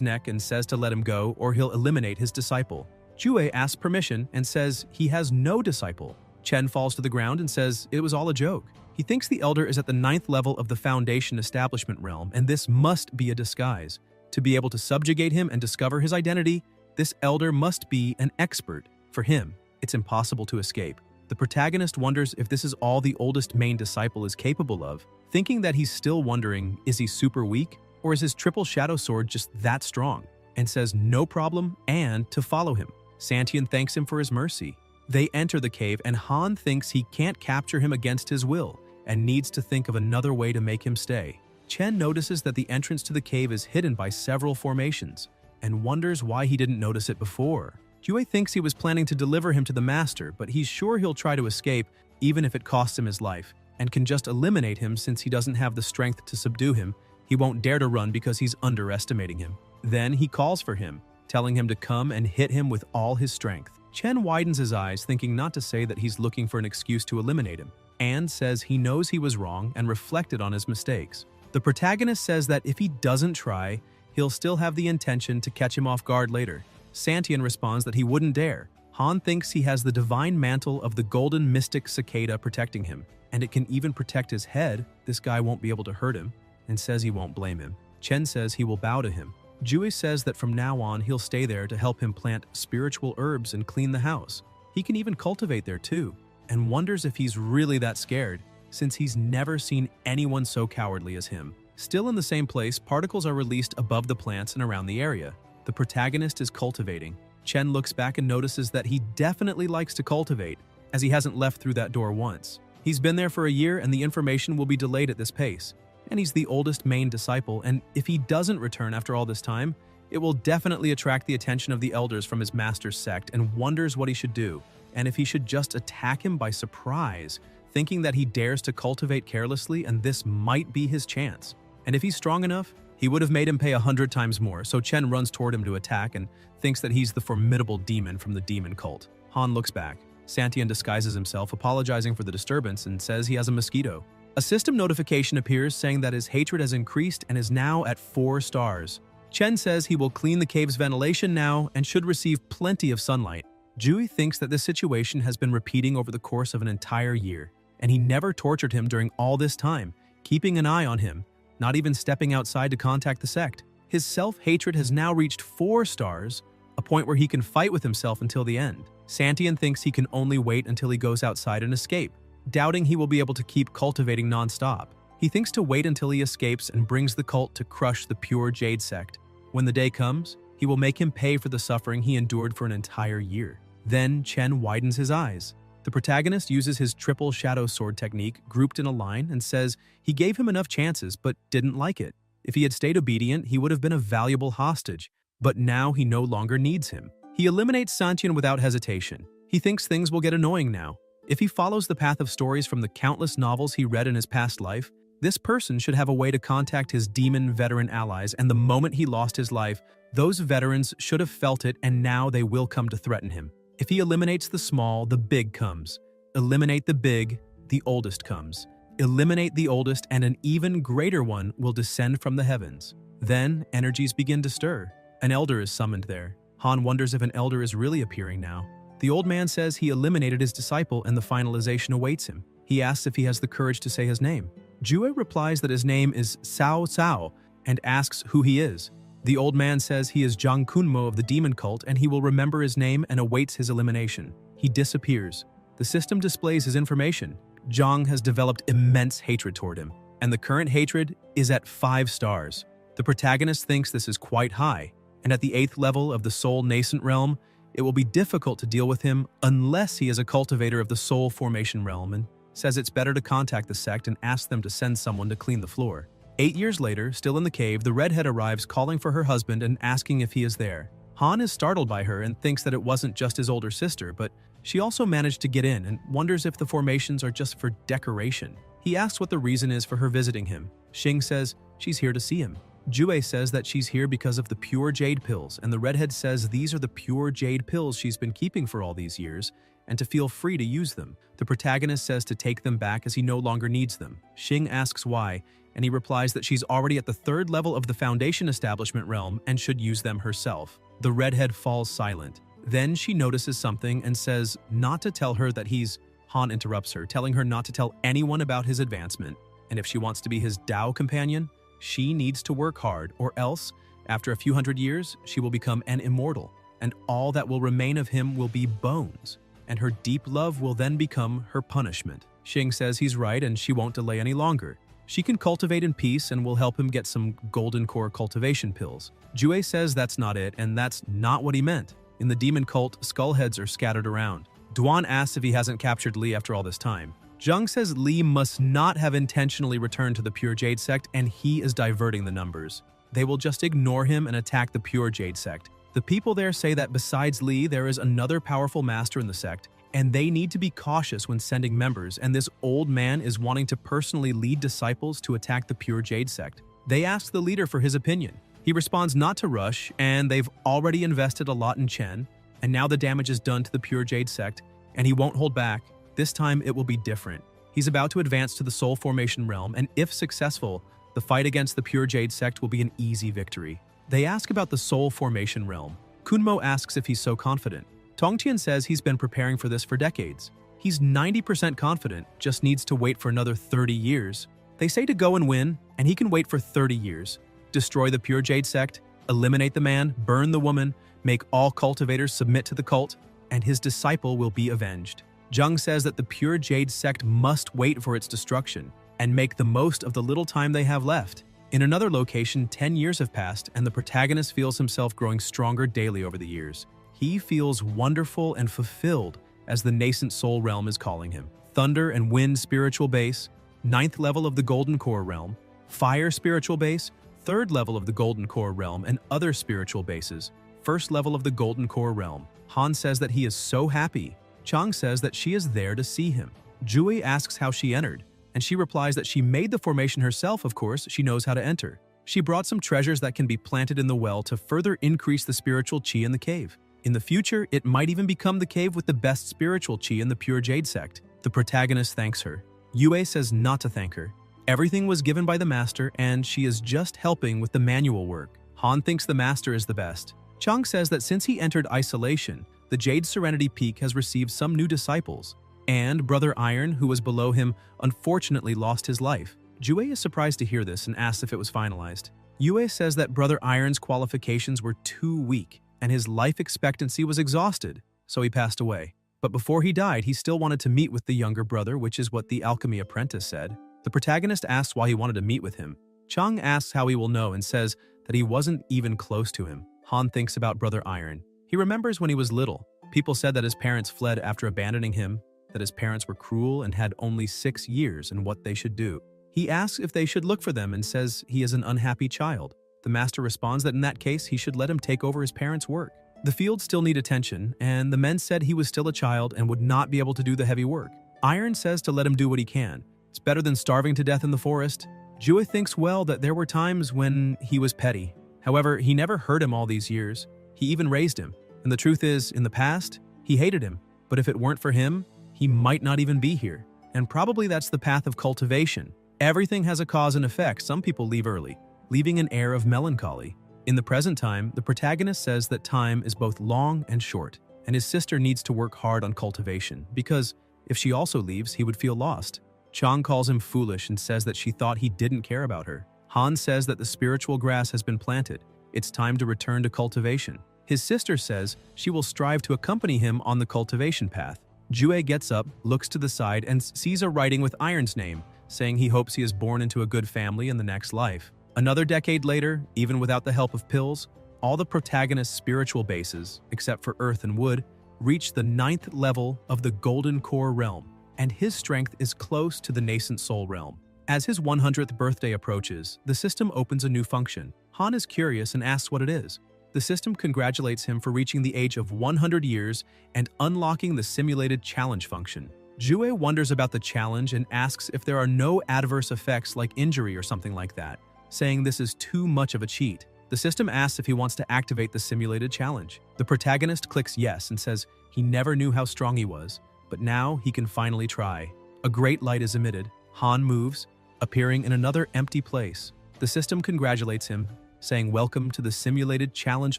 neck and says to let him go or he'll eliminate his disciple. Jue asks permission and says he has no disciple. Chen falls to the ground and says it was all a joke. He thinks the elder is at the 9th level of the Foundation Establishment realm, and this must be a disguise. To be able to subjugate him and discover his identity, this elder must be an expert. For him, it's impossible to escape. The protagonist wonders if this is all the oldest main disciple is capable of, thinking that he's still wondering, is he super weak, or is his triple shadow sword just that strong, and says no problem and to follow him. Santian thanks him for his mercy. They enter the cave and Han thinks he can't capture him against his will and needs to think of another way to make him stay. Chen notices that the entrance to the cave is hidden by several formations and wonders why he didn't notice it before. Jue thinks he was planning to deliver him to the master, but he's sure he'll try to escape even if it costs him his life, and can just eliminate him since he doesn't have the strength to subdue him. He won't dare to run because he's underestimating him. Then he calls for him, telling him to come and hit him with all his strength. Chen widens his eyes, thinking not to say that he's looking for an excuse to eliminate him, and says he knows he was wrong and reflected on his mistakes. The protagonist says that if he doesn't try, he'll still have the intention to catch him off guard later. Santian responds that he wouldn't dare. Han thinks he has the divine mantle of the golden mystic cicada protecting him, and it can even protect his head. This guy won't be able to hurt him, and says he won't blame him. Chen says he will bow to him. Jue says that from now on he'll stay there to help him plant spiritual herbs and clean the house. He can even cultivate there too, and wonders if he's really that scared, since he's never seen anyone so cowardly as him. Still in the same place, particles are released above the plants and around the area. The protagonist is cultivating. Chen looks back and notices that he definitely likes to cultivate, as he hasn't left through that door once. He's been there for a year and the information will be delayed at this pace. And he's the oldest main disciple, and if he doesn't return after all this time, it will definitely attract the attention of the elders from his master's sect, and wonders what he should do, and if he should just attack him by surprise, thinking that he dares to cultivate carelessly and this might be his chance. And if he's strong enough, he would have made him pay 100 times more, so Chen runs toward him to attack and thinks that he's the formidable demon from the demon cult. Han looks back. Santian disguises himself, apologizing for the disturbance, and says he has a mosquito. A system notification appears saying that his hatred has increased and is now at 4 stars. Chen says he will clean the cave's ventilation now and should receive plenty of sunlight. Jui thinks that this situation has been repeating over the course of an entire year, and he never tortured him during all this time, keeping an eye on him, not even stepping outside to contact the sect. His self-hatred has now reached 4 stars, a point where he can fight with himself until the end. Santian thinks he can only wait until he goes outside and escape, doubting he will be able to keep cultivating non-stop. He thinks to wait until he escapes and brings the cult to crush the pure Jade sect. When the day comes, he will make him pay for the suffering he endured for an entire year. Then Chen widens his eyes. The protagonist uses his triple shadow sword technique grouped in a line and says he gave him enough chances but didn't like it. If he had stayed obedient, he would have been a valuable hostage, but now he no longer needs him. He eliminates Santian without hesitation. He thinks things will get annoying now. If he follows the path of stories from the countless novels he read in his past life, this person should have a way to contact his demon veteran allies, and the moment he lost his life, those veterans should have felt it, and now they will come to threaten him. If he eliminates the small, the big comes. Eliminate the big, the oldest comes. Eliminate the oldest, and an even greater one will descend from the heavens. Then energies begin to stir. An elder is summoned there. Han wonders if an elder is really appearing now. The old man says he eliminated his disciple and the finalization awaits him. He asks if he has the courage to say his name. Jue replies that his name is Cao Cao and asks who he is. The old man says he is Zhang Kunmo of the demon cult and he will remember his name and awaits his elimination. He disappears. The system displays his information. Zhang has developed immense hatred toward him, and the current hatred is at 5 stars. The protagonist thinks this is quite high, and at the 8th level of the soul nascent realm, it will be difficult to deal with him unless he is a cultivator of the soul formation realm, and says it's better to contact the sect and ask them to send someone to clean the floor. 8 years later, still in the cave, the redhead arrives calling for her husband and asking if he is there. Han is startled by her and thinks that it wasn't just his older sister, but she also managed to get in and wonders if the formations are just for decoration. He asks what the reason is for her visiting him. Xing says she's here to see him. Jue says that she's here because of the pure jade pills, and the redhead says these are the pure jade pills she's been keeping for all these years, and to feel free to use them. The protagonist says to take them back as he no longer needs them. Xing asks why, and he replies that she's already at the 3rd level of the Foundation Establishment realm and should use them herself. The redhead falls silent. Then she notices something and says not to tell her that he's... Han interrupts her, telling her not to tell anyone about his advancement, and if she wants to be his Dao companion, she needs to work hard, or else, after a few hundred years, she will become an immortal, and all that will remain of him will be bones, and her deep love will then become her punishment. Xing says he's right and she won't delay any longer. She can cultivate in peace and will help him get some golden core cultivation pills. Jue says that's not it, and that's not what he meant. In the demon cult, skull heads are scattered around. Duan asks if he hasn't captured Li after all this time. Zhang says Li must not have intentionally returned to the Pure Jade sect and he is diverting the numbers. They will just ignore him and attack the Pure Jade sect. The people there say that besides Li, there is another powerful master in the sect, and they need to be cautious when sending members, and this old man is wanting to personally lead disciples to attack the Pure Jade sect. They ask the leader for his opinion. He responds not to rush, and they've already invested a lot in Chen, and now the damage is done to the Pure Jade sect, and he won't hold back. This time it will be different. He's about to advance to the Soul Formation realm, and if successful, the fight against the Pure Jade sect will be an easy victory. They ask about the Soul Formation realm. Kunmo asks if he's so confident. Tongtian says he's been preparing for this for decades. He's 90% confident, just needs to wait for another 30 years. They say to go and win, and he can wait for 30 years. Destroy the Pure Jade sect, eliminate the man, burn the woman, make all cultivators submit to the cult, and his disciple will be avenged. Zhang says that the Pure Jade sect must wait for its destruction and make the most of the little time they have left. In another location, 10 years have passed, and the protagonist feels himself growing stronger daily over the years. He feels wonderful and fulfilled as the nascent soul realm is calling him. Thunder and wind spiritual base, 9th level of the golden core realm, fire spiritual base, 3rd level of the golden core realm, and other spiritual bases, 1st level of the golden core realm. Han says that he is so happy. Chang says that she is there to see him. Jui asks how she entered, and she replies that she made the formation herself. Of course, she knows how to enter. She brought some treasures that can be planted in the well to further increase the spiritual chi in the cave. In the future, it might even become the cave with the best spiritual chi in the Pure Jade sect. The protagonist thanks her. Yue says not to thank her. Everything was given by the master and she is just helping with the manual work. Han thinks the master is the best. Chang says that since he entered isolation, the Jade Serenity Peak has received some new disciples, and Brother Iron, who was below him, unfortunately lost his life. Jue is surprised to hear this and asks if it was finalized. Yue says that Brother Iron's qualifications were too weak, and his life expectancy was exhausted, so he passed away. But before he died, he still wanted to meet with the younger brother, which is what the alchemy apprentice said. The protagonist asks why he wanted to meet with him. Chang asks how he will know and says that he wasn't even close to him. Han thinks about Brother Iron. He remembers when he was little. People said that his parents fled after abandoning him, that his parents were cruel and had only 6 years and what they should do. He asks if they should look for them and says he is an unhappy child. The master responds that in that case, he should let him take over his parents' work. The fields still need attention, and the men said he was still a child and would not be able to do the heavy work. Iron says to let him do what he can. It's better than starving to death in the forest. Jue thinks well that there were times when he was petty. However, he never hurt him all these years. He even raised him. And the truth is, in the past, he hated him. But if it weren't for him, he might not even be here. And probably that's the path of cultivation. Everything has a cause and effect. Some people leave early, leaving an air of melancholy. In the present time, the protagonist says that time is both long and short, and his sister needs to work hard on cultivation, because if she also leaves, he would feel lost. Chang calls him foolish and says that she thought he didn't care about her. Han says that the spiritual grass has been planted. It's time to return to cultivation. His sister says she will strive to accompany him on the cultivation path. Jue gets up, looks to the side, and sees a writing with Iron's name, saying he hopes he is born into a good family in the next life. Another decade later, even without the help of pills, all the protagonist's spiritual bases, except for Earth and Wood, reach the 9th level of the Golden Core realm, and his strength is close to the nascent soul realm. As his 100th birthday approaches, the system opens a new function. Han is curious and asks what it is. The system congratulates him for reaching the age of 100 years and unlocking the simulated challenge function. Jue wonders about the challenge and asks if there are no adverse effects like injury or something like that, saying this is too much of a cheat. The system asks if he wants to activate the simulated challenge. The protagonist clicks yes and says he never knew how strong he was, but now he can finally try. A great light is emitted. Han moves, appearing in another empty place. The system congratulates him, saying welcome to the simulated challenge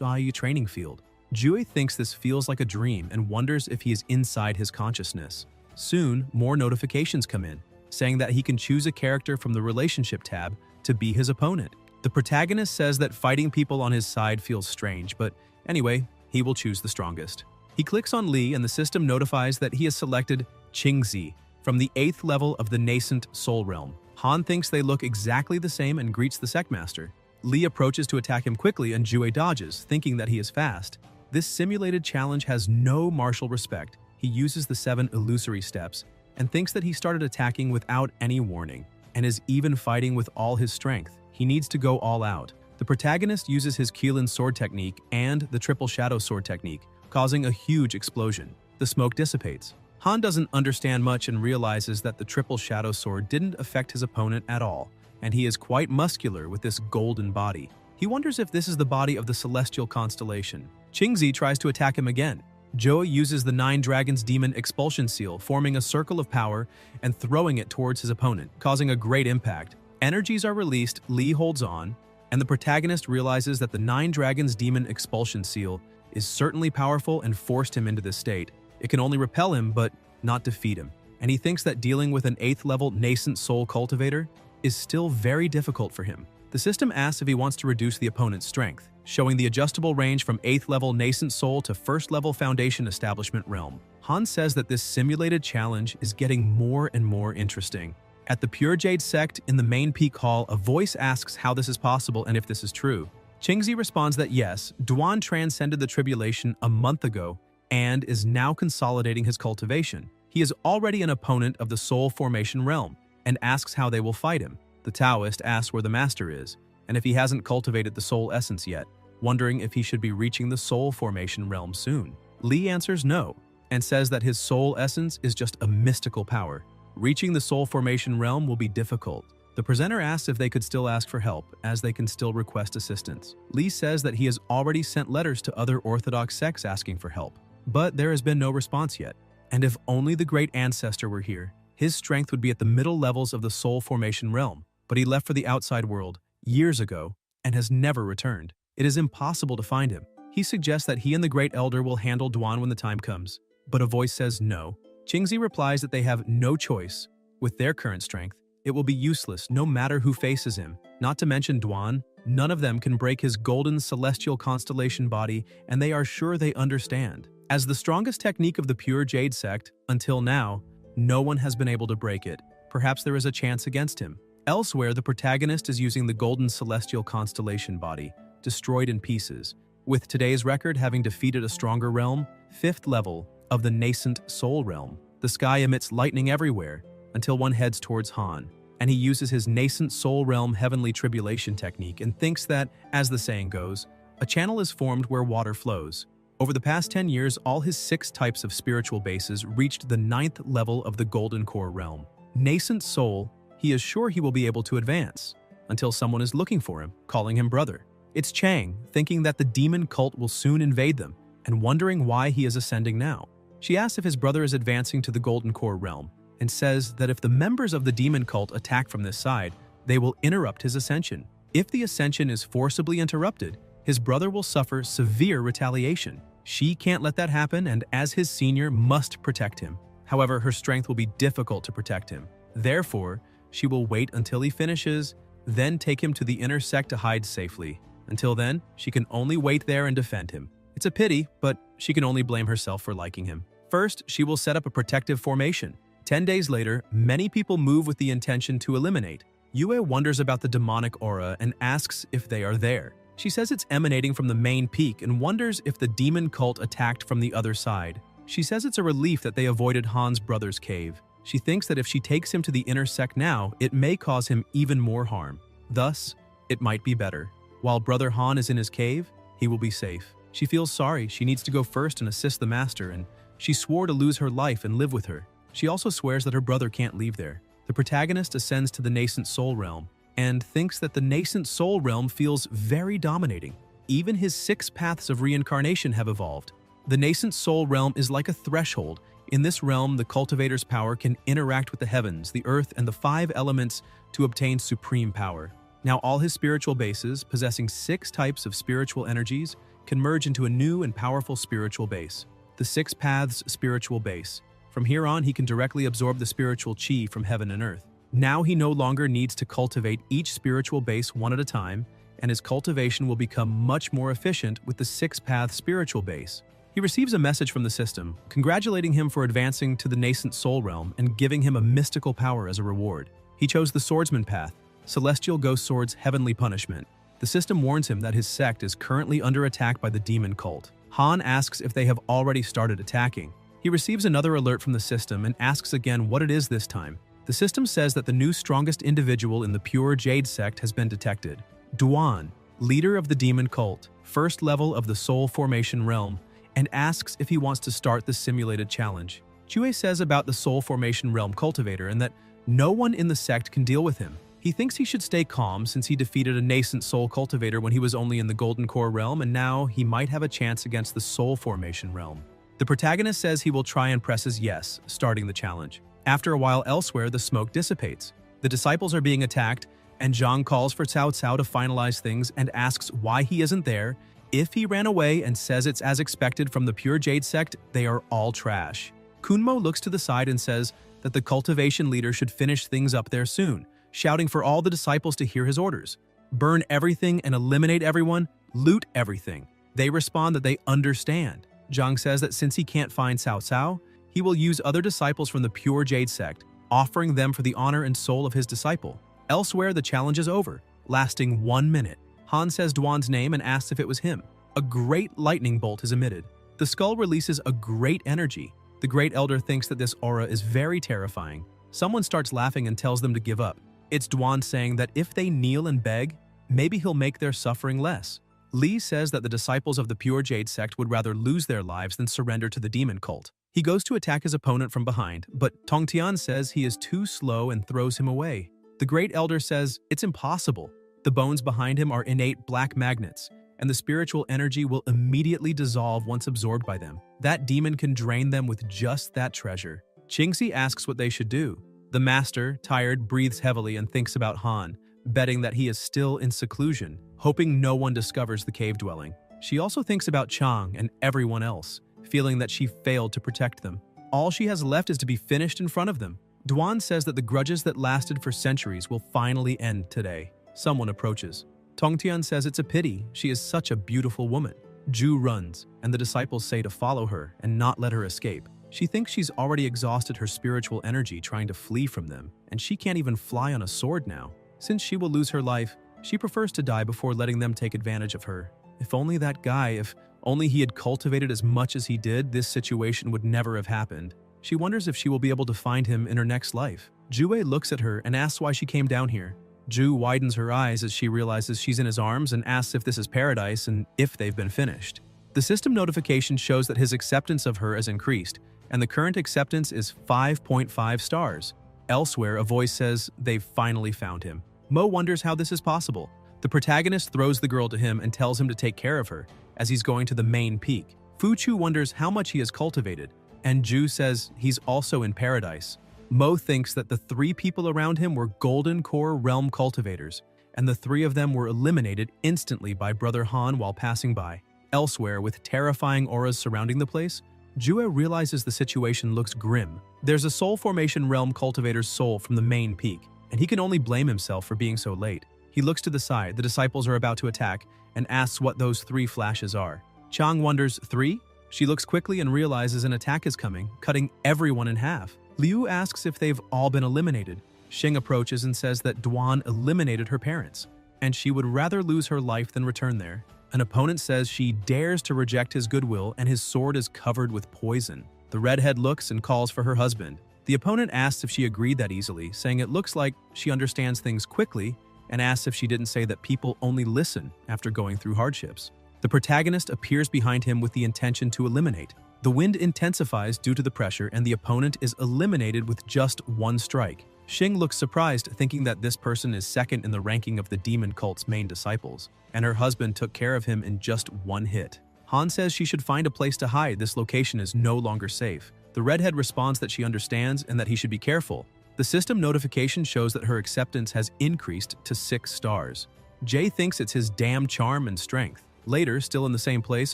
IU training field. Jue thinks this feels like a dream and wonders if he is inside his consciousness. Soon, more notifications come in, saying that he can choose a character from the relationship tab to be his opponent. The protagonist says that fighting people on his side feels strange, but anyway, he will choose the strongest. He clicks on Li and the system notifies that he has selected Qingzi from the 8th level of the nascent soul realm. Han thinks they look exactly the same and greets the sectmaster. Li approaches to attack him quickly and Jue dodges, thinking that he is fast. This simulated challenge has no martial respect. He uses the 7 illusory steps and thinks that he started attacking without any warning and is even fighting with all his strength. He needs to go all out. The protagonist uses his Keelan sword technique and the triple shadow sword technique, causing a huge explosion. The smoke dissipates. Han doesn't understand much and realizes that the triple shadow sword didn't affect his opponent at all, and he is quite muscular with this golden body. He wonders if this is the body of the celestial constellation. Qingzi tries to attack him again. Zhou uses the 9 Dragons Demon Expulsion Seal, forming a circle of power and throwing it towards his opponent, causing a great impact. Energies are released, Li holds on, and the protagonist realizes that the 9 Dragons Demon Expulsion Seal is certainly powerful and forced him into this state. It can only repel him, but not defeat him. And he thinks that dealing with an 8th level nascent soul cultivator is still very difficult for him. The system asks if he wants to reduce the opponent's strength, showing the adjustable range from 8th level nascent soul to 1st level foundation establishment realm. Han says that this simulated challenge is getting more and more interesting. At the Pure Jade sect in the main peak hall, a voice asks how this is possible and if this is true. Qingzi responds that yes, Duan transcended the tribulation a month ago and is now consolidating his cultivation. He is already an opponent of the soul formation realm and asks how they will fight him. The Taoist asks where the master is, and if he hasn't cultivated the soul essence yet, wondering if he should be reaching the soul formation realm soon. Li answers no, and says that his soul essence is just a mystical power. Reaching the soul formation realm will be difficult. The presenter asks if they could still ask for help, as they can still request assistance. Lee says that he has already sent letters to other Orthodox sects asking for help, but there has been no response yet. And if only the great ancestor were here, his strength would be at the middle levels of the soul formation realm, but he left for the outside world years ago and has never returned. It is impossible to find him. He suggests that he and the great elder will handle Duan when the time comes, but a voice says no. Qingzi replies that they have no choice. With their current strength, it will be useless no matter who faces him. Not to mention Duan, none of them can break his golden celestial constellation body, and they are sure they understand. As the strongest technique of the pure Jade sect, until now, no one has been able to break it. Perhaps there is a chance against him. Elsewhere, the protagonist is using the golden celestial constellation body, destroyed in pieces, with today's record having defeated a stronger realm, 5th level of the nascent soul realm. The sky emits lightning everywhere until one heads towards Han, and he uses his nascent soul realm heavenly tribulation technique and thinks that, as the saying goes, a channel is formed where water flows. Over the past 10 years, all his 6 types of spiritual bases reached the 9th level of the golden core realm. Nascent soul, he is sure he will be able to advance, until someone is looking for him, calling him brother. It's Chang, thinking that the demon cult will soon invade them, and wondering why he is ascending now. She asks if his brother is advancing to the golden core realm, and says that if the members of the demon cult attack from this side, they will interrupt his ascension. If the ascension is forcibly interrupted, his brother will suffer severe retaliation. She can't let that happen, and as his senior, must protect him. However, her strength will be difficult to protect him. Therefore, she will wait until he finishes, then take him to the inner sect to hide safely. Until then, she can only wait there and defend him. It's a pity, but she can only blame herself for liking him. First, she will set up a protective formation. 10 days later, many people move with the intention to eliminate. Yue wonders about the demonic aura and asks if they are there. She says it's emanating from the main peak and wonders if the demon cult attacked from the other side. She says it's a relief that they avoided Han's brother's cave. She thinks that if she takes him to the inner sect now, it may cause him even more harm. Thus, it might be better. While brother Han is in his cave, he will be safe. She feels sorry she needs to go first and assist the master, and she swore to lose her life and live with her. She also swears that her brother can't leave there. The protagonist ascends to the nascent soul realm and thinks that the nascent soul realm feels very dominating. Even his 6 paths of reincarnation have evolved. The nascent soul realm is like a threshold. In this realm, the cultivator's power can interact with the heavens, the earth, and the 5 elements to obtain supreme power. Now all his spiritual bases, possessing 6 types of spiritual energies, can merge into a new and powerful spiritual base. The 6 paths spiritual base. From here on, he can directly absorb the spiritual chi from heaven and earth. Now he no longer needs to cultivate each spiritual base one at a time, and his cultivation will become much more efficient with the 6-path spiritual base. He receives a message from the system, congratulating him for advancing to the nascent soul realm and giving him a mystical power as a reward. He chose the swordsman path, Celestial Ghost Sword's heavenly punishment. The system warns him that his sect is currently under attack by the demon cult. Han asks if they have already started attacking. He receives another alert from the system and asks again what it is this time. The system says that the new strongest individual in the pure Jade sect has been detected. Duan, leader of the demon cult, 1st level of the soul formation realm, and asks if he wants to start the simulated challenge. Jue says about the soul formation realm cultivator and that no one in the sect can deal with him. He thinks he should stay calm since he defeated a nascent soul cultivator when he was only in the golden core realm, and now he might have a chance against the soul formation realm. The protagonist says he will try and presses yes, starting the challenge. After a while elsewhere, the smoke dissipates. The disciples are being attacked, and Zhang calls for Cao Cao to finalize things and asks why he isn't there. If he ran away and says it's as expected from the pure Jade sect, they are all trash. Kunmo looks to the side and says that the cultivation leader should finish things up there soon, shouting for all the disciples to hear his orders. Burn everything and eliminate everyone, loot everything. They respond that they understand. Zhang says that since he can't find Cao Cao, he will use other disciples from the pure Jade sect, offering them for the honor and soul of his disciple. Elsewhere, the challenge is over, lasting 1 minute. Han says Duan's name and asks if it was him. A great lightning bolt is emitted. The skull releases a great energy. The great elder thinks that this aura is very terrifying. Someone starts laughing and tells them to give up. It's Duan saying that if they kneel and beg, maybe he'll make their suffering less. Li says that the disciples of the pure Jade sect would rather lose their lives than surrender to the demon cult. He goes to attack his opponent from behind, but Tongtian says he is too slow and throws him away. The Great Elder says it's impossible. The bones behind him are innate black magnets, and the spiritual energy will immediately dissolve once absorbed by them. That demon can drain them with just that treasure. Qingzi asks what they should do. The master, tired, breathes heavily and thinks about Han, betting that he is still in seclusion, hoping no one discovers the cave dwelling. She also thinks about Chang and everyone else, feeling that she failed to protect them. All she has left is to be finished in front of them. Duan says that the grudges that lasted for centuries will finally end today. Someone approaches. Tongtian says it's a pity, she is such a beautiful woman. Zhu runs, and the disciples say to follow her and not let her escape. She thinks she's already exhausted her spiritual energy trying to flee from them, and she can't even fly on a sword now. Since she will lose her life, she prefers to die before letting them take advantage of her. If only that guy, if only he had cultivated as much as he did, this situation would never have happened. She wonders if she will be able to find him in her next life. Zhu looks at her and asks why she came down here. Zhu widens her eyes as she realizes she's in his arms and asks if this is paradise and if they've been finished. The system notification shows that his acceptance of her has increased, and the current acceptance is 5.5 stars. Elsewhere, a voice says they've finally found him. Mo wonders how this is possible. The protagonist throws the girl to him and tells him to take care of her, as he's going to the main peak. Fu Chu wonders how much he has cultivated, and Zhu says he's also in paradise. Mo thinks that the 3 people around him were Golden Core Realm cultivators, and the 3 of them were eliminated instantly by Brother Han while passing by. Elsewhere, with terrifying auras surrounding the place, Zhu realizes the situation looks grim. There's a Soul Formation Realm cultivator's soul from the main peak, and he can only blame himself for being so late. He looks to the side, the disciples are about to attack, and asks what those 3 flashes are. Chang wonders, 3? She looks quickly and realizes an attack is coming, cutting everyone in half. Liu asks if they've all been eliminated. Xing approaches and says that Duan eliminated her parents, and she would rather lose her life than return there. An opponent says she dares to reject his goodwill and his sword is covered with poison. The redhead looks and calls for her husband. The opponent asks if she agreed that easily, saying it looks like she understands things quickly, and asks if she didn't say that people only listen after going through hardships. The protagonist appears behind him with the intention to eliminate. The wind intensifies due to the pressure and the opponent is eliminated with just 1 strike. Xing looks surprised, thinking that this person is second in the ranking of the demon cult's main disciples, and her husband took care of him in just 1 hit. Han says she should find a place to hide, this location is no longer safe. The redhead responds that she understands and that he should be careful. The system notification shows that her acceptance has increased to 6 stars. Jay thinks it's his damn charm and strength. Later, still in the same place,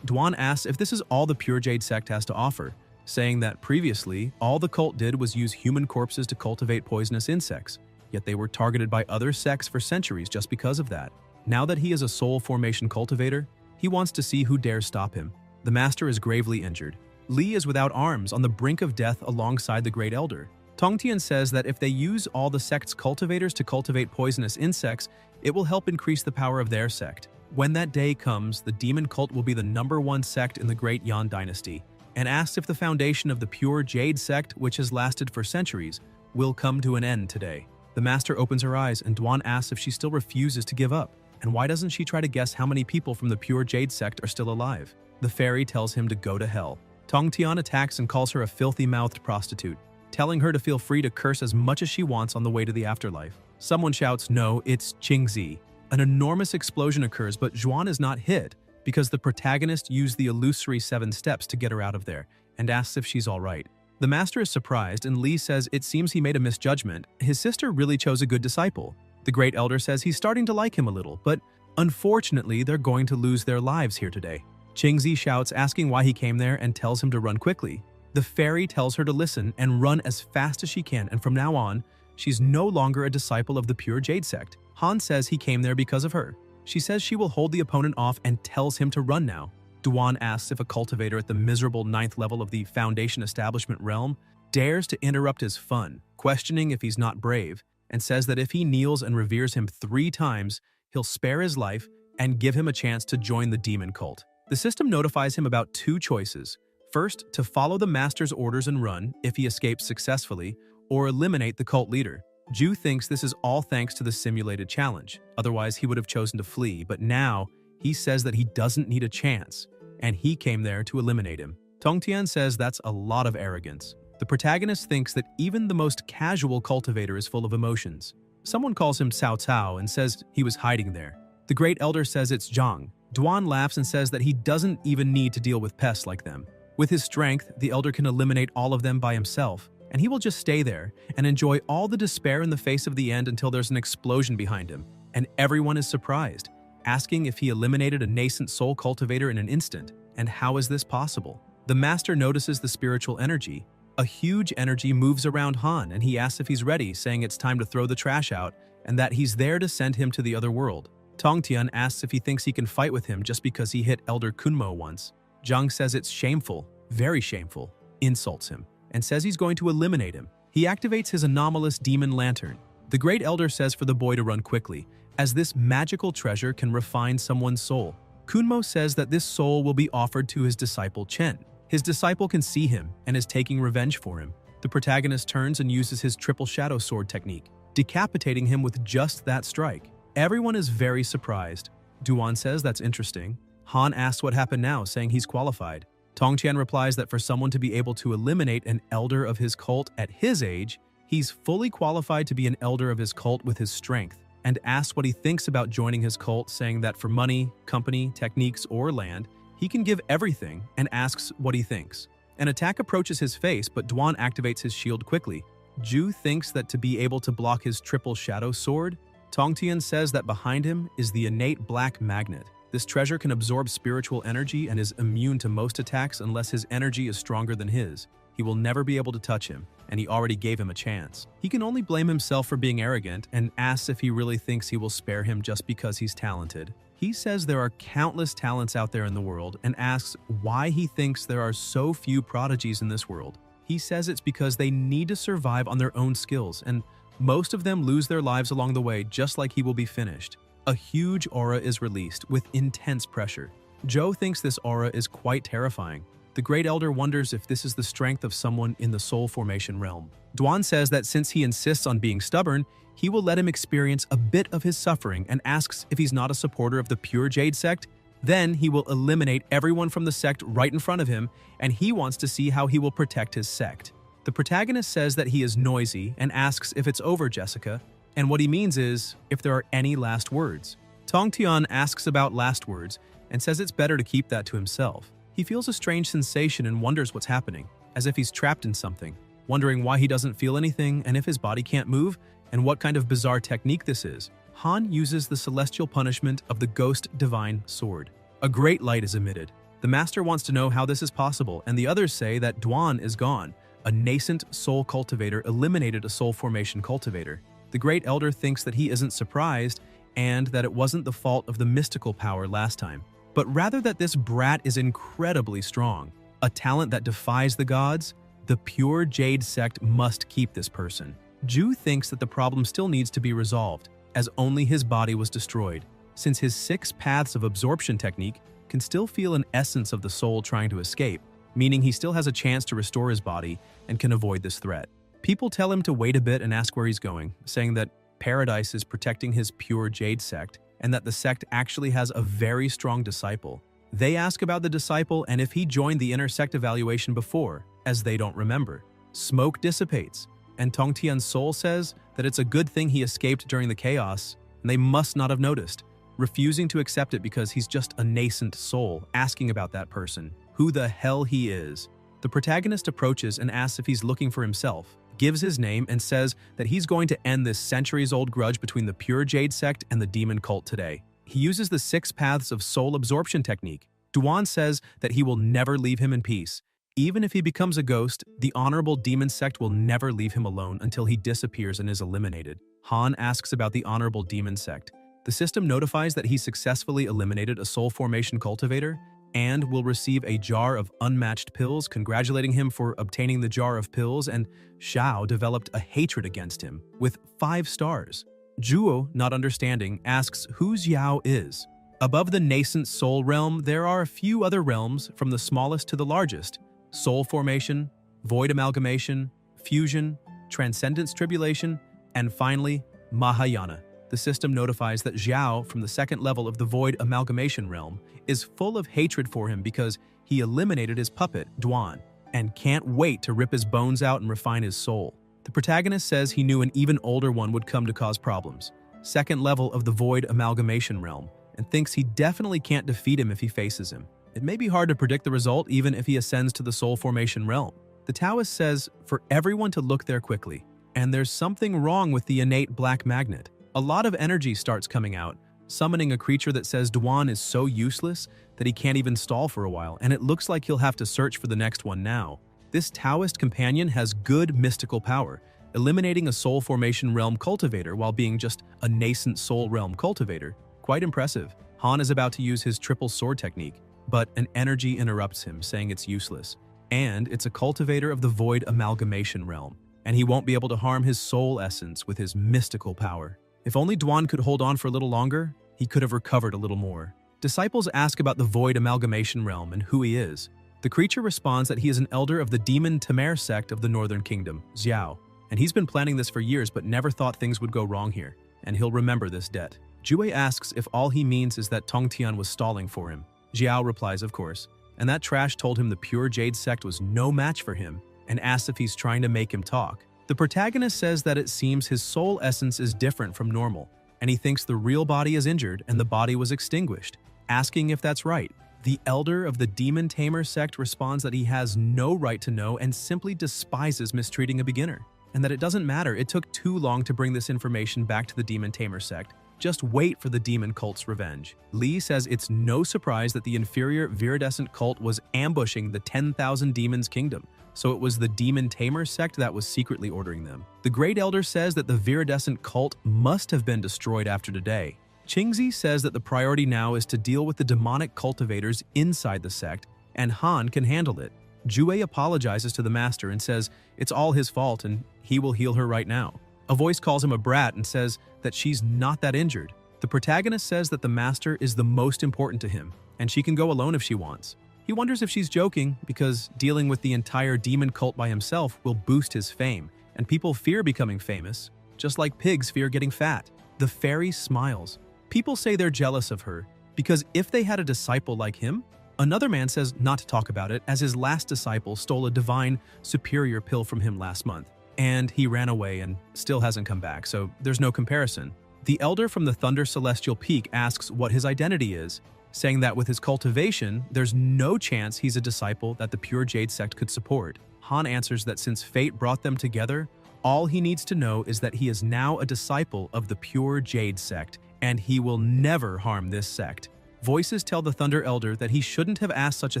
Duan asks if this is all the Pure Jade sect has to offer, saying that previously, all the cult did was use human corpses to cultivate poisonous insects, yet they were targeted by other sects for centuries just because of that. Now that he is a soul formation cultivator, he wants to see who dares stop him. The master is gravely injured. Li is without arms, on the brink of death alongside the Great Elder. Tongtian says that if they use all the sect's cultivators to cultivate poisonous insects, it will help increase the power of their sect. When that day comes, the demon cult will be the #1 sect in the Great Yan dynasty, and asks if the foundation of the Pure Jade sect, which has lasted for centuries, will come to an end today. The master opens her eyes, and Duan asks if she still refuses to give up, and why doesn't she try to guess how many people from the Pure Jade sect are still alive? The fairy tells him to go to hell. Tongtian attacks and calls her a filthy-mouthed prostitute, telling her to feel free to curse as much as she wants on the way to the afterlife. Someone shouts, "No, it's Qingzi." An enormous explosion occurs, but Zhuan is not hit because the protagonist used the illusory 7 steps to get her out of there, and asks if she's alright. The master is surprised, and Li says it seems he made a misjudgment. His sister really chose a good disciple. The Great Elder says he's starting to like him a little, but unfortunately they're going to lose their lives here today. Qingzi shouts, asking why he came there, and tells him to run quickly. The fairy tells her to listen and run as fast as she can, and from now on, she's no longer a disciple of the Pure Jade sect. Han says he came there because of her. She says she will hold the opponent off and tells him to run now. Duan asks if a cultivator at the miserable 9th level of the Foundation Establishment realm dares to interrupt his fun, questioning if he's not brave, and says that if he kneels and reveres him 3 times, he'll spare his life and give him a chance to join the demon cult. The system notifies him about 2 choices. First, to follow the master's orders and run if he escapes successfully, or eliminate the cult leader. Zhu thinks this is all thanks to the simulated challenge, otherwise he would have chosen to flee, but now he says that he doesn't need a chance, and he came there to eliminate him. Tongtian says that's a lot of arrogance. The protagonist thinks that even the most casual cultivator is full of emotions. Someone calls him Cao Cao and says he was hiding there. The Great Elder says it's Zhang. Duan laughs and says that he doesn't even need to deal with pests like them. With his strength, the Elder can eliminate all of them by himself, and he will just stay there and enjoy all the despair in the face of the end until there's an explosion behind him, and everyone is surprised, asking if he eliminated a nascent soul cultivator in an instant, and how is this possible? The Master notices the spiritual energy. A huge energy moves around Han, and he asks if he's ready, saying it's time to throw the trash out, and that he's there to send him to the other world. Tongtian asks if he thinks he can fight with him just because he hit Elder Kunmo once. Zhang says it's shameful, very shameful, insults him, and says he's going to eliminate him. He activates his anomalous demon lantern. The Great Elder says for the boy to run quickly, as this magical treasure can refine someone's soul. Kunmo says that this soul will be offered to his disciple Chen. His disciple can see him and is taking revenge for him. The protagonist turns and uses his triple shadow sword technique, decapitating him with just that strike. Everyone is very surprised. Duan says that's interesting. Han asks what happened now, saying he's qualified. Tongtian replies that for someone to be able to eliminate an elder of his cult at his age, he's fully qualified to be an elder of his cult with his strength, and asks what he thinks about joining his cult, saying that for money, company, techniques, or land, he can give everything, and asks what he thinks. An attack approaches his face, but Duan activates his shield quickly. Zhu thinks that to be able to block his triple shadow sword, Tongtian says that behind him is the innate black magnet. This treasure can absorb spiritual energy and is immune to most attacks unless his energy is stronger than his. He will never be able to touch him, and he already gave him a chance. He can only blame himself for being arrogant and asks if he really thinks he will spare him just because he's talented. He says there are countless talents out there in the world and asks why he thinks there are so few prodigies in this world. He says it's because they need to survive on their own skills, and most of them lose their lives along the way, just like he will be finished. A huge aura is released with intense pressure. Zhou thinks this aura is quite terrifying. The Great Elder wonders if this is the strength of someone in the soul formation realm. Duan says that since he insists on being stubborn, he will let him experience a bit of his suffering and asks if he's not a supporter of the Pure Jade sect. Then he will eliminate everyone from the sect right in front of him, and he wants to see how he will protect his sect. The protagonist says that he is noisy and asks if it's over, Jessica, and what he means is if there are any last words. Tongtian asks about last words and says it's better to keep that to himself. He feels a strange sensation and wonders what's happening, as if he's trapped in something, wondering why he doesn't feel anything and if his body can't move, and what kind of bizarre technique this is. Han uses the celestial punishment of the Ghost Divine Sword. A great light is emitted. The Master wants to know how this is possible, and the others say that Duan is gone. A nascent soul cultivator eliminated a soul formation cultivator. The Great Elder thinks that he isn't surprised and that it wasn't the fault of the mystical power last time, but rather that this brat is incredibly strong. A talent that defies the gods. The Pure Jade sect must keep this person. Zhu thinks that the problem still needs to be resolved, as only his body was destroyed, since his 6 paths of absorption technique can still feel an essence of the soul trying to escape, meaning he still has a chance to restore his body and can avoid this threat. People tell him to wait a bit and ask where he's going, saying that Paradise is protecting his Pure Jade sect and that the sect actually has a very strong disciple. They ask about the disciple and if he joined the inner sect evaluation before, as they don't remember. Smoke dissipates, and Tongtian's soul says that it's a good thing he escaped during the chaos, and they must not have noticed, refusing to accept it because he's just a nascent soul, asking about that person, who the hell he is. The protagonist approaches and asks if he's looking for himself, gives his name, and says that he's going to end this centuries-old grudge between the Pure Jade sect and the demon cult today. He uses the 6 paths of soul absorption technique. Duan says that he will never leave him in peace. Even if he becomes a ghost, the honorable demon sect will never leave him alone until he disappears and is eliminated. Han asks about the honorable demon sect. The system notifies that he successfully eliminated a soul formation cultivator and will receive a jar of unmatched pills, congratulating him for obtaining the jar of pills, and Xiao developed a hatred against him, with 5 stars. Zhuo, not understanding, asks who Xiao is. Above the nascent soul realm, there are a few other realms from the smallest to the largest: soul formation, void amalgamation, fusion, transcendence tribulation, and finally, Mahayana. The system notifies that Xiao, from the 2nd level of the void amalgamation realm, is full of hatred for him because he eliminated his puppet, Duan, and can't wait to rip his bones out and refine his soul. The protagonist says he knew an even older one would come to cause problems, second level of the Void Amalgamation Realm, and thinks he definitely can't defeat him if he faces him. It may be hard to predict the result even if he ascends to the Soul Formation Realm. The Taoist says for everyone to look there quickly, and there's something wrong with the innate black magnet. A lot of energy starts coming out, summoning a creature that says Duan is so useless that he can't even stall for a while, and it looks like he'll have to search for the next one now. This Taoist companion has good mystical power, eliminating a Soul Formation Realm cultivator while being just a nascent Soul Realm cultivator. Quite impressive. Han is about to use his triple sword technique, but an energy interrupts him, saying it's useless. And it's a cultivator of the Void Amalgamation Realm, and he won't be able to harm his soul essence with his mystical power. If only Duan could hold on for a little longer, he could have recovered a little more. Disciples ask about the Void Amalgamation Realm and who he is. The creature responds that he is an elder of the Demon Tamer sect of the Northern Kingdom, Xiao, and he's been planning this for years but never thought things would go wrong here, and he'll remember this debt. Jue asks if all he means is that Tongtian was stalling for him. Xiao replies, of course, and that trash told him the Pure Jade sect was no match for him and asks if he's trying to make him talk. The protagonist says that it seems his soul essence is different from normal, and he thinks the real body is injured and the body was extinguished, asking if that's right. The elder of the Demon Tamer sect responds that he has no right to know and simply despises mistreating a beginner, and that it doesn't matter, it took too long to bring this information back to the Demon Tamer sect. Just wait for the demon cult's revenge. Li says it's no surprise that the inferior viridescent cult was ambushing the 10,000 demons kingdom, so it was the Demon Tamer sect that was secretly ordering them. The Great Elder says that the viridescent cult must have been destroyed after today. Qingzi says that the priority now is to deal with the demonic cultivators inside the sect, and Han can handle it. Jue apologizes to the master and says it's all his fault and he will heal her right now. A voice calls him a brat and says that she's not that injured. The protagonist says that the master is the most important to him, and she can go alone if she wants. He wonders if she's joking because dealing with the entire demon cult by himself will boost his fame, and people fear becoming famous, just like pigs fear getting fat. The fairy smiles. People say they're jealous of her because if they had a disciple like him, another man says not to talk about it as his last disciple stole a divine superior pill from him last month. And he ran away and still hasn't come back, so there's no comparison. The elder from the Thunder Celestial Peak asks what his identity is, saying that with his cultivation, there's no chance he's a disciple that the Pure Jade sect could support. Han answers that since fate brought them together, all he needs to know is that he is now a disciple of the Pure Jade sect, and he will never harm this sect. Voices tell the Thunder Elder that he shouldn't have asked such a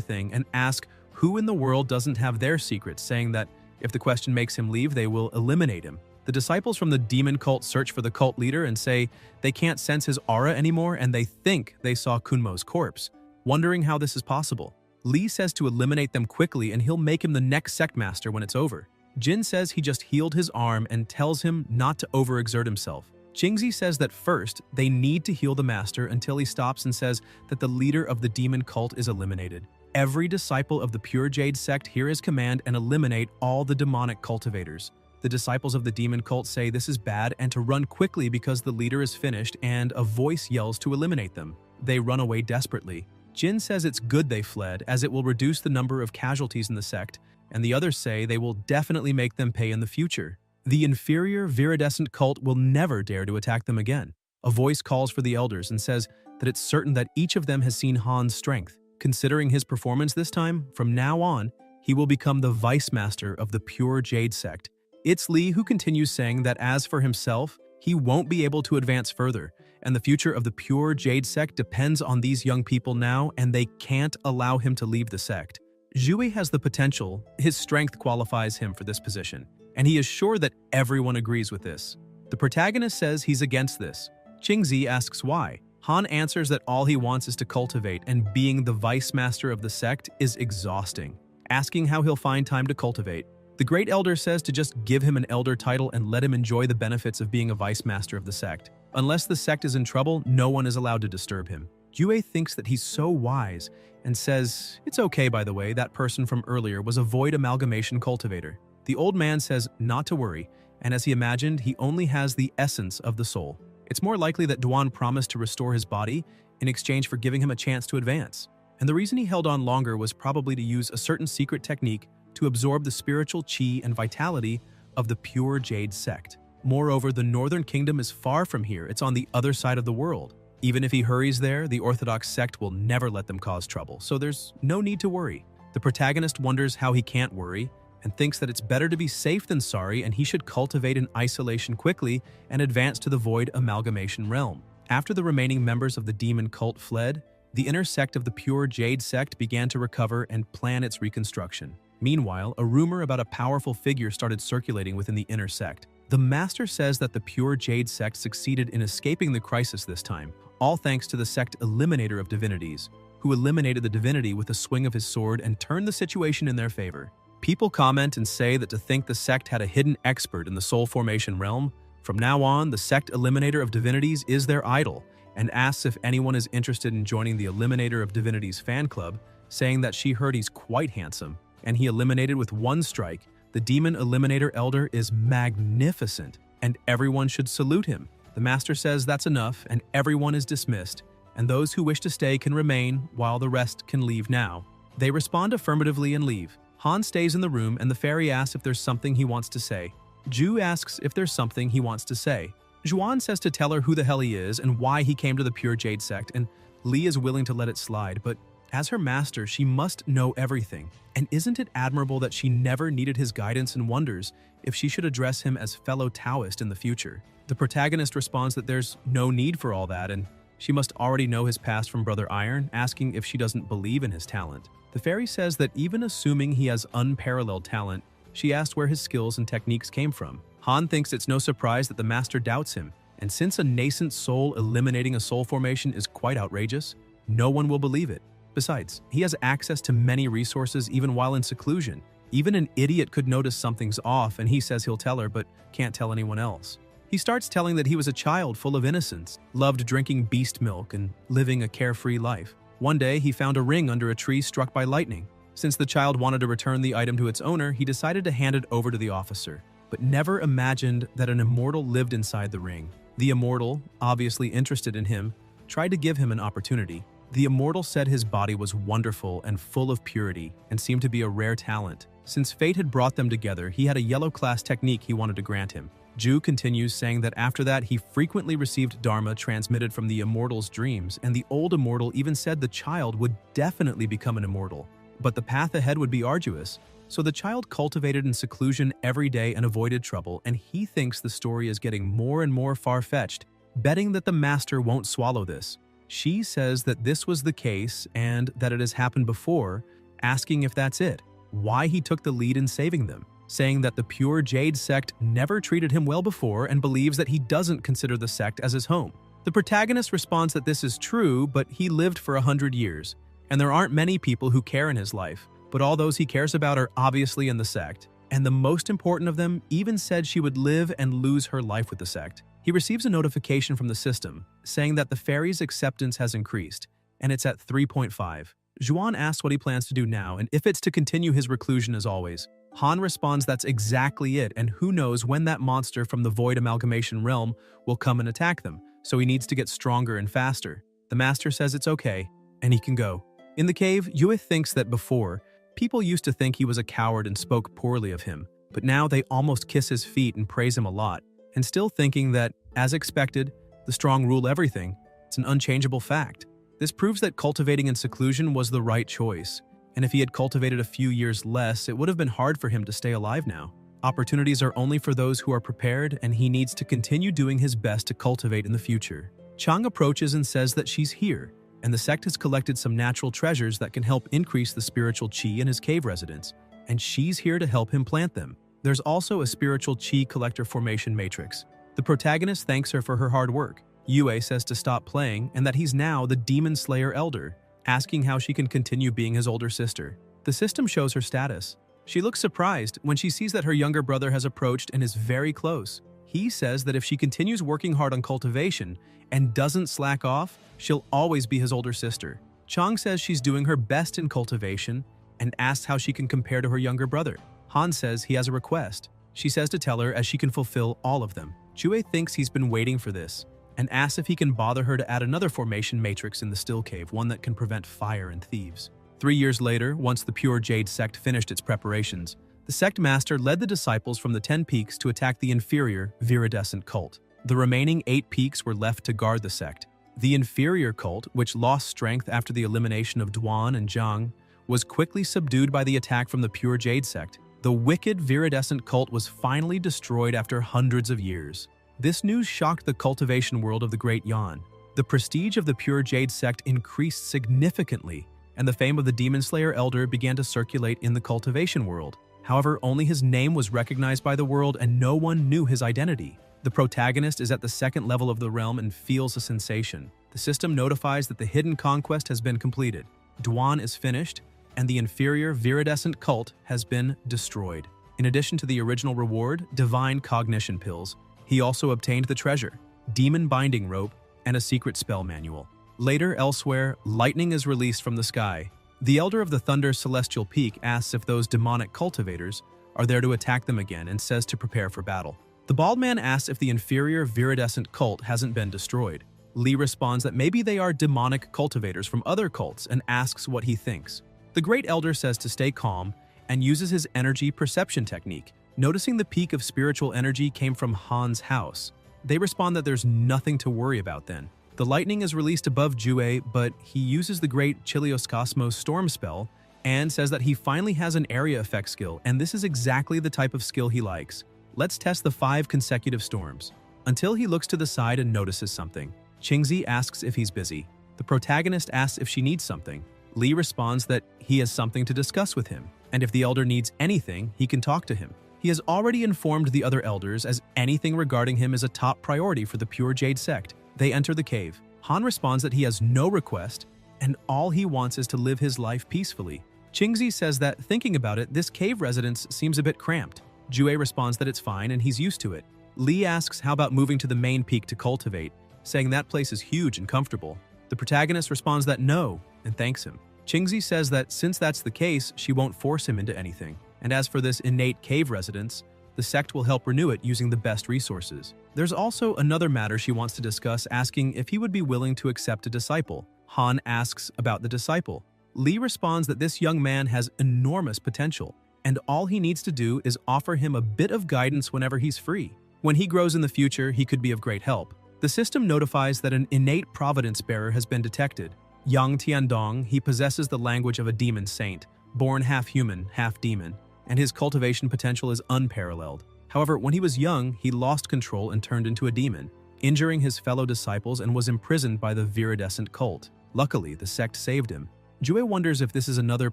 thing and ask who in the world doesn't have their secrets, saying that if the question makes him leave, they will eliminate him. The disciples from the demon cult search for the cult leader and say they can't sense his aura anymore and they think they saw Kunmo's corpse, wondering how this is possible. Li says to eliminate them quickly and he'll make him the next sect master when it's over. Jin says he just healed his arm and tells him not to overexert himself. Qingzi says that first, they need to heal the master until he stops and says that the leader of the demon cult is eliminated. Every disciple of the Pure Jade sect hear his command and eliminate all the demonic cultivators. The disciples of the demon cult say this is bad and to run quickly because the leader is finished, and a voice yells to eliminate them. They run away desperately. Jin says it's good they fled as it will reduce the number of casualties in the sect, and the others say they will definitely make them pay in the future. The inferior viridescent cult will never dare to attack them again. A voice calls for the elders and says that it's certain that each of them has seen Han's strength. Considering his performance this time, from now on, he will become the vice master of the Pure Jade sect. It's Li who continues saying that as for himself, he won't be able to advance further, and the future of the Pure Jade sect depends on these young people now, and they can't allow him to leave the sect. Jue has the potential, his strength qualifies him for this position, and he is sure that everyone agrees with this. The protagonist says he's against this. Qingzi asks why. Han answers that all he wants is to cultivate, and being the vice master of the sect is exhausting, asking how he'll find time to cultivate. The Great Elder says to just give him an elder title and let him enjoy the benefits of being a vice master of the sect. Unless the sect is in trouble, no one is allowed to disturb him. Jue thinks that he's so wise and says, it's okay by the way, that person from earlier was a void amalgamation cultivator. The old man says not to worry, and as he imagined, he only has the essence of the soul. It's more likely that Duan promised to restore his body in exchange for giving him a chance to advance. And the reason he held on longer was probably to use a certain secret technique to absorb the spiritual qi and vitality of the pure jade sect. Moreover, the northern kingdom is far from here. It's on the other side of the world. Even if he hurries there, the Orthodox sect will never let them cause trouble, so there's no need to worry. The protagonist wonders how he can't worry and thinks that it's better to be safe than sorry, and he should cultivate in isolation quickly and advance to the void amalgamation realm. After the remaining members of the demon cult fled, the inner sect of the pure jade sect began to recover and plan its reconstruction. Meanwhile, a rumor about a powerful figure started circulating within the inner sect. The master says that the pure jade sect succeeded in escaping the crisis this time, all thanks to the sect eliminator of divinities, who eliminated the divinity with a swing of his sword and turned the situation in their favor. People comment and say that to think the sect had a hidden expert in the soul formation realm, from now on, the sect eliminator of divinities is their idol, and asks if anyone is interested in joining the Eliminator of Divinities fan club, saying that she heard he's quite handsome, and he eliminated with one strike. The Demon Eliminator Elder is magnificent, and everyone should salute him. The master says that's enough, and everyone is dismissed, and those who wish to stay can remain, while the rest can leave now. They respond affirmatively and leave. Han stays in the room, and the fairy asks if there's something he wants to say. Ju asks if there's something he wants to say. Zhuan says to tell her who the hell he is and why he came to the Pure Jade sect, and Li is willing to let it slide, but as her master, she must know everything. And isn't it admirable that she never needed his guidance and wonders if she should address him as fellow Taoist in the future? The protagonist responds that there's no need for all that, and she must already know his past from Brother Iron, asking if she doesn't believe in his talent. The fairy says that even assuming he has unparalleled talent, she asked where his skills and techniques came from. Han thinks it's no surprise that the master doubts him, and since a nascent soul eliminating a soul formation is quite outrageous, no one will believe it. Besides, he has access to many resources even while in seclusion. Even an idiot could notice something's off, and he says he'll tell her but can't tell anyone else. He starts telling that he was a child full of innocence, loved drinking beast milk and living a carefree life. One day, he found a ring under a tree struck by lightning. Since the child wanted to return the item to its owner, he decided to hand it over to the officer, but never imagined that an immortal lived inside the ring. The immortal, obviously interested in him, tried to give him an opportunity. The immortal said his body was wonderful and full of purity and seemed to be a rare talent. Since fate had brought them together, he had a yellow class technique he wanted to grant him. Ju continues, saying that after that he frequently received Dharma transmitted from the immortal's dreams, and the old immortal even said the child would definitely become an immortal. But the path ahead would be arduous, so the child cultivated in seclusion every day and avoided trouble, and he thinks the story is getting more and more far-fetched, betting that the master won't swallow this. She says that this was the case and that it has happened before, asking if that's it, why he took the lead in saving them, saying that the Pure Jade sect never treated him well before and believes that he doesn't consider the sect as his home. The protagonist responds that this is true, but he lived for 100 years, and there aren't many people who care in his life, but all those he cares about are obviously in the sect, and the most important of them even said she would live and lose her life with the sect. He receives a notification from the system saying that the fairy's acceptance has increased, and it's at 3.5. Zhuan asks what he plans to do now and if it's to continue his reclusion as always. Han responds that's exactly it, and who knows when that monster from the Void Amalgamation Realm will come and attack them, so he needs to get stronger and faster. The master says it's okay, and he can go. In the cave, Yue thinks that before, people used to think he was a coward and spoke poorly of him, but now they almost kiss his feet and praise him a lot, and still thinking that, as expected, the strong rule everything. It's an unchangeable fact. This proves that cultivating in seclusion was the right choice, and if he had cultivated a few years less, it would have been hard for him to stay alive now. Opportunities are only for those who are prepared, and he needs to continue doing his best to cultivate in the future. Chang approaches and says that she's here, and the sect has collected some natural treasures that can help increase the spiritual chi in his cave residence, and she's here to help him plant them. There's also a spiritual chi collector formation matrix. The protagonist thanks her for her hard work. Yue says to stop playing and that he's now the Demon Slayer Elder, asking how she can continue being his older sister. The system shows her status. She looks surprised when she sees that her younger brother has approached and is very close. He says that if she continues working hard on cultivation and doesn't slack off, she'll always be his older sister. Chang says she's doing her best in cultivation and asks how she can compare to her younger brother. Han says he has a request. She says to tell her as she can fulfill all of them. Chue thinks he's been waiting for this and asks if he can bother her to add another formation matrix in the still cave, one that can prevent fire and thieves. 3 years later, once the Pure Jade sect finished its preparations, The sect master led the disciples from the 10 peaks to attack the inferior, viridescent cult. The remaining 8 peaks were left to guard the sect. The inferior cult, which lost strength after the elimination of Duan and Zhang, was quickly subdued by the attack from the pure Jade sect. The wicked viridescent cult was finally destroyed after hundreds of years. This news shocked the cultivation world of the Great Yan. The prestige of the pure Jade sect increased significantly, and the fame of the Demon Slayer Elder began to circulate in the cultivation world. However, only his name was recognized by the world and no one knew his identity. The protagonist is at the second level of the realm and feels a sensation. The system notifies that the hidden conquest has been completed. Duan is finished, and the inferior viridescent cult has been destroyed. In addition to the original reward, divine cognition pills, he also obtained the treasure, demon binding rope, and a secret spell manual. Later, elsewhere, lightning is released from the sky. The Elder of the Thunder Celestial Peak asks if those demonic cultivators are there to attack them again and says to prepare for battle. The bald man asks if the inferior viridescent cult hasn't been destroyed. Li responds that maybe they are demonic cultivators from other cults and asks what he thinks. The Great Elder says to stay calm and uses his energy perception technique, noticing the peak of spiritual energy came from Han's house. They respond that there's nothing to worry about then. The lightning is released above Jue, but he uses the great Chilios storm spell and says that he finally has an area effect skill, and this is exactly the type of skill he likes. Let's test the 5 consecutive storms. Until he looks to the side and notices something. Qingzi asks if he's busy. The protagonist asks if she needs something. Li responds that he has something to discuss with him, and if the elder needs anything, he can talk to him. He has already informed the other elders as anything regarding him is a top priority for the pure Jade sect. They enter the cave. Han responds that he has no request, and all he wants is to live his life peacefully. Qingzi says that, thinking about it, this cave residence seems a bit cramped. Jue responds that it's fine and he's used to it. Li asks how about moving to the main peak to cultivate, saying that place is huge and comfortable. The protagonist responds that no, and thanks him. Qingzi says that since that's the case, she won't force him into anything. And as for this innate cave residence, the sect will help renew it using the best resources. There's also another matter she wants to discuss, asking if he would be willing to accept a disciple. Han asks about the disciple. Li responds that this young man has enormous potential, and all he needs to do is offer him a bit of guidance whenever he's free. When he grows in the future, he could be of great help. The system notifies that an innate providence bearer has been detected. Yang Tiandong, he possesses the language of a demon saint, born half human, half demon, and his cultivation potential is unparalleled. However, when he was young, he lost control and turned into a demon, injuring his fellow disciples and was imprisoned by the viridescent cult. Luckily, the sect saved him. Jue wonders if this is another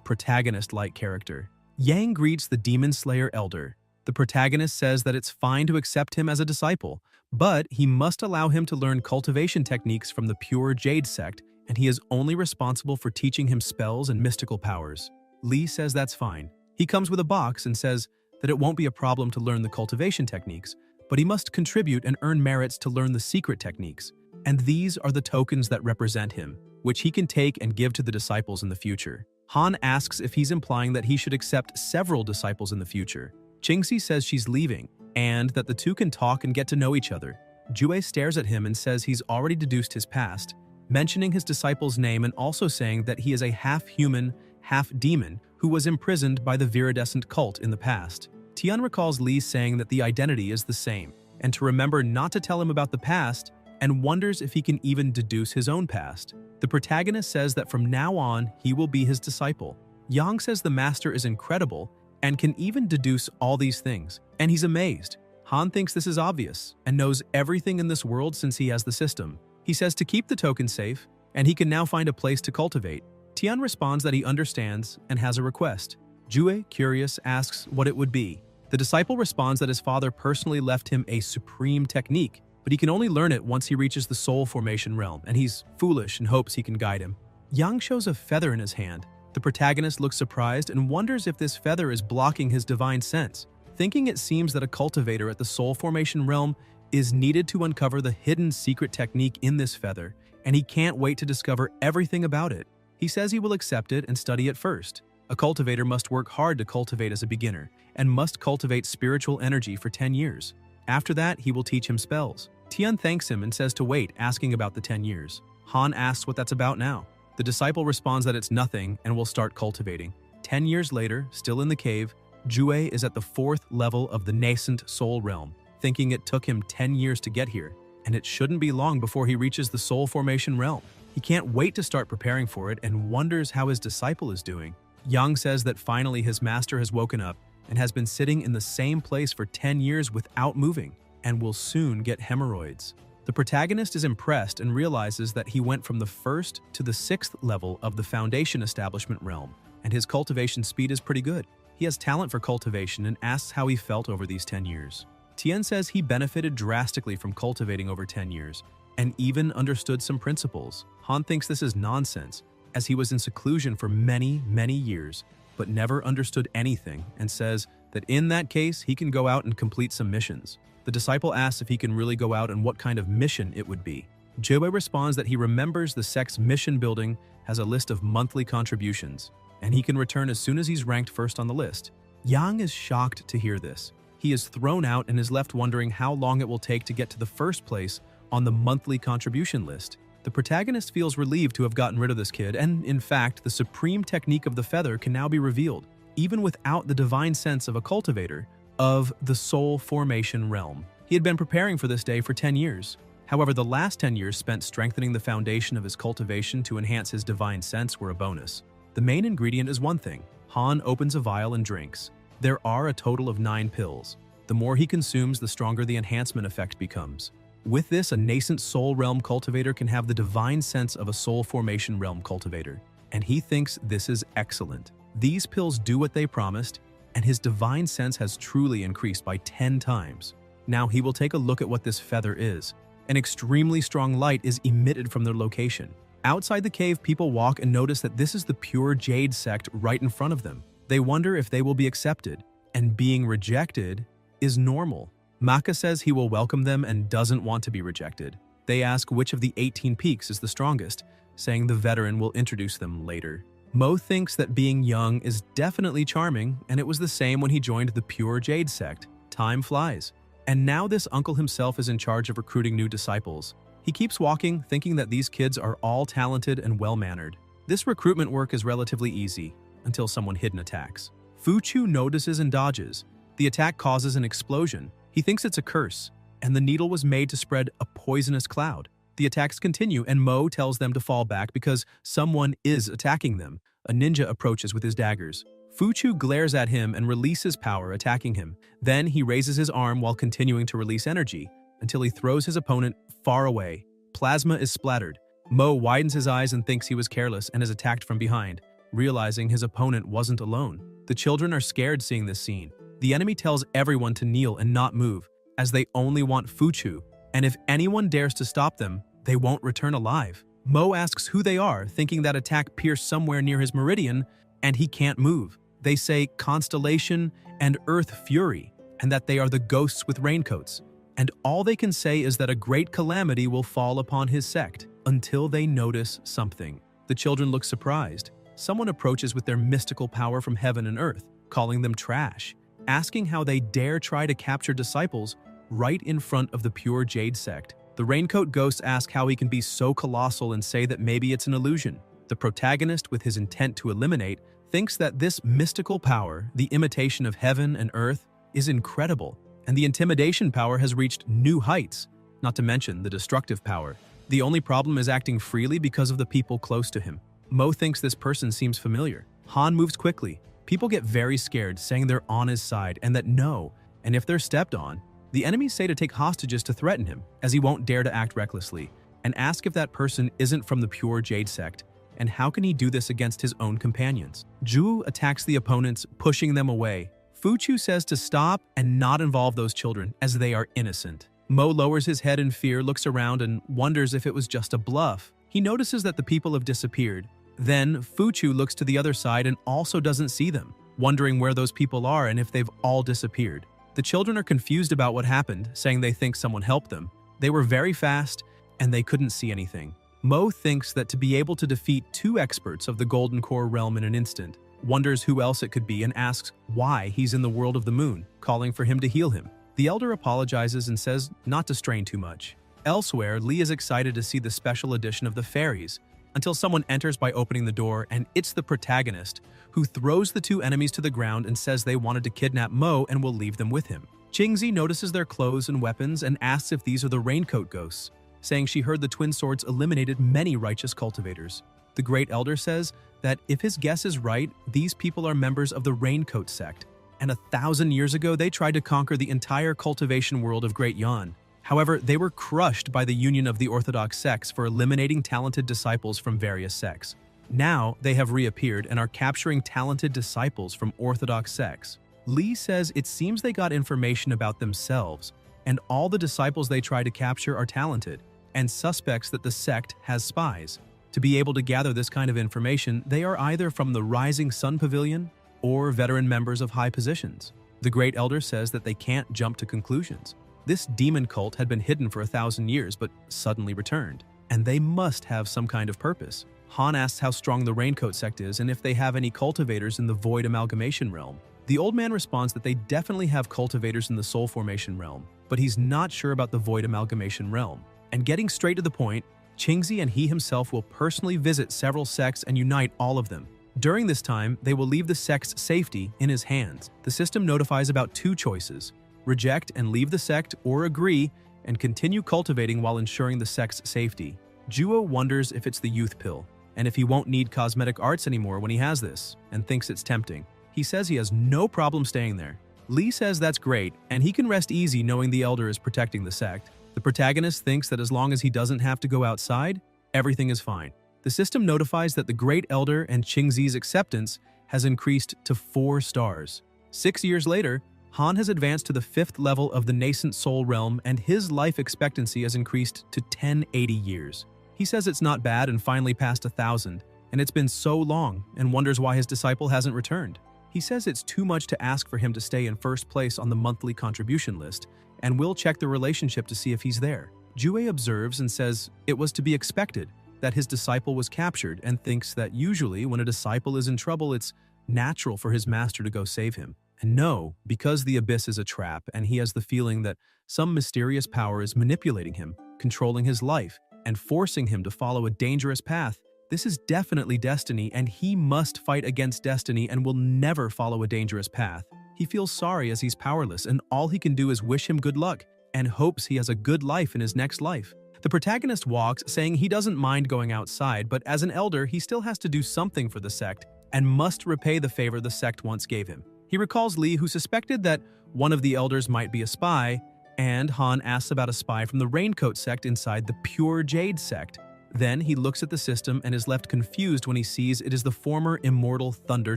protagonist-like character. Yang greets the Demon Slayer Elder. The protagonist says that it's fine to accept him as a disciple, but he must allow him to learn cultivation techniques from the pure Jade sect, and he is only responsible for teaching him spells and mystical powers. Li says that's fine. He comes with a box and says that it won't be a problem to learn the cultivation techniques, but he must contribute and earn merits to learn the secret techniques. And these are the tokens that represent him, which he can take and give to the disciples in the future. Han asks if he's implying that he should accept several disciples in the future. Qingzi says she's leaving, and that the two can talk and get to know each other. Jue stares at him and says he's already deduced his past, mentioning his disciple's name and also saying that he is a half-human, half-demon who was imprisoned by the viridescent cult in the past. Tian recalls Li saying that the identity is the same, and to remember not to tell him about the past, and wonders if he can even deduce his own past. The protagonist says that from now on, he will be his disciple. Yang says the master is incredible and can even deduce all these things, and he's amazed. Han thinks this is obvious and knows everything in this world since he has the system. He says to keep the token safe, and he can now find a place to cultivate. Tian responds that he understands and has a request. Jue, curious, asks what it would be. The disciple responds that his father personally left him a supreme technique, but he can only learn it once he reaches the soul formation realm, and he's foolish and hopes he can guide him. Yang shows a feather in his hand. The protagonist looks surprised and wonders if this feather is blocking his divine sense, thinking it seems that a cultivator at the soul formation realm is needed to uncover the hidden secret technique in this feather, and he can't wait to discover everything about it. He says he will accept it and study it first. A cultivator must work hard to cultivate as a beginner, and must cultivate spiritual energy for 10 years. After that, he will teach him spells. Tian thanks him and says to wait, asking about the 10 years. Han asks what that's about now. The disciple responds that it's nothing and will start cultivating. 10 years later, still in the cave, Jue is at the 4th level of the nascent soul realm, thinking it took him 10 years to get here, and it shouldn't be long before he reaches the soul formation realm. He can't wait to start preparing for it and wonders how his disciple is doing. Yang says that finally his master has woken up and has been sitting in the same place for 10 years without moving, and will soon get hemorrhoids. The protagonist is impressed and realizes that he went from the 1st to the 6th level of the foundation establishment realm, and his cultivation speed is pretty good. He has talent for cultivation and asks how he felt over these 10 years. Tian says he benefited drastically from cultivating over 10 years, and even understood some principles. Han thinks this is nonsense, as he was in seclusion for many, many years, but never understood anything, and says that in that case he can go out and complete some missions. The disciple asks if he can really go out and what kind of mission it would be. Jue responds that he remembers the sect's mission building has a list of monthly contributions, and he can return as soon as he's ranked first on the list. Yang is shocked to hear this. He is thrown out and is left wondering how long it will take to get to the first place on the monthly contribution list. The protagonist feels relieved to have gotten rid of this kid, and in fact, the supreme technique of the feather can now be revealed, even without the divine sense of a cultivator of the soul formation realm. He had been preparing for this day for 10 years. However, the last 10 years spent strengthening the foundation of his cultivation to enhance his divine sense were a bonus. The main ingredient is one thing. Han opens a vial and drinks. There are a total of 9 pills. The more he consumes, the stronger the enhancement effect becomes. With this, a nascent soul realm cultivator can have the divine sense of a soul formation realm cultivator, and he thinks this is excellent. These pills do what they promised, and his divine sense has truly increased by 10 times. Now he will take a look at what this feather is. An extremely strong light is emitted from their location. Outside the cave, people walk and notice that this is the pure jade sect right in front of them. They wonder if they will be accepted, and being rejected is normal. Maka says he will welcome them and doesn't want to be rejected. They ask which of the 18 peaks is the strongest, saying the veteran will introduce them later. Mo thinks that being young is definitely charming, and it was the same when he joined the Pure Jade sect. Time flies. And now this uncle himself is in charge of recruiting new disciples. He keeps walking, thinking that these kids are all talented and well-mannered. This recruitment work is relatively easy, until someone hidden attacks. Fu Chu notices and dodges. The attack causes an explosion. He thinks it's a curse, and the needle was made to spread a poisonous cloud. The attacks continue, and Mo tells them to fall back because someone is attacking them. A ninja approaches with his daggers. Fu Chu glares at him and releases power, attacking him. Then he raises his arm while continuing to release energy, until he throws his opponent far away. Plasma is splattered. Mo widens his eyes and thinks he was careless and is attacked from behind, realizing his opponent wasn't alone. The children are scared seeing this scene. The enemy tells everyone to kneel and not move, as they only want Fu Chu, and if anyone dares to stop them, they won't return alive. Mo asks who they are, thinking that attack pierced somewhere near his meridian, and he can't move. They say Constellation and Earth Fury, and that they are the ghosts with raincoats. And all they can say is that a great calamity will fall upon his sect, until they notice something. The children look surprised. Someone approaches with their mystical power from heaven and earth, calling them trash, asking how they dare try to capture disciples right in front of the Pure Jade sect. The raincoat ghosts ask how he can be so colossal and say that maybe it's an illusion. The protagonist, with his intent to eliminate, thinks that this mystical power, the imitation of heaven and earth, is incredible, and the intimidation power has reached new heights, not to mention the destructive power. The only problem is acting freely because of the people close to him. Mo thinks this person seems familiar. Han moves quickly. People get very scared, saying they're on his side and that no, and if they're stepped on, the enemies say to take hostages to threaten him, as he won't dare to act recklessly, and ask if that person isn't from the Pure Jade sect, and how can he do this against his own companions. Zhu attacks the opponents, pushing them away. Fu Chu says to stop and not involve those children, as they are innocent. Mo lowers his head in fear, looks around, and wonders if it was just a bluff. He notices that the people have disappeared. Then, Fu Chu looks to the other side and also doesn't see them, wondering where those people are and if they've all disappeared. The children are confused about what happened, saying they think someone helped them. They were very fast, and they couldn't see anything. Mo thinks that to be able to defeat 2 experts of the Golden Core realm in an instant, wonders who else it could be and asks why he's in the world of the moon, calling for him to heal him. The elder apologizes and says not to strain too much. Elsewhere, Lee is excited to see the special edition of the fairies, until someone enters by opening the door, and it's the protagonist, who throws the two enemies to the ground and says they wanted to kidnap Mo and will leave them with him. Qingzi notices their clothes and weapons and asks if these are the raincoat ghosts, saying she heard the twin swords eliminated many righteous cultivators. The Great Elder says that if his guess is right, these people are members of the Raincoat sect, and 1,000 years ago they tried to conquer the entire cultivation world of Great Yan. However, they were crushed by the union of the orthodox sects for eliminating talented disciples from various sects. Now, they have reappeared and are capturing talented disciples from orthodox sects. Li says it seems they got information about themselves, and all the disciples they try to capture are talented, and suspects that the sect has spies. To be able to gather this kind of information, they are either from the Rising Sun Pavilion or veteran members of high positions. The Great Elder says that they can't jump to conclusions. This demon cult had been hidden for 1,000 years but suddenly returned, and they must have some kind of purpose. Han asks how strong the Raincoat sect is and if they have any cultivators in the Void Amalgamation realm. The old man responds that they definitely have cultivators in the Soul Formation realm, but he's not sure about the Void Amalgamation realm. And getting straight to the point, Qingzi and he himself will personally visit several sects and unite all of them. During this time, they will leave the sect's safety in his hands. The system notifies about two choices: reject and leave the sect, or agree and continue cultivating while ensuring the sect's safety. Juo wonders if it's the youth pill, and if he won't need cosmetic arts anymore when he has this, and thinks it's tempting. He says he has no problem staying there. Li says that's great, and he can rest easy knowing the Elder is protecting the sect. The protagonist thinks that as long as he doesn't have to go outside, everything is fine. The system notifies that the Great Elder and Qingzi's acceptance has increased to 4 stars. 6 years later, Han has advanced to the 5th level of the nascent soul realm, and his life expectancy has increased to 1080 years. He says it's not bad and finally passed 1,000, and it's been so long, and wonders why his disciple hasn't returned. He says it's too much to ask for him to stay in first place on the monthly contribution list, and will check the relationship to see if he's there. Jue observes and says it was to be expected that his disciple was captured, and thinks that usually when a disciple is in trouble, it's natural for his master to go save him. And no, because the abyss is a trap and he has the feeling that some mysterious power is manipulating him, controlling his life, and forcing him to follow a dangerous path, this is definitely destiny, and he must fight against destiny and will never follow a dangerous path. He feels sorry as he's powerless, and all he can do is wish him good luck and hopes he has a good life in his next life. The protagonist walks, saying he doesn't mind going outside, but as an elder, he still has to do something for the sect and must repay the favor the sect once gave him. He recalls Li, who suspected that one of the elders might be a spy, and Han asks about a spy from the Raincoat sect inside the Pure Jade sect. Then he looks at the system and is left confused when he sees it is the former immortal Thunder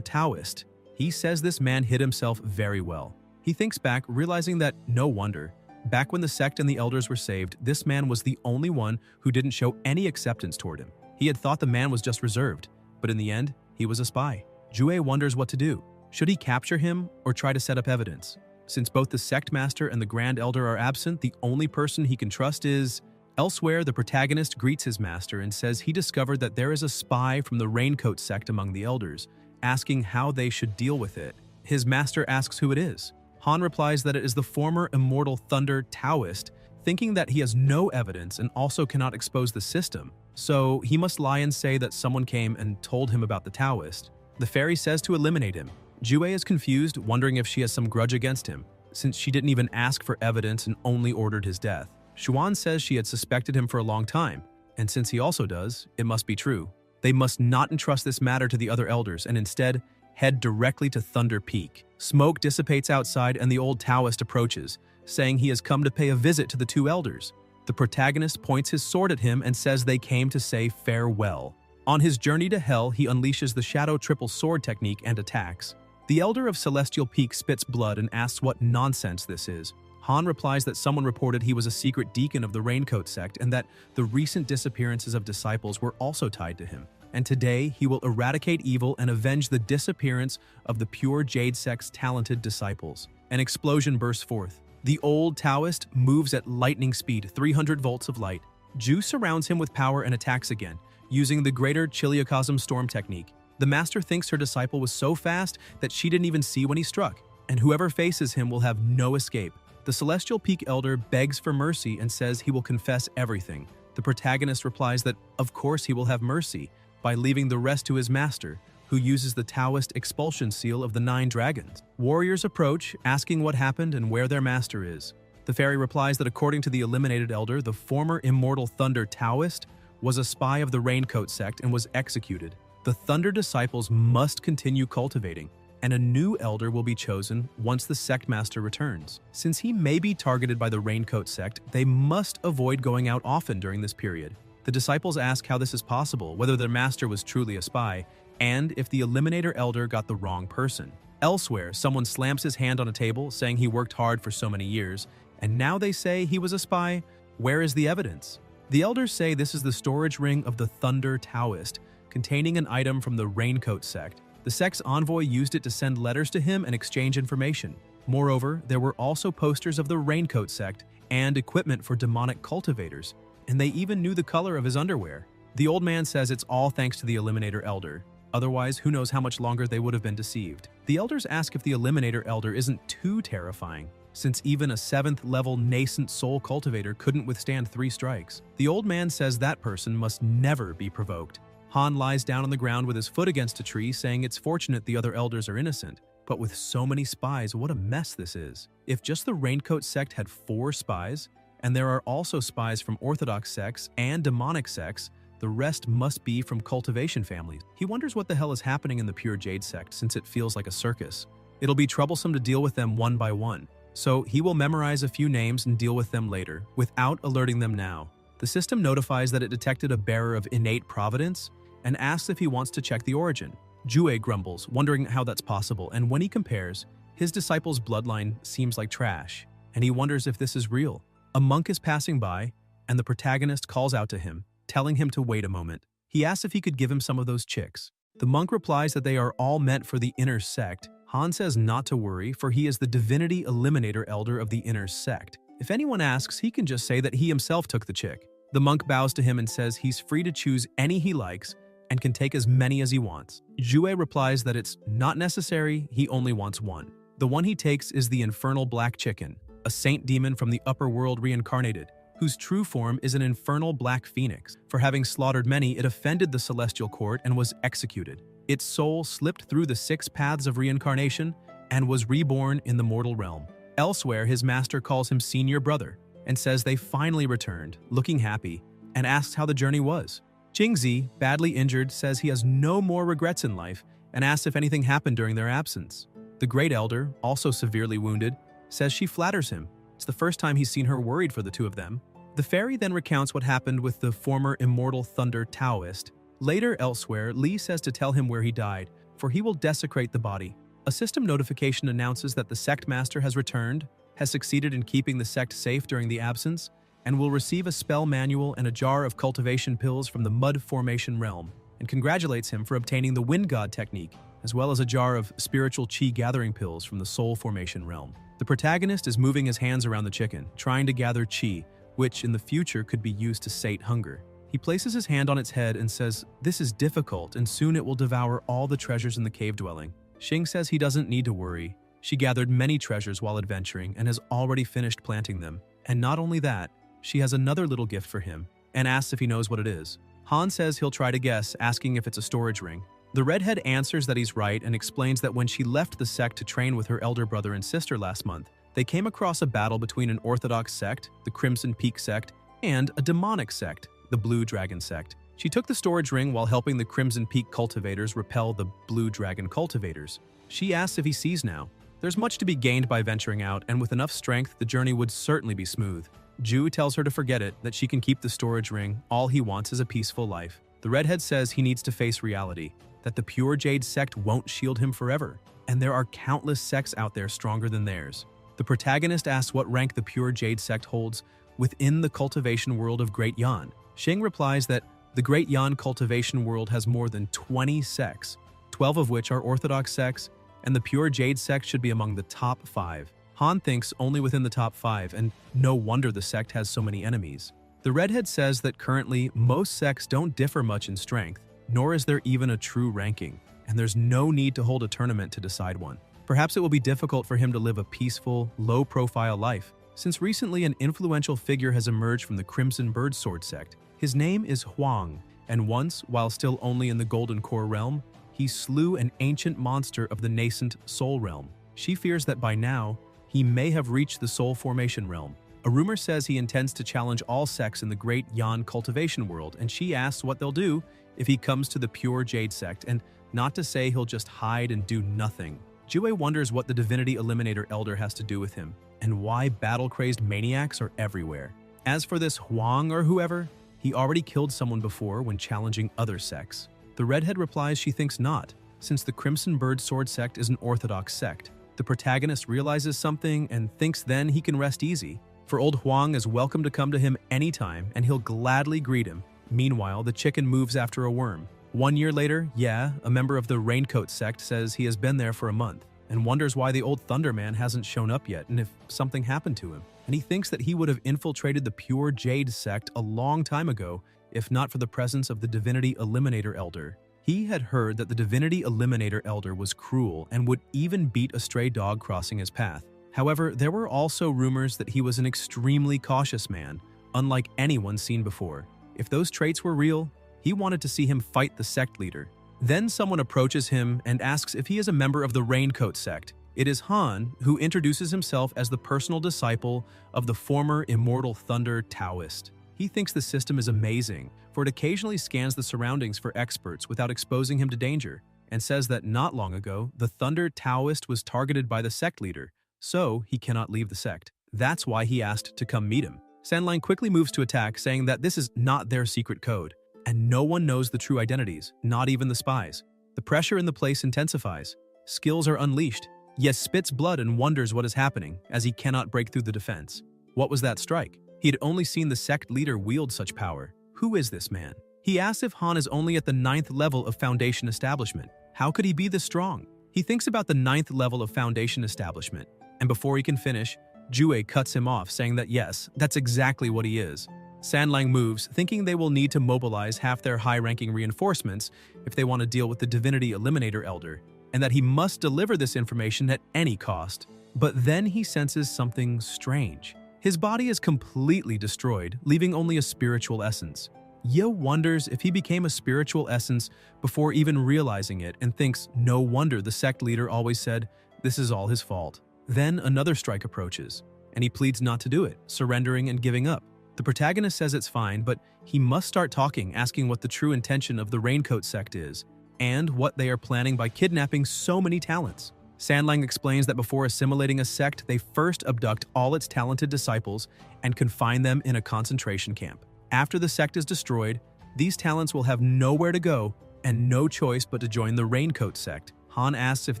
Taoist. He says this man hid himself very well. He thinks back, realizing that no wonder. Back when the sect and the elders were saved, this man was the only one who didn't show any acceptance toward him. He had thought the man was just reserved, but in the end, he was a spy. Jue wonders what to do. Should he capture him or try to set up evidence? Since both the sect master and the Grand Elder are absent, the only person he can trust is... Elsewhere, the protagonist greets his master and says he discovered that there is a spy from the Raincoat sect among the elders, asking how they should deal with it. His master asks who it is. Han replies that it is the former immortal Thunder Taoist, thinking that he has no evidence and also cannot expose the system, so he must lie and say that someone came and told him about the Taoist. The fairy says to eliminate him. Jue is confused, wondering if she has some grudge against him, since she didn't even ask for evidence and only ordered his death. Xuan says she had suspected him for a long time, and since he also does, it must be true. They must not entrust this matter to the other elders and instead head directly to Thunder Peak. Smoke dissipates outside and the old Taoist approaches, saying he has come to pay a visit to the two elders. The protagonist points his sword at him and says they came to say farewell. On his journey to hell, he unleashes the Shadow Triple Sword technique and attacks. The Elder of Celestial Peak spits blood and asks what nonsense this is. Han replies that someone reported he was a secret deacon of the Raincoat sect and that the recent disappearances of disciples were also tied to him. And today, he will eradicate evil and avenge the disappearance of the Pure Jade sect's talented disciples. An explosion bursts forth. The old Taoist moves at lightning speed, 300 volts of light. Ju surrounds him with power and attacks again, using the Greater Chiliocosm Storm technique. The master thinks her disciple was so fast that she didn't even see when he struck, and whoever faces him will have no escape. The Celestial Peak Elder begs for mercy and says he will confess everything. The protagonist replies that, of course, he will have mercy by leaving the rest to his master, who uses the Taoist expulsion seal of the 9 dragons. Warriors approach, asking what happened and where their master is. The fairy replies that according to the eliminated elder, the former immortal Thunder Taoist was a spy of the Raincoat sect and was executed. The Thunder disciples must continue cultivating, and a new elder will be chosen once the sect master returns. Since he may be targeted by the Raincoat sect, they must avoid going out often during this period. The disciples ask how this is possible, whether their master was truly a spy, and if the Eliminator Elder got the wrong person. Elsewhere, someone slams his hand on a table, saying he worked hard for so many years, and now they say he was a spy. Where is the evidence? The elders say this is the storage ring of the Thunder Taoist, containing an item from the Raincoat sect. The sect's envoy used it to send letters to him and exchange information. Moreover, there were also posters of the Raincoat sect and equipment for demonic cultivators, and they even knew the color of his underwear. The old man says it's all thanks to the Eliminator Elder. Otherwise, who knows how much longer they would have been deceived. The elders ask if the Eliminator Elder isn't too terrifying, since even a 7th-level nascent soul cultivator couldn't withstand 3 strikes. The old man says that person must never be provoked. Han lies down on the ground with his foot against a tree, saying it's fortunate the other elders are innocent. But with so many spies, what a mess this is. If just the Raincoat sect had 4 spies, and there are also spies from Orthodox sects and demonic sects, the rest must be from cultivation families. He wonders what the hell is happening in the Pure Jade sect, since it feels like a circus. It'll be troublesome to deal with them one by one, so he will memorize a few names and deal with them later, without alerting them now. The system notifies that it detected a bearer of innate providence and asks if he wants to check the origin. Jue grumbles, wondering how that's possible, and when he compares, his disciple's bloodline seems like trash, and he wonders if this is real. A monk is passing by, and the protagonist calls out to him, telling him to wait a moment. He asks if he could give him some of those chicks. The monk replies that they are all meant for the inner sect. Han says not to worry, for he is the divinity eliminator elder of the inner sect. If anyone asks, he can just say that he himself took the chick. The monk bows to him and says he's free to choose any he likes and can take as many as he wants. Jue replies that it's not necessary, he only wants one. The one he takes is the infernal black chicken, a saint demon from the upper world reincarnated, whose true form is an infernal black phoenix. For having slaughtered many, it offended the celestial court and was executed. Its soul slipped through the 6 paths of reincarnation and was reborn in the mortal realm. Elsewhere, his master calls him senior brother and says they finally returned, looking happy, and asks how the journey was. Jingzi, badly injured, says he has no more regrets in life and asks if anything happened during their absence. The Great Elder, also severely wounded, says she flatters him. It's the first time he's seen her worried for the two of them. The fairy then recounts what happened with the former immortal Thunder Taoist. Later, elsewhere, Li says to tell him where he died, for he will desecrate the body. A system notification announces that the sect master has returned, has succeeded in keeping the sect safe during the absence, and will receive a spell manual and a jar of cultivation pills from the Mud Formation realm, and congratulates him for obtaining the Wind God technique, as well as a jar of spiritual chi gathering pills from the Soul Formation realm. The protagonist is moving his hands around the chicken, trying to gather chi, which in the future could be used to sate hunger. He places his hand on its head and says, "This is difficult, and soon it will devour all the treasures in the cave dwelling." Xing says he doesn't need to worry. She gathered many treasures while adventuring and has already finished planting them. And not only that, she has another little gift for him, and asks if he knows what it is. Han says he'll try to guess, asking if it's a storage ring. The redhead answers that he's right and explains that when she left the sect to train with her elder brother and sister last month, they came across a battle between an Orthodox sect, the Crimson Peak sect, and a demonic sect, the Blue Dragon sect. She took the storage ring while helping the Crimson Peak cultivators repel the Blue Dragon cultivators. She asks if he sees now. There's much to be gained by venturing out, and with enough strength, the journey would certainly be smooth. Ju tells her to forget it, that she can keep the storage ring. All he wants is a peaceful life. The redhead says he needs to face reality, that the Pure Jade sect won't shield him forever, and there are countless sects out there stronger than theirs. The protagonist asks what rank the Pure Jade sect holds within the cultivation world of Great Yan. Xing replies that the Great Yan cultivation world has more than 20 sects, 12 of which are Orthodox sects, and the Pure Jade sect should be among the top 5. Han thinks only within the top 5, and no wonder the sect has so many enemies. The redhead says that currently most sects don't differ much in strength, nor is there even a true ranking, and there's no need to hold a tournament to decide one. Perhaps it will be difficult for him to live a peaceful, low-profile life, Since recently an influential figure has emerged from the Crimson Bird Sword sect. His name is Huang, and once, while still only in the Golden Core realm, he slew an ancient monster of the nascent Soul realm. She fears that by now, he may have reached the Soul Formation realm. A rumor says he intends to challenge all sects in the great Yan cultivation world, and she asks what they'll do if he comes to the Pure Jade sect, and not to say he'll just hide and do nothing. Jue wonders what the Divinity Eliminator Elder has to do with him, and why battle-crazed maniacs are everywhere. As for this Huang or whoever, he already killed someone before when challenging other sects. The redhead replies she thinks not, since the Crimson Bird Sword sect is an orthodox sect. The protagonist realizes something and thinks then he can rest easy. For old Huang is welcome to come to him anytime, and he'll gladly greet him. Meanwhile, the chicken moves after a worm. 1 year later, a member of the Raincoat sect says he has been there for a month, and wonders why the old Thunderman hasn't shown up yet and if something happened to him. And he thinks that he would have infiltrated the Pure Jade sect a long time ago, if not for the presence of the Divinity Eliminator Elder. He had heard that the Divinity Eliminator Elder was cruel and would even beat a stray dog crossing his path. However, there were also rumors that he was an extremely cautious man, unlike anyone seen before. If those traits were real, he wanted to see him fight the sect leader. Then someone approaches him and asks if he is a member of the Raincoat sect. It is Han, who introduces himself as the personal disciple of the former Immortal Thunder Taoist. He thinks the system is amazing, for it occasionally scans the surroundings for experts without exposing him to danger, and says that not long ago, the Thunder Taoist was targeted by the sect leader, so he cannot leave the sect. That's why he asked to come meet him. Sandline quickly moves to attack, saying that this is not their secret code, and no one knows the true identities, not even the spies. The pressure in the place intensifies. Skills are unleashed. Yes spits blood and wonders what is happening, as he cannot break through the defense. What was that strike? He had only seen the sect leader wield such power. Who is this man? He asks if Han is only at the 9th level of Foundation Establishment. How could he be this strong? He thinks about the 9th level of Foundation Establishment, and before he can finish, Jue cuts him off, saying that yes, that's exactly what he is. Sandlang moves, thinking they will need to mobilize half their high-ranking reinforcements if they want to deal with the Divinity Eliminator Elder, and that he must deliver this information at any cost. But then he senses something strange. His body is completely destroyed, leaving only a spiritual essence. Ye wonders if he became a spiritual essence before even realizing it, and thinks no wonder the sect leader always said, this is all his fault. Then another strike approaches, and he pleads not to do it, surrendering and giving up. The protagonist says it's fine, but he must start talking, asking what the true intention of the Raincoat sect is, and what they are planning by kidnapping so many talents. Sandlang explains that before assimilating a sect, they first abduct all its talented disciples and confine them in a concentration camp. After the sect is destroyed, these talents will have nowhere to go and no choice but to join the Raincoat sect. Han asks if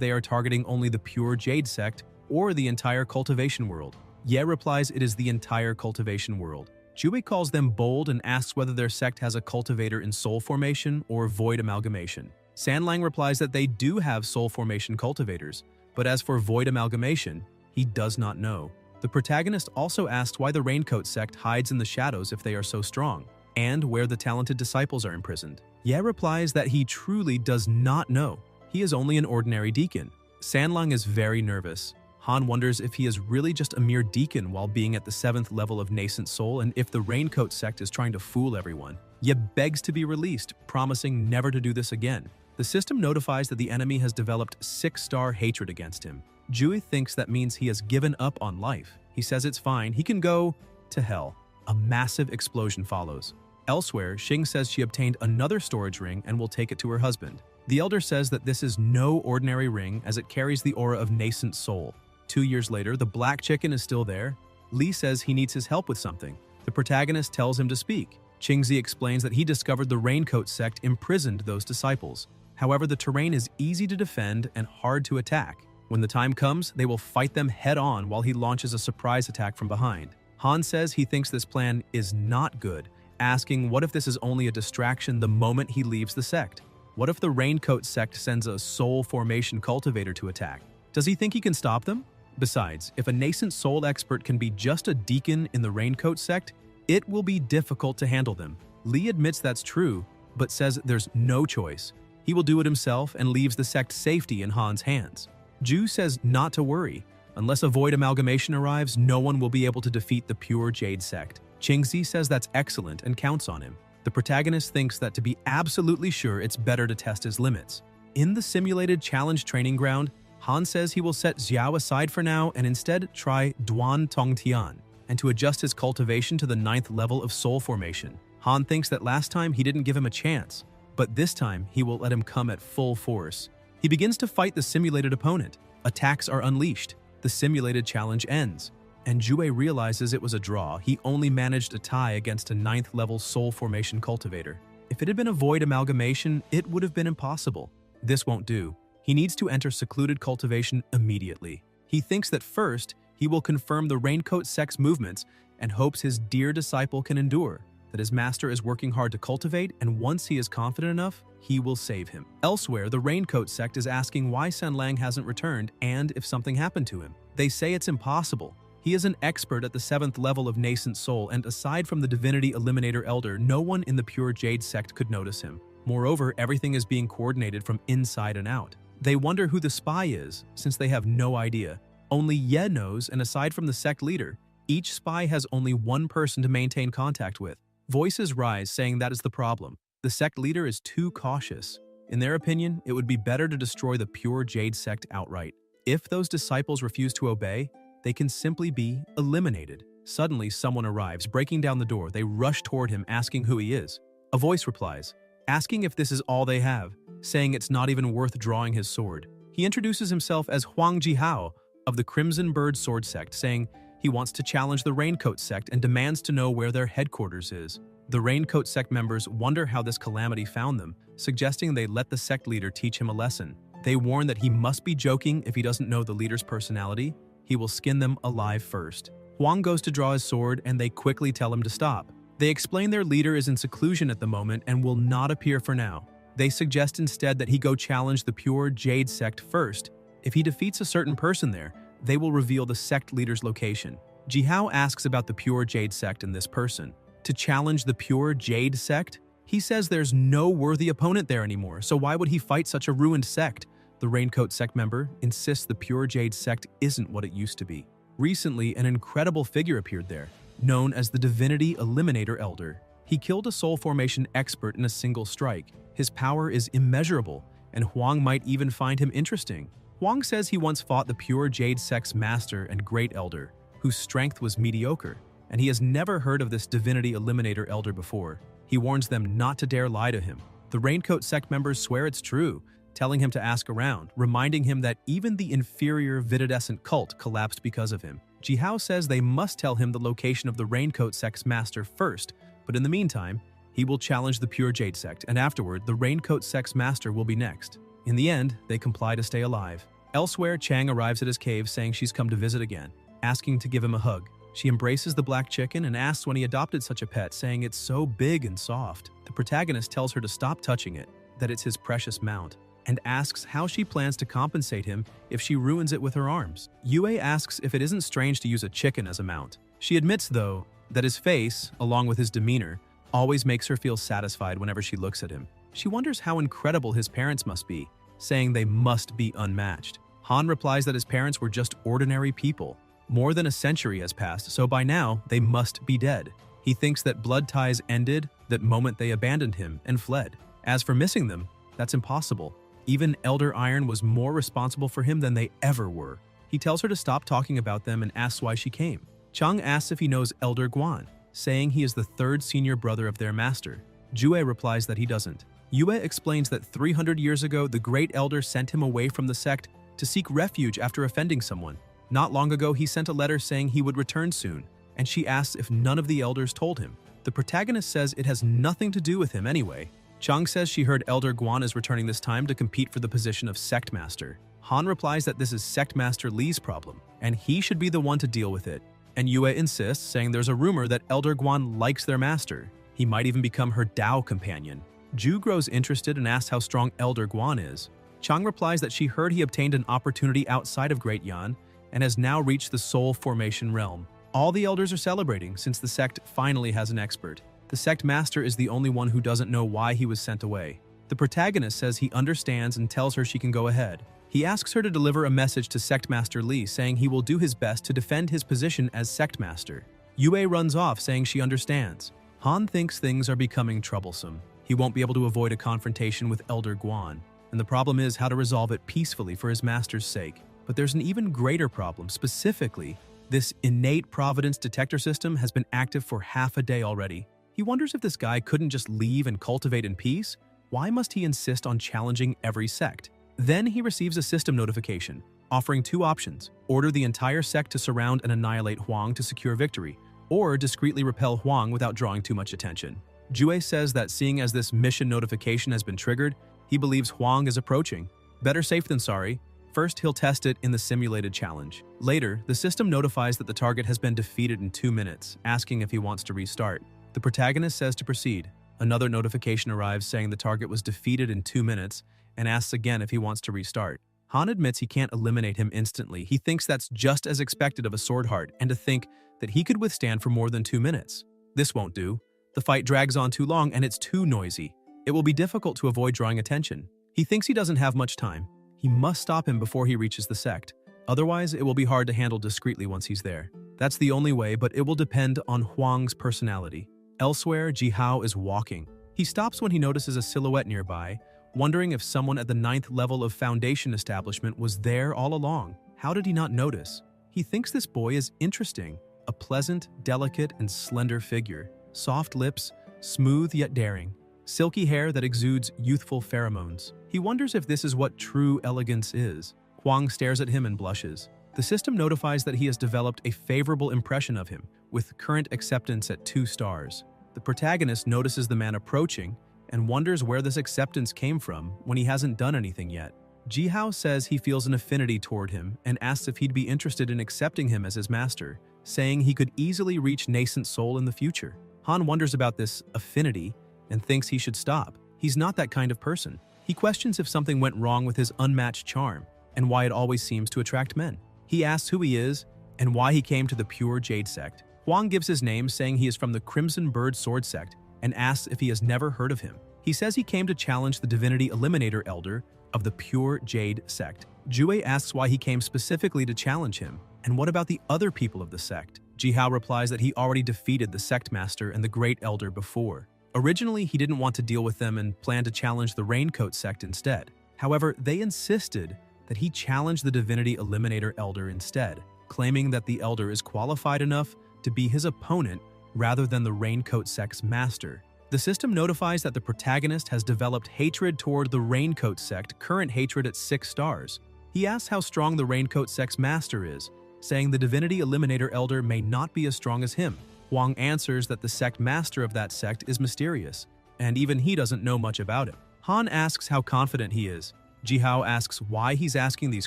they are targeting only the Pure Jade sect or the entire cultivation world. Ye replies it is the entire cultivation world. Jue calls them bold and asks whether their sect has a cultivator in soul formation or void amalgamation. Sandlang replies that they do have soul formation cultivators, but as for void amalgamation, he does not know. The protagonist also asks why the Raincoat sect hides in the shadows if they are so strong, and where the talented disciples are imprisoned. Ye replies that he truly does not know. He is only an ordinary deacon. Sandlang is very nervous. Han wonders if he is really just a mere deacon while being at the 7th level of Nascent Soul, and if the Raincoat sect is trying to fool everyone. Ye begs to be released, promising never to do this again. The system notifies that the enemy has developed 6-star hatred against him. Jue thinks that means he has given up on life. He says it's fine, he can go to hell. A massive explosion follows. Elsewhere, Xing says she obtained another storage ring and will take it to her husband. The elder says that this is no ordinary ring as it carries the aura of Nascent Soul. 2 years later, the black chicken is still there. Li says he needs his help with something. The protagonist tells him to speak. Qingzi explains that he discovered the Raincoat sect imprisoned those disciples. However, the terrain is easy to defend and hard to attack. When the time comes, they will fight them head-on while he launches a surprise attack from behind. Han says he thinks this plan is not good, asking what if this is only a distraction the moment he leaves the sect? What if the Raincoat sect sends a soul formation cultivator to attack? Does he think he can stop them? Besides, if a nascent soul expert can be just a deacon in the Raincoat sect, it will be difficult to handle them. Li admits that's true, but says there's no choice. He will do it himself and leaves the sect's safety in Han's hands. Ju says not to worry. Unless a void amalgamation arrives, no one will be able to defeat the pure Jade sect. Qingzi says that's excellent and counts on him. The protagonist thinks that to be absolutely sure, it's better to test his limits. In the simulated challenge training ground, Han says he will set Xiao aside for now and instead try Duan Tongtian, and to adjust his cultivation to the 9th level of soul formation. Han thinks that last time he didn't give him a chance, but this time he will let him come at full force. He begins to fight the simulated opponent. Attacks are unleashed. The simulated challenge ends, and Jue realizes it was a draw. He only managed a tie against a 9th level soul formation cultivator. If it had been a void amalgamation, it would have been impossible. This won't do. He needs to enter secluded cultivation immediately. He thinks that first, he will confirm the Raincoat sect's movements and hopes his dear disciple can endure, that his master is working hard to cultivate, and once he is confident enough, he will save him. Elsewhere, the Raincoat sect is asking why Sanlang hasn't returned and if something happened to him. They say it's impossible. He is an expert at the 7th level of nascent soul, and aside from the Divinity Eliminator Elder, no one in the pure Jade sect could notice him. Moreover, everything is being coordinated from inside and out. They wonder who the spy is, since they have no idea. Only Ye knows, and aside from the sect leader, each spy has only one person to maintain contact with. Voices rise saying that is the problem. The sect leader is too cautious. In their opinion, it would be better to destroy the pure Jade sect outright. If those disciples refuse to obey, they can simply be eliminated. Suddenly, someone arrives, breaking down the door. They rush toward him, asking who he is. A voice replies, asking if this is all they have, saying it's not even worth drawing his sword. He introduces himself as Huang Jihao of the Crimson Bird Sword sect, saying he wants to challenge the Raincoat sect and demands to know where their headquarters is. The Raincoat sect members wonder how this calamity found them, suggesting they let the sect leader teach him a lesson. They warn that he must be joking if he doesn't know the leader's personality. He will skin them alive first. Huang goes to draw his sword and they quickly tell him to stop. They explain their leader is in seclusion at the moment and will not appear for now. They suggest instead that he go challenge the pure Jade sect first. If he defeats a certain person there, they will reveal the sect leader's location. Jihao asks about the pure Jade sect and this person. To challenge the pure Jade sect? He says there's no worthy opponent there anymore, so why would he fight such a ruined sect? The Raincoat sect member insists the pure Jade sect isn't what it used to be. Recently, an incredible figure appeared there, known as the Divinity Eliminator Elder. He killed a soul formation expert in a single strike. His power is immeasurable, and Huang might even find him interesting. Huang says he once fought the pure Jade sect's master and great elder, whose strength was mediocre, and he has never heard of this Divinity Eliminator Elder before. He warns them not to dare lie to him. The Raincoat sect members swear it's true, telling him to ask around, reminding him that even the inferior Viridescent cult collapsed because of him. Jihao says they must tell him the location of the Raincoat sect's master first, but in the meantime, he will challenge the pure Jade sect, and afterward, the Raincoat sect's master will be next. In the end, they comply to stay alive. Elsewhere, Chang arrives at his cave saying she's come to visit again, asking to give him a hug. She embraces the black chicken and asks when he adopted such a pet, saying it's so big and soft. The protagonist tells her to stop touching it, that it's his precious mount, and asks how she plans to compensate him if she ruins it with her arms. Yue asks if it isn't strange to use a chicken as a mount. She admits, though, that his face, along with his demeanor, always makes her feel satisfied whenever she looks at him. She wonders how incredible his parents must be, saying they must be unmatched. Han replies that his parents were just ordinary people. More than a century has passed, so by now, they must be dead. He thinks that blood ties ended that moment they abandoned him and fled. As for missing them, that's impossible. Even Elder Iron was more responsible for him than they ever were. He tells her to stop talking about them and asks why she came. Chang asks if he knows Elder Guan, saying he is the 3rd senior brother of their master. Jue replies that he doesn't. Yue explains that 300 years ago, the Great Elder sent him away from the sect to seek refuge after offending someone. Not long ago, he sent a letter saying he would return soon, and she asks if none of the elders told him. The protagonist says it has nothing to do with him anyway. Chang says she heard Elder Guan is returning this time to compete for the position of Sect Master. Han replies that this is Sect Master Li's problem, and he should be the one to deal with it. And Yue insists, saying there's a rumor that Elder Guan likes their master. He might even become her Dao companion. Ju grows interested and asks how strong Elder Guan is. Chang replies that she heard he obtained an opportunity outside of Great Yan and has now reached the soul formation realm. All the elders are celebrating since the sect finally has an expert. The sect master is the only one who doesn't know why he was sent away. The protagonist says he understands and tells her she can go ahead. He asks her to deliver a message to Sect Master Li saying he will do his best to defend his position as Sect Master. Yue runs off saying she understands. Han thinks things are becoming troublesome. He won't be able to avoid a confrontation with Elder Guan, and the problem is how to resolve it peacefully for his master's sake. But there's an even greater problem. Specifically, this innate providence detector system has been active for half a day already. He wonders if this guy couldn't just leave and cultivate in peace. Why must he insist on challenging every sect? Then he receives a system notification, offering two options: order the entire sect to surround and annihilate Huang to secure victory, or discreetly repel Huang without drawing too much attention. Jue says that seeing as this mission notification has been triggered, he believes Huang is approaching. Better safe than sorry. First, he'll test it in the simulated challenge. Later, the system notifies that the target has been defeated in 2 minutes, asking if he wants to restart. The protagonist says to proceed. Another notification arrives saying the target was defeated in 2 minutes and asks again if he wants to restart. Han admits he can't eliminate him instantly. He thinks that's just as expected of a sword heart, and to think that he could withstand for more than 2 minutes. This won't do. The fight drags on too long and it's too noisy. It will be difficult to avoid drawing attention. He thinks he doesn't have much time. He must stop him before he reaches the sect. Otherwise, it will be hard to handle discreetly once he's there. That's the only way, but it will depend on Huang's personality. Elsewhere, Jihao is walking. He stops when he notices a silhouette nearby, wondering if someone at the 9th level of Foundation establishment was there all along. How did he not notice? He thinks this boy is interesting. A pleasant, delicate, and slender figure. Soft lips, smooth yet daring. Silky hair that exudes youthful pheromones. He wonders if this is what true elegance is. Huang stares at him and blushes. The system notifies that he has developed a favorable impression of him, with current acceptance at 2 stars. The protagonist notices the man approaching and wonders where this acceptance came from when he hasn't done anything yet. Jihao says he feels an affinity toward him and asks if he'd be interested in accepting him as his master, saying he could easily reach nascent soul in the future. Han wonders about this affinity and thinks he should stop. He's not that kind of person. He questions if something went wrong with his unmatched charm and why it always seems to attract men. He asks who he is and why he came to the Pure Jade sect. Huang gives his name, saying he is from the Crimson Bird Sword sect, and asks if he has never heard of him. He says he came to challenge the Divinity Eliminator Elder of the Pure Jade sect. Jue asks why he came specifically to challenge him, and what about the other people of the sect? Jihao replies that he already defeated the Sect Master and the Great Elder before. Originally, he didn't want to deal with them and planned to challenge the Raincoat sect instead. However, they insisted that he challenge the Divinity Eliminator Elder instead, claiming that the Elder is qualified enough to be his opponent rather than the Raincoat sect's master. The system notifies that the protagonist has developed hatred toward the Raincoat sect, current hatred at 6 stars. He asks how strong the Raincoat sect's master is, saying the Divinity Eliminator Elder may not be as strong as him. Huang answers that the sect master of that sect is mysterious, and even he doesn't know much about him. Han asks how confident he is. Jihao asks why he's asking these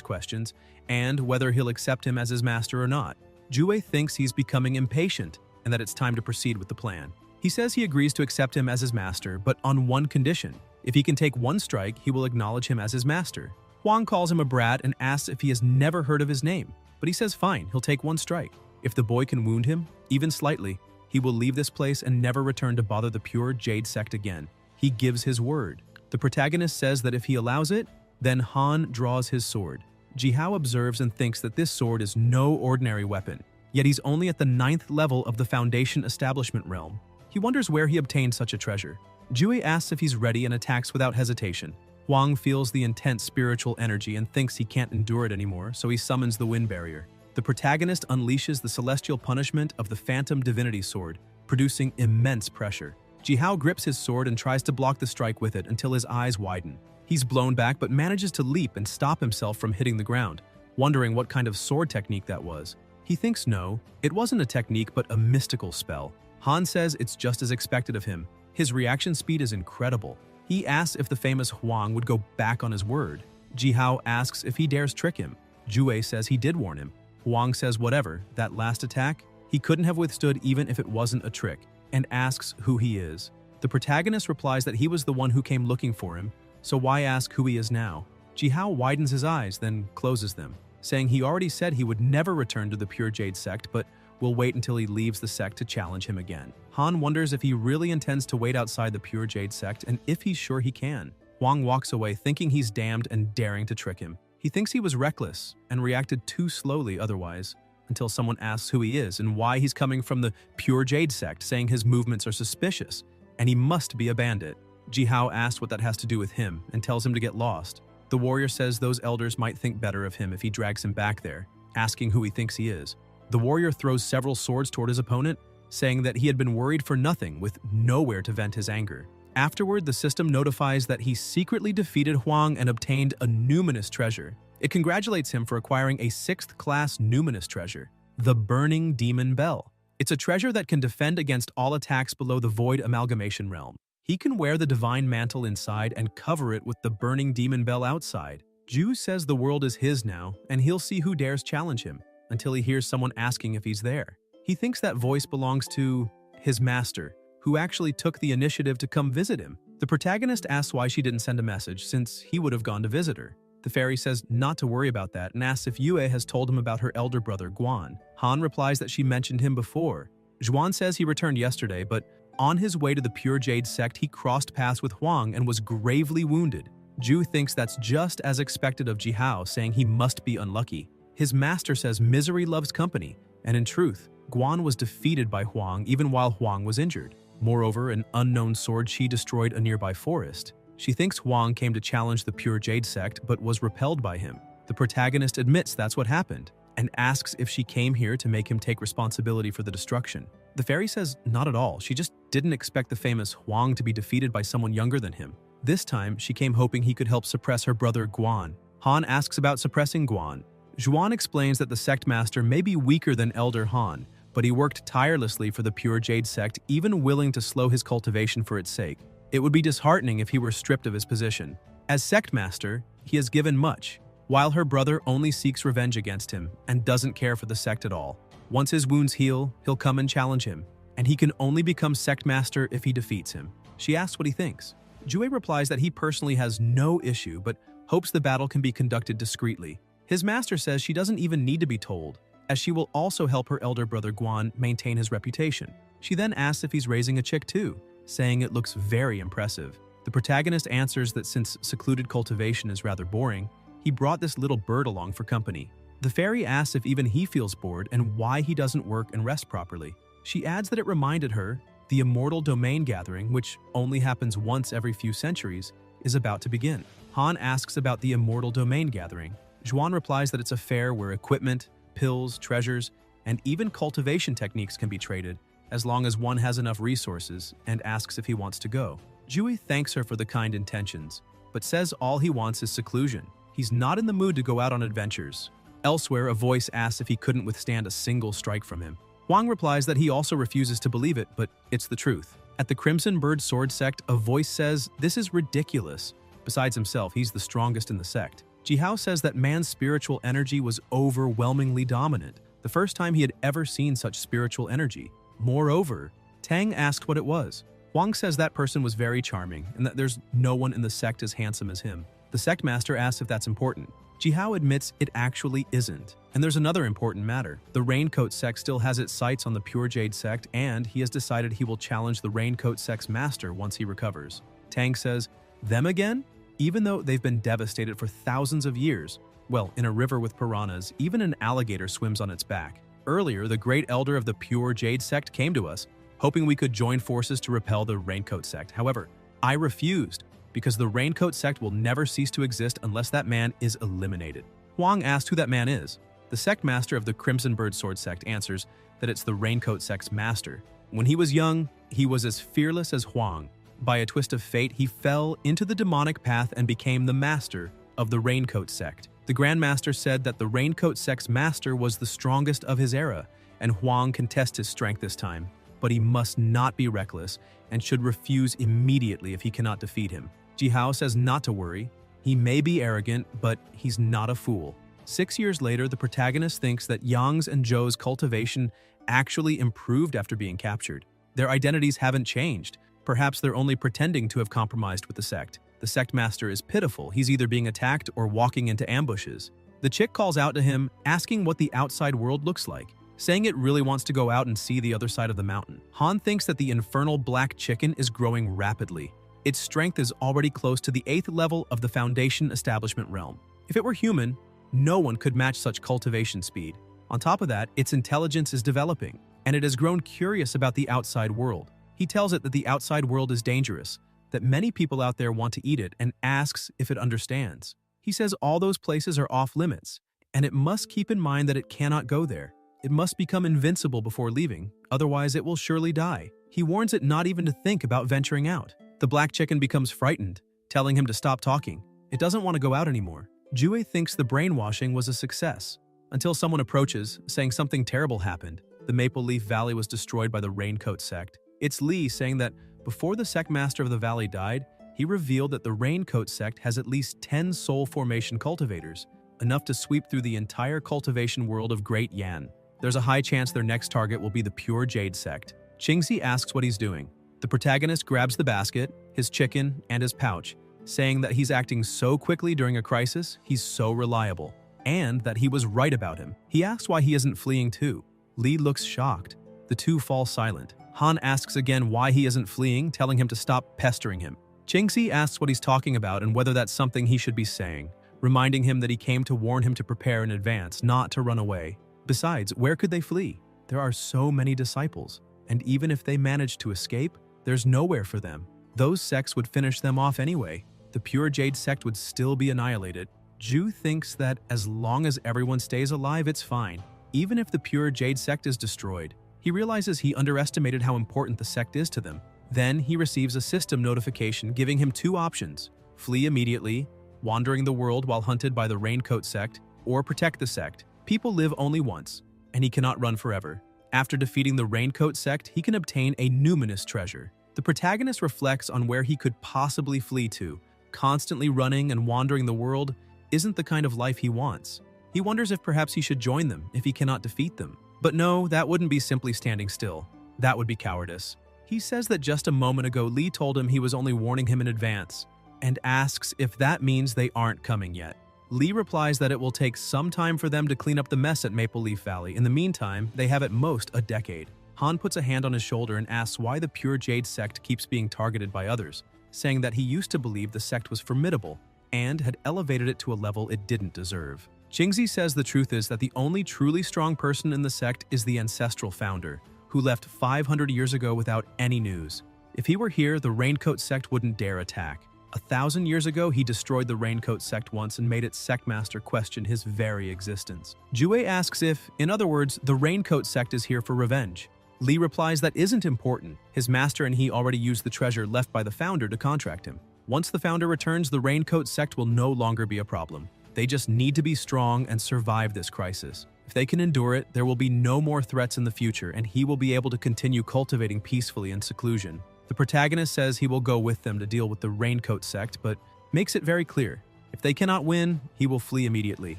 questions, and whether he'll accept him as his master or not. Jue thinks he's becoming impatient, and that it's time to proceed with the plan. He says he agrees to accept him as his master, but on one condition. If he can take 1 strike, he will acknowledge him as his master. Huang calls him a brat and asks if he has never heard of his name, but he says fine, he'll take 1 strike. If the boy can wound him, even slightly, he will leave this place and never return to bother the Pure Jade sect again. He gives his word. The protagonist says that if he allows it, then Han draws his sword. Jihao observes and thinks that this sword is no ordinary weapon, yet he's only at the 9th level of the Foundation Establishment realm. He wonders where he obtained such a treasure. Jue asks if he's ready and attacks without hesitation. Huang feels the intense spiritual energy and thinks he can't endure it anymore, so he summons the wind barrier. The protagonist unleashes the celestial punishment of the Phantom Divinity Sword, producing immense pressure. Jihao grips his sword and tries to block the strike with it until his eyes widen. He's blown back but manages to leap and stop himself from hitting the ground, wondering what kind of sword technique that was. He thinks no, it wasn't a technique but a mystical spell. Han says it's just as expected of him. His reaction speed is incredible. He asks if the famous Huang would go back on his word. Jihao asks if he dares trick him. Jue says he did warn him. Huang says whatever, that last attack, he couldn't have withstood even if it wasn't a trick, and asks who he is. The protagonist replies that he was the one who came looking for him, so why ask who he is now? Jihao widens his eyes, then closes them, saying he already said he would never return to the Pure Jade sect, but will wait until he leaves the sect to challenge him again. Han wonders if he really intends to wait outside the Pure Jade sect and if he's sure he can. Huang walks away thinking he's damned and daring to trick him. He thinks he was reckless and reacted too slowly otherwise, until someone asks who he is and why he's coming from the Pure Jade sect, saying his movements are suspicious and he must be a bandit. Jihao asks what that has to do with him and tells him to get lost. The warrior says those elders might think better of him if he drags him back there, asking who he thinks he is. The warrior throws several swords toward his opponent, saying that he had been worried for nothing with nowhere to vent his anger. Afterward, the system notifies that he secretly defeated Huang and obtained a numinous treasure. It congratulates him for acquiring a 6th-class numinous treasure, the Burning Demon Bell. It's a treasure that can defend against all attacks below the Void Amalgamation Realm. He can wear the Divine Mantle inside and cover it with the Burning Demon Bell outside. Ju says the world is his now, and he'll see who dares challenge him, until he hears someone asking if he's there. He thinks that voice belongs to his master, who actually took the initiative to come visit him. The protagonist asks why she didn't send a message, since he would have gone to visit her. The fairy says not to worry about that and asks if Yue has told him about her elder brother Guan. Han replies that she mentioned him before. Zhuan says he returned yesterday, but on his way to the Pure Jade sect, he crossed paths with Huang and was gravely wounded. Ju thinks that's just as expected of Jihao, saying he must be unlucky. His master says misery loves company, and in truth, Guan was defeated by Huang even while Huang was injured. Moreover, an unknown sword chi destroyed a nearby forest. She thinks Huang came to challenge the Pure Jade sect but was repelled by him. The protagonist admits that's what happened and asks if she came here to make him take responsibility for the destruction. The fairy says not at all, she just didn't expect the famous Huang to be defeated by someone younger than him. This time, she came hoping he could help suppress her brother Guan. Han asks about suppressing Guan. Zhuan explains that the sect master may be weaker than Elder Han, but he worked tirelessly for the Pure Jade sect, even willing to slow his cultivation for its sake. It would be disheartening if he were stripped of his position. As sect master, he has given much, while her brother only seeks revenge against him and doesn't care for the sect at all. Once his wounds heal, he'll come and challenge him, and he can only become sect master if he defeats him. She asks what he thinks. Jue replies that he personally has no issue, but hopes the battle can be conducted discreetly. His master says she doesn't even need to be told, as she will also help her elder brother Guan maintain his reputation. She then asks if he's raising a chick too, saying it looks very impressive. The protagonist answers that since secluded cultivation is rather boring, he brought this little bird along for company. The fairy asks if even he feels bored and why he doesn't work and rest properly. She adds that it reminded her the immortal domain gathering, which only happens once every few centuries, is about to begin. Han asks about the immortal domain gathering. Zhuan replies that it's a fair where equipment, pills, treasures, and even cultivation techniques can be traded, as long as one has enough resources, and asks if he wants to go. Jui thanks her for the kind intentions, but says all he wants is seclusion. He's not in the mood to go out on adventures. Elsewhere, a voice asks if he couldn't withstand a single strike from him. Huang replies that he also refuses to believe it, but it's the truth. At the Crimson Bird Sword sect, a voice says this is ridiculous. Besides himself, he's the strongest in the sect. Jihao says that man's spiritual energy was overwhelmingly dominant, the first time he had ever seen such spiritual energy. Moreover, Tang asked what it was. Huang says that person was very charming and that there's no one in the sect as handsome as him. The sect master asks if that's important. Jihao admits it actually isn't. And there's another important matter. The Raincoat sect still has its sights on the Pure Jade sect, and he has decided he will challenge the Raincoat sect's master once he recovers. Tang says, them again? Even though they've been devastated for thousands of years. Well, in a river with piranhas, even an alligator swims on its back. Earlier, the great elder of the Pure Jade sect came to us, hoping we could join forces to repel the Raincoat sect. However, I refused, because the Raincoat sect will never cease to exist unless that man is eliminated. Huang asked who that man is. The sect master of the Crimson Bird Sword sect answers that it's the Raincoat sect's master. When he was young, he was as fearless as Huang. By a twist of fate, he fell into the demonic path and became the master of the Raincoat sect. The Grand Master said that the Raincoat sect's master was the strongest of his era, and Huang can test his strength this time. But he must not be reckless and should refuse immediately if he cannot defeat him. Jihao says not to worry. He may be arrogant, but he's not a fool. 6 years later, the protagonist thinks that Yang's and Zhou's cultivation actually improved after being captured. Their identities haven't changed. Perhaps they're only pretending to have compromised with the sect. The sect master is pitiful. He's either being attacked or walking into ambushes. The chick calls out to him, asking what the outside world looks like, saying it really wants to go out and see the other side of the mountain. Han thinks that the infernal black chicken is growing rapidly. Its strength is already close to the 8th level of the Foundation Establishment realm. If it were human, no one could match such cultivation speed. On top of that, its intelligence is developing, and it has grown curious about the outside world. He tells it that the outside world is dangerous, that many people out there want to eat it, and asks if it understands. He says all those places are off limits, and it must keep in mind that it cannot go there. It must become invincible before leaving, otherwise it will surely die. He warns it not even to think about venturing out. The black chicken becomes frightened, telling him to stop talking. It doesn't want to go out anymore. Jue thinks the brainwashing was a success, until someone approaches, saying something terrible happened. The Maple Leaf Valley was destroyed by the Raincoat sect. It's Lee saying that before the sect master of the valley died, he revealed that the Raincoat sect has at least 10 soul formation cultivators, enough to sweep through the entire cultivation world of Great Yan. There's a high chance their next target will be the Pure Jade sect. Qingzi asks what he's doing. The protagonist grabs the basket, his chicken, and his pouch, saying that he's acting so quickly during a crisis, he's so reliable, and that he was right about him. He asks why he isn't fleeing too. Lee looks shocked. The two fall silent. Han asks again why he isn't fleeing, telling him to stop pestering him. Qingzi asks what he's talking about and whether that's something he should be saying, reminding him that he came to warn him to prepare in advance, not to run away. Besides, where could they flee? There are so many disciples, and even if they managed to escape, there's nowhere for them. Those sects would finish them off anyway. The Pure Jade sect would still be annihilated. Ju thinks that as long as everyone stays alive, it's fine, even if the Pure Jade sect is destroyed. He realizes he underestimated how important the sect is to them. Then he receives a system notification giving him two options: flee immediately, wandering the world while hunted by the Raincoat sect, or protect the sect. People live only once, and he cannot run forever. After defeating the Raincoat sect, he can obtain a numinous treasure. The protagonist reflects on where he could possibly flee to. Constantly running and wandering the world isn't the kind of life he wants. He wonders if perhaps he should join them if he cannot defeat them. But no, that wouldn't be simply standing still. That would be cowardice. He says that just a moment ago Lee told him he was only warning him in advance, and asks if that means they aren't coming yet. Lee replies that it will take some time for them to clean up the mess at Maple Leaf Valley. In the meantime, they have at most a decade. Han puts a hand on his shoulder and asks why the Pure Jade sect keeps being targeted by others, saying that he used to believe the sect was formidable and had elevated it to a level it didn't deserve. Qingzi says the truth is that the only truly strong person in the sect is the ancestral founder, who left 500 years ago without any news. If he were here, the Raincoat sect wouldn't dare attack. 1,000 years ago, he destroyed the Raincoat sect once and made its sectmaster question his very existence. Jue asks if, in other words, the Raincoat sect is here for revenge. Lee replies that isn't important. His master and he already used the treasure left by the founder to contract him. Once the founder returns, the Raincoat sect will no longer be a problem. They just need to be strong and survive this crisis. If they can endure it, there will be no more threats in the future, and he will be able to continue cultivating peacefully in seclusion. The protagonist says he will go with them to deal with the Raincoat sect, but makes it very clear. If they cannot win, he will flee immediately.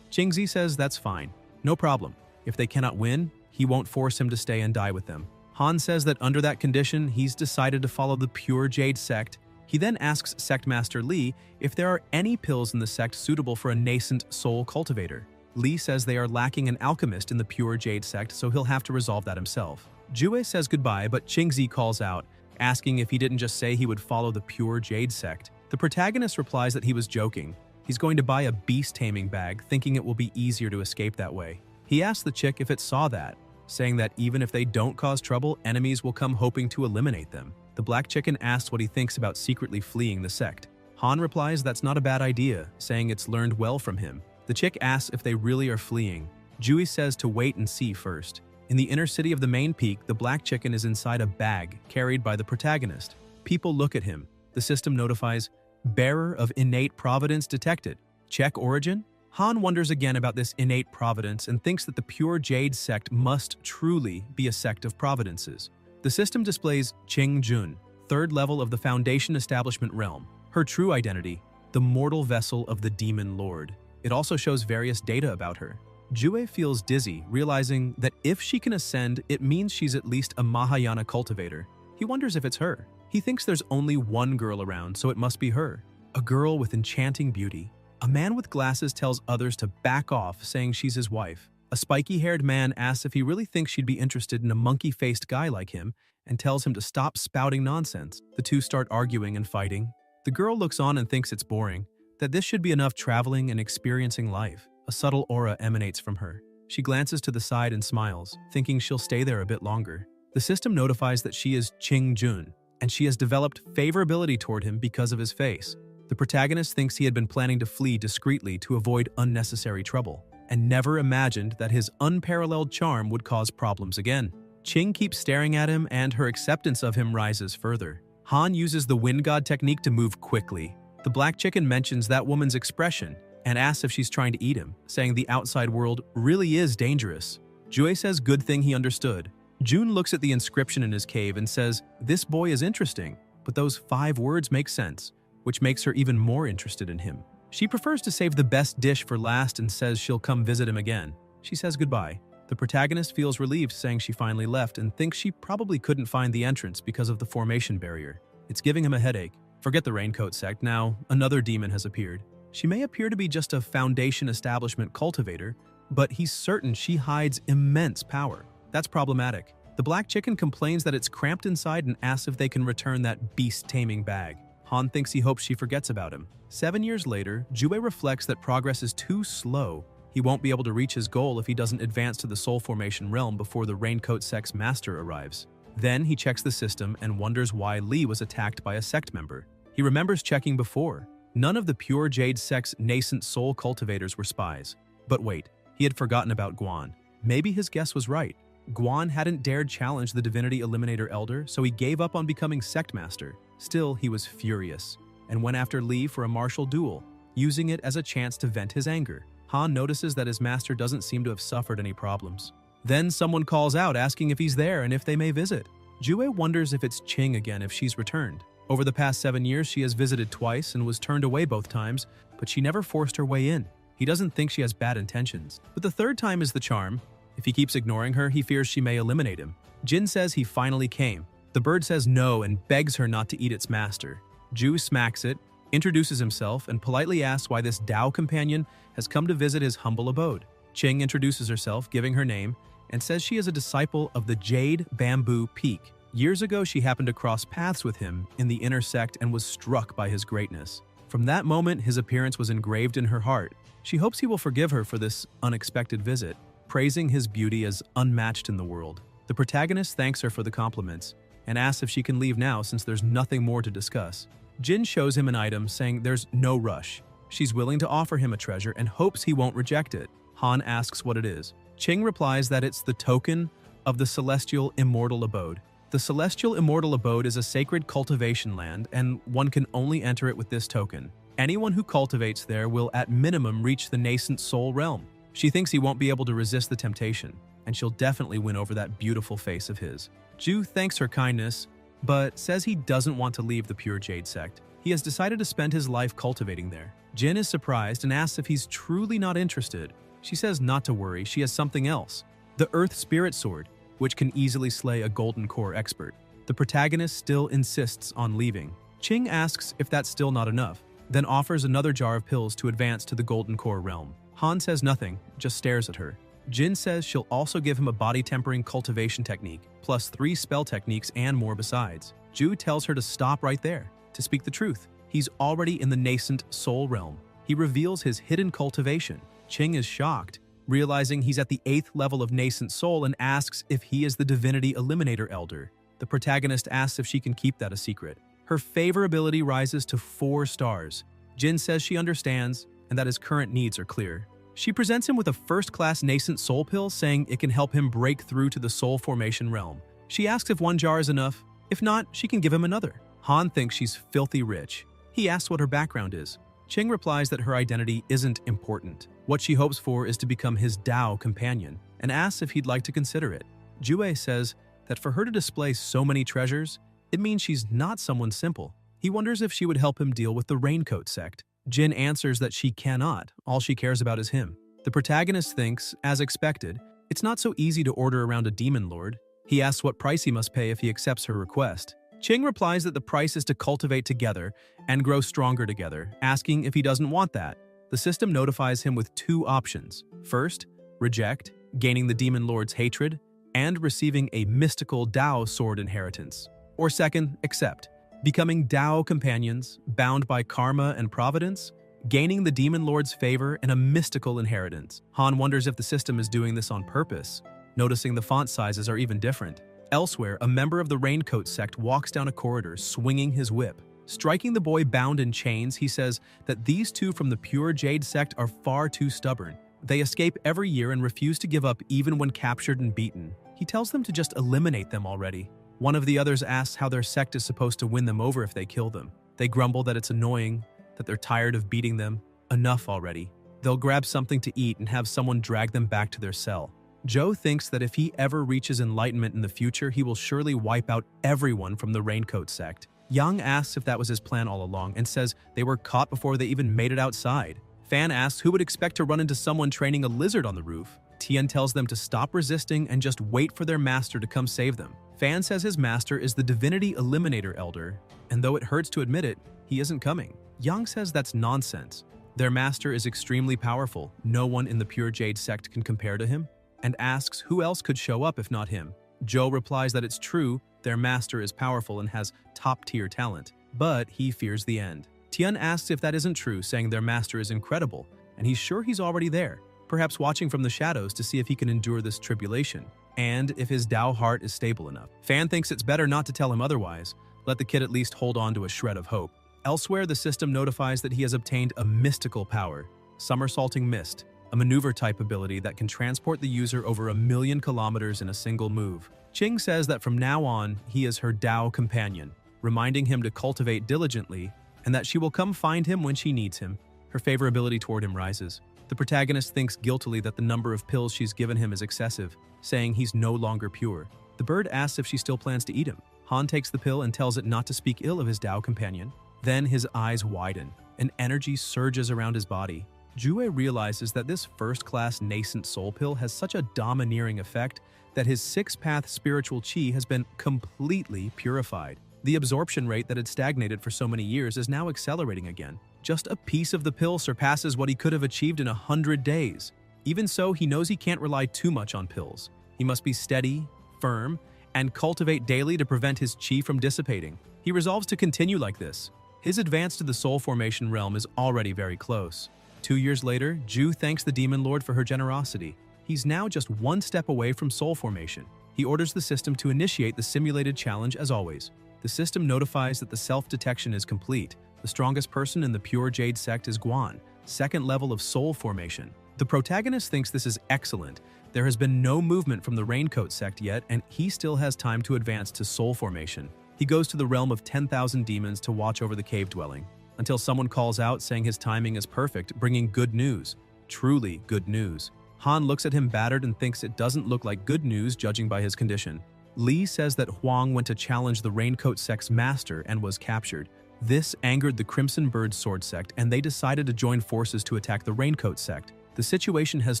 Qingzi says that's fine. No problem. If they cannot win, he won't force him to stay and die with them. Han says that under that condition, he's decided to follow the Pure Jade sect. He then asks Sectmaster Lee if there are any pills in the sect suitable for a nascent soul cultivator. Lee says they are lacking an alchemist in the Pure Jade sect, so he'll have to resolve that himself. Jue says goodbye, but Qingzi calls out, asking if he didn't just say he would follow the Pure Jade sect. The protagonist replies that he was joking. He's going to buy a beast taming bag, thinking it will be easier to escape that way. He asks the chick if it saw that, saying that even if they don't cause trouble, enemies will come hoping to eliminate them. The black chicken asks what he thinks about secretly fleeing the sect. Han replies that's not a bad idea, saying it's learned well from him. The chick asks if they really are fleeing. Jui says to wait and see first. In the inner city of the main peak, the black chicken is inside a bag carried by the protagonist. People look at him. The system notifies, bearer of innate providence detected. Check origin? Han wonders again about this innate providence and thinks that the Pure Jade sect must truly be a sect of providences. The system displays Qing Jun, third level of the Foundation Establishment realm. Her true identity, the mortal vessel of the Demon Lord. It also shows various data about her. Jue feels dizzy, realizing that if she can ascend, it means she's at least a Mahayana cultivator. He wonders if it's her. He thinks there's only one girl around, so it must be her. A girl with enchanting beauty. A man with glasses tells others to back off, saying she's his wife. A spiky-haired man asks if he really thinks she'd be interested in a monkey-faced guy like him, and tells him to stop spouting nonsense. The two start arguing and fighting. The girl looks on and thinks it's boring. that this should be enough traveling and experiencing life. A subtle aura emanates from her. She glances to the side and smiles, thinking she'll stay there a bit longer. The system notifies that she is Ching Jun, and she has developed favorability toward him because of his face. The protagonist thinks he had been planning to flee discreetly to avoid unnecessary trouble, and never imagined that his unparalleled charm would cause problems again. Ching keeps staring at him, and her acceptance of him rises further. Han uses the wind god technique to move quickly. The black chicken mentions that woman's expression and asks if she's trying to eat him, saying the outside world really is dangerous. Jue says good thing he understood. Jun looks at the inscription in his cave and says, "This boy is interesting," but those 5 words make sense, which makes her even more interested in him. She prefers to save the best dish for last and says she'll come visit him again. She says goodbye. The protagonist feels relieved, saying she finally left and thinks she probably couldn't find the entrance because of the formation barrier. It's giving him a headache. Forget the Raincoat sect now, another demon has appeared. She may appear to be just a Foundation establishment cultivator, but he's certain she hides immense power. That's problematic. The black chicken complains that it's cramped inside and asks if they can return that beast-taming bag. Han thinks he hopes she forgets about him. 7 years later, Jue reflects that progress is too slow. He won't be able to reach his goal if he doesn't advance to the Soul Formation realm before the Raincoat sect's master arrives. Then he checks the system and wonders why Li was attacked by a sect member. He remembers checking before. None of the Pure Jade sect's nascent soul cultivators were spies. But wait, he had forgotten about Guan. Maybe his guess was right. Guan hadn't dared challenge the Divinity Eliminator Elder, so he gave up on becoming sect master. Still, he was furious, and went after Li for a martial duel, using it as a chance to vent his anger. Han notices that his master doesn't seem to have suffered any problems. Then someone calls out asking if he's there and if they may visit. Jue wonders if it's Ching again if she's returned. Over the past 7 years, she has visited twice and was turned away both times, but she never forced her way in. He doesn't think she has bad intentions. But the third time is the charm. If he keeps ignoring her, he fears she may eliminate him. Jin says he finally came. The bird says no and begs her not to eat its master. Ju smacks it, introduces himself, and politely asks why this Dao companion has come to visit his humble abode. Ching introduces herself, giving her name, and says she is a disciple of the Jade Bamboo Peak. Years ago, she happened to cross paths with him in the inner sect and was struck by his greatness. From that moment, his appearance was engraved in her heart. She hopes he will forgive her for this unexpected visit, praising his beauty as unmatched in the world. The protagonist thanks her for the compliments and asks if she can leave now since there's nothing more to discuss. Jin shows him an item, saying there's no rush. She's willing to offer him a treasure and hopes he won't reject it. Han asks what it is. Ching replies that it's the token of the Celestial Immortal Abode. The Celestial Immortal Abode is a sacred cultivation land, and one can only enter it with this token. Anyone who cultivates there will at minimum reach the nascent soul realm. She thinks he won't be able to resist the temptation, and she'll definitely win over that beautiful face of his. Ju thanks her kindness, but says he doesn't want to leave the Pure Jade sect. He has decided to spend his life cultivating there. Jin is surprised and asks if he's truly not interested. She says not to worry, she has something else. The Earth Spirit Sword, which can easily slay a Golden Core expert. The protagonist still insists on leaving. Ching asks if that's still not enough, then offers another jar of pills to advance to the Golden Core realm. Han says nothing, just stares at her. Jin says she'll also give him a body-tempering cultivation technique, plus 3 spell techniques and more besides. Ju tells her to stop right there. To speak the truth, he's already in the nascent soul realm. He reveals his hidden cultivation. Ching is shocked, realizing he's at the 8th level of nascent soul, and asks if he is the Divinity Eliminator Elder. The protagonist asks if she can keep that a secret. Her favorability rises to 4 stars. Jin says she understands and that his current needs are clear. She presents him with a first-class nascent soul pill, saying it can help him break through to the soul formation realm. She asks if 1 jar is enough. If not, she can give him another. Han thinks she's filthy rich. He asks what her background is. Ching replies that her identity isn't important. What she hopes for is to become his Dao companion, and asks if he'd like to consider it. Jue says that for her to display so many treasures, it means she's not someone simple. He wonders if she would help him deal with the Raincoat sect. Jin answers that she cannot. All she cares about is him. The protagonist thinks, as expected, it's not so easy to order around a demon lord. He asks what price he must pay if he accepts her request. Ching replies that the price is to cultivate together and grow stronger together, asking if he doesn't want that. The system notifies him with 2 options. First, reject, gaining the demon lord's hatred, and receiving a mystical Dao sword inheritance. Or second, accept, becoming Dao companions, bound by karma and providence, gaining the Demon Lord's favor and a mystical inheritance. Han wonders if the system is doing this on purpose, noticing the font sizes are even different. Elsewhere, a member of the Raincoat sect walks down a corridor, swinging his whip. Striking the boy bound in chains, he says that these two from the Pure Jade sect are far too stubborn. They escape every year and refuse to give up even when captured and beaten. He tells them to just eliminate them already. One of the others asks how their sect is supposed to win them over if they kill them. They grumble that it's annoying, that they're tired of beating them. Enough already. They'll grab something to eat and have someone drag them back to their cell. Joe thinks that if he ever reaches enlightenment in the future, he will surely wipe out everyone from the Raincoat sect. Young asks if that was his plan all along and says they were caught before they even made it outside. Fan asks who would expect to run into someone training a lizard on the roof. Tian tells them to stop resisting and just wait for their master to come save them. Fan says his master is the Divinity Eliminator Elder, and though it hurts to admit it, he isn't coming. Young says that's nonsense. Their master is extremely powerful, no one in the Pure Jade sect can compare to him, and asks who else could show up if not him. Joe replies that it's true, their master is powerful and has top-tier talent, but he fears the end. Tian asks if that isn't true, saying their master is incredible, and he's sure he's already there, perhaps watching from the shadows to see if he can endure this tribulation, and if his Dao heart is stable enough. Fan thinks it's better not to tell him otherwise, let the kid at least hold on to a shred of hope. Elsewhere, the system notifies that he has obtained a mystical power, Somersaulting Mist, a maneuver-type ability that can transport the user over 1,000,000 kilometers in a single move. Ching says that from now on, he is her Dao companion, reminding him to cultivate diligently and that she will come find him when she needs him. Her favorability toward him rises. The protagonist thinks guiltily that the number of pills she's given him is excessive, saying he's no longer pure. The bird asks if she still plans to eat him. Han takes the pill and tells it not to speak ill of his Dao companion. Then his eyes widen, and energy surges around his body. Jue realizes that this first-class nascent soul pill has such a domineering effect that his six-path spiritual chi has been completely purified. The absorption rate that had stagnated for so many years is now accelerating again. Just a piece of the pill surpasses what he could have achieved in 100 days. Even so, he knows he can't rely too much on pills. He must be steady, firm, and cultivate daily to prevent his chi from dissipating. He resolves to continue like this. His advance to the soul formation realm is already very close. 2 years later, Ju thanks the Demon Lord for her generosity. He's now just one step away from soul formation. He orders the system to initiate the simulated challenge as always. The system notifies that the self-detection is complete. The strongest person in the Pure Jade sect is Guan, second level of soul formation. The protagonist thinks this is excellent. There has been no movement from the Raincoat sect yet, and he still has time to advance to soul formation. He goes to the realm of 10,000 demons to watch over the cave dwelling, until someone calls out saying his timing is perfect, bringing good news. Truly good news. Han looks at him battered and thinks it doesn't look like good news judging by his condition. Li says that Huang went to challenge the Raincoat sect's master and was captured. This angered the Crimson Bird Sword sect, and they decided to join forces to attack the Raincoat sect. The situation has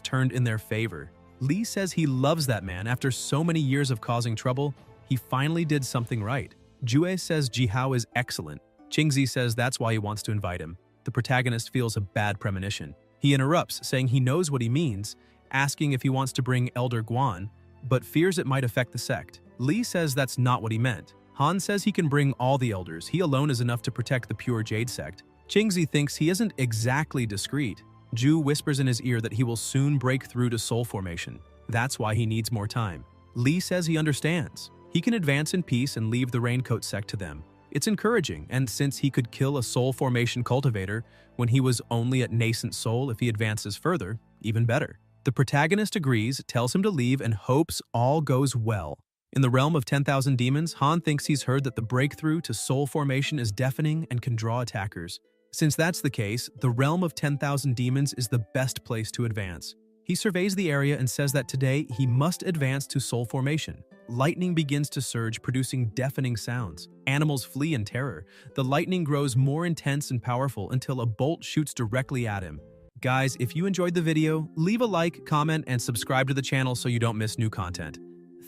turned in their favor. Li says he loves that man after so many years of causing trouble. He finally did something right. Jue says Jihao is excellent. Qingzi says that's why he wants to invite him. The protagonist feels a bad premonition. He interrupts, saying he knows what he means, asking if he wants to bring Elder Guan, but fears it might affect the sect. Li says that's not what he meant. Han says he can bring all the elders. He alone is enough to protect the Pure Jade sect. Qingzi thinks he isn't exactly discreet. Ju whispers in his ear that he will soon break through to soul formation. That's why he needs more time. Li says he understands. He can advance in peace and leave the Raincoat sect to them. It's encouraging, and since he could kill a soul formation cultivator when he was only at nascent soul if he advances further, even better. The protagonist agrees, tells him to leave, and hopes all goes well. In the realm of 10,000 demons, Han thinks he's heard that the breakthrough to soul formation is deafening and can draw attackers. Since that's the case, the realm of 10,000 demons is the best place to advance. He surveys the area and says that today he must advance to soul formation. Lightning begins to surge, producing deafening sounds. Animals flee in terror. The lightning grows more intense and powerful until a bolt shoots directly at him. Guys, if you enjoyed the video, leave a like, comment, and subscribe to the channel so you don't miss new content.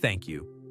Thank you.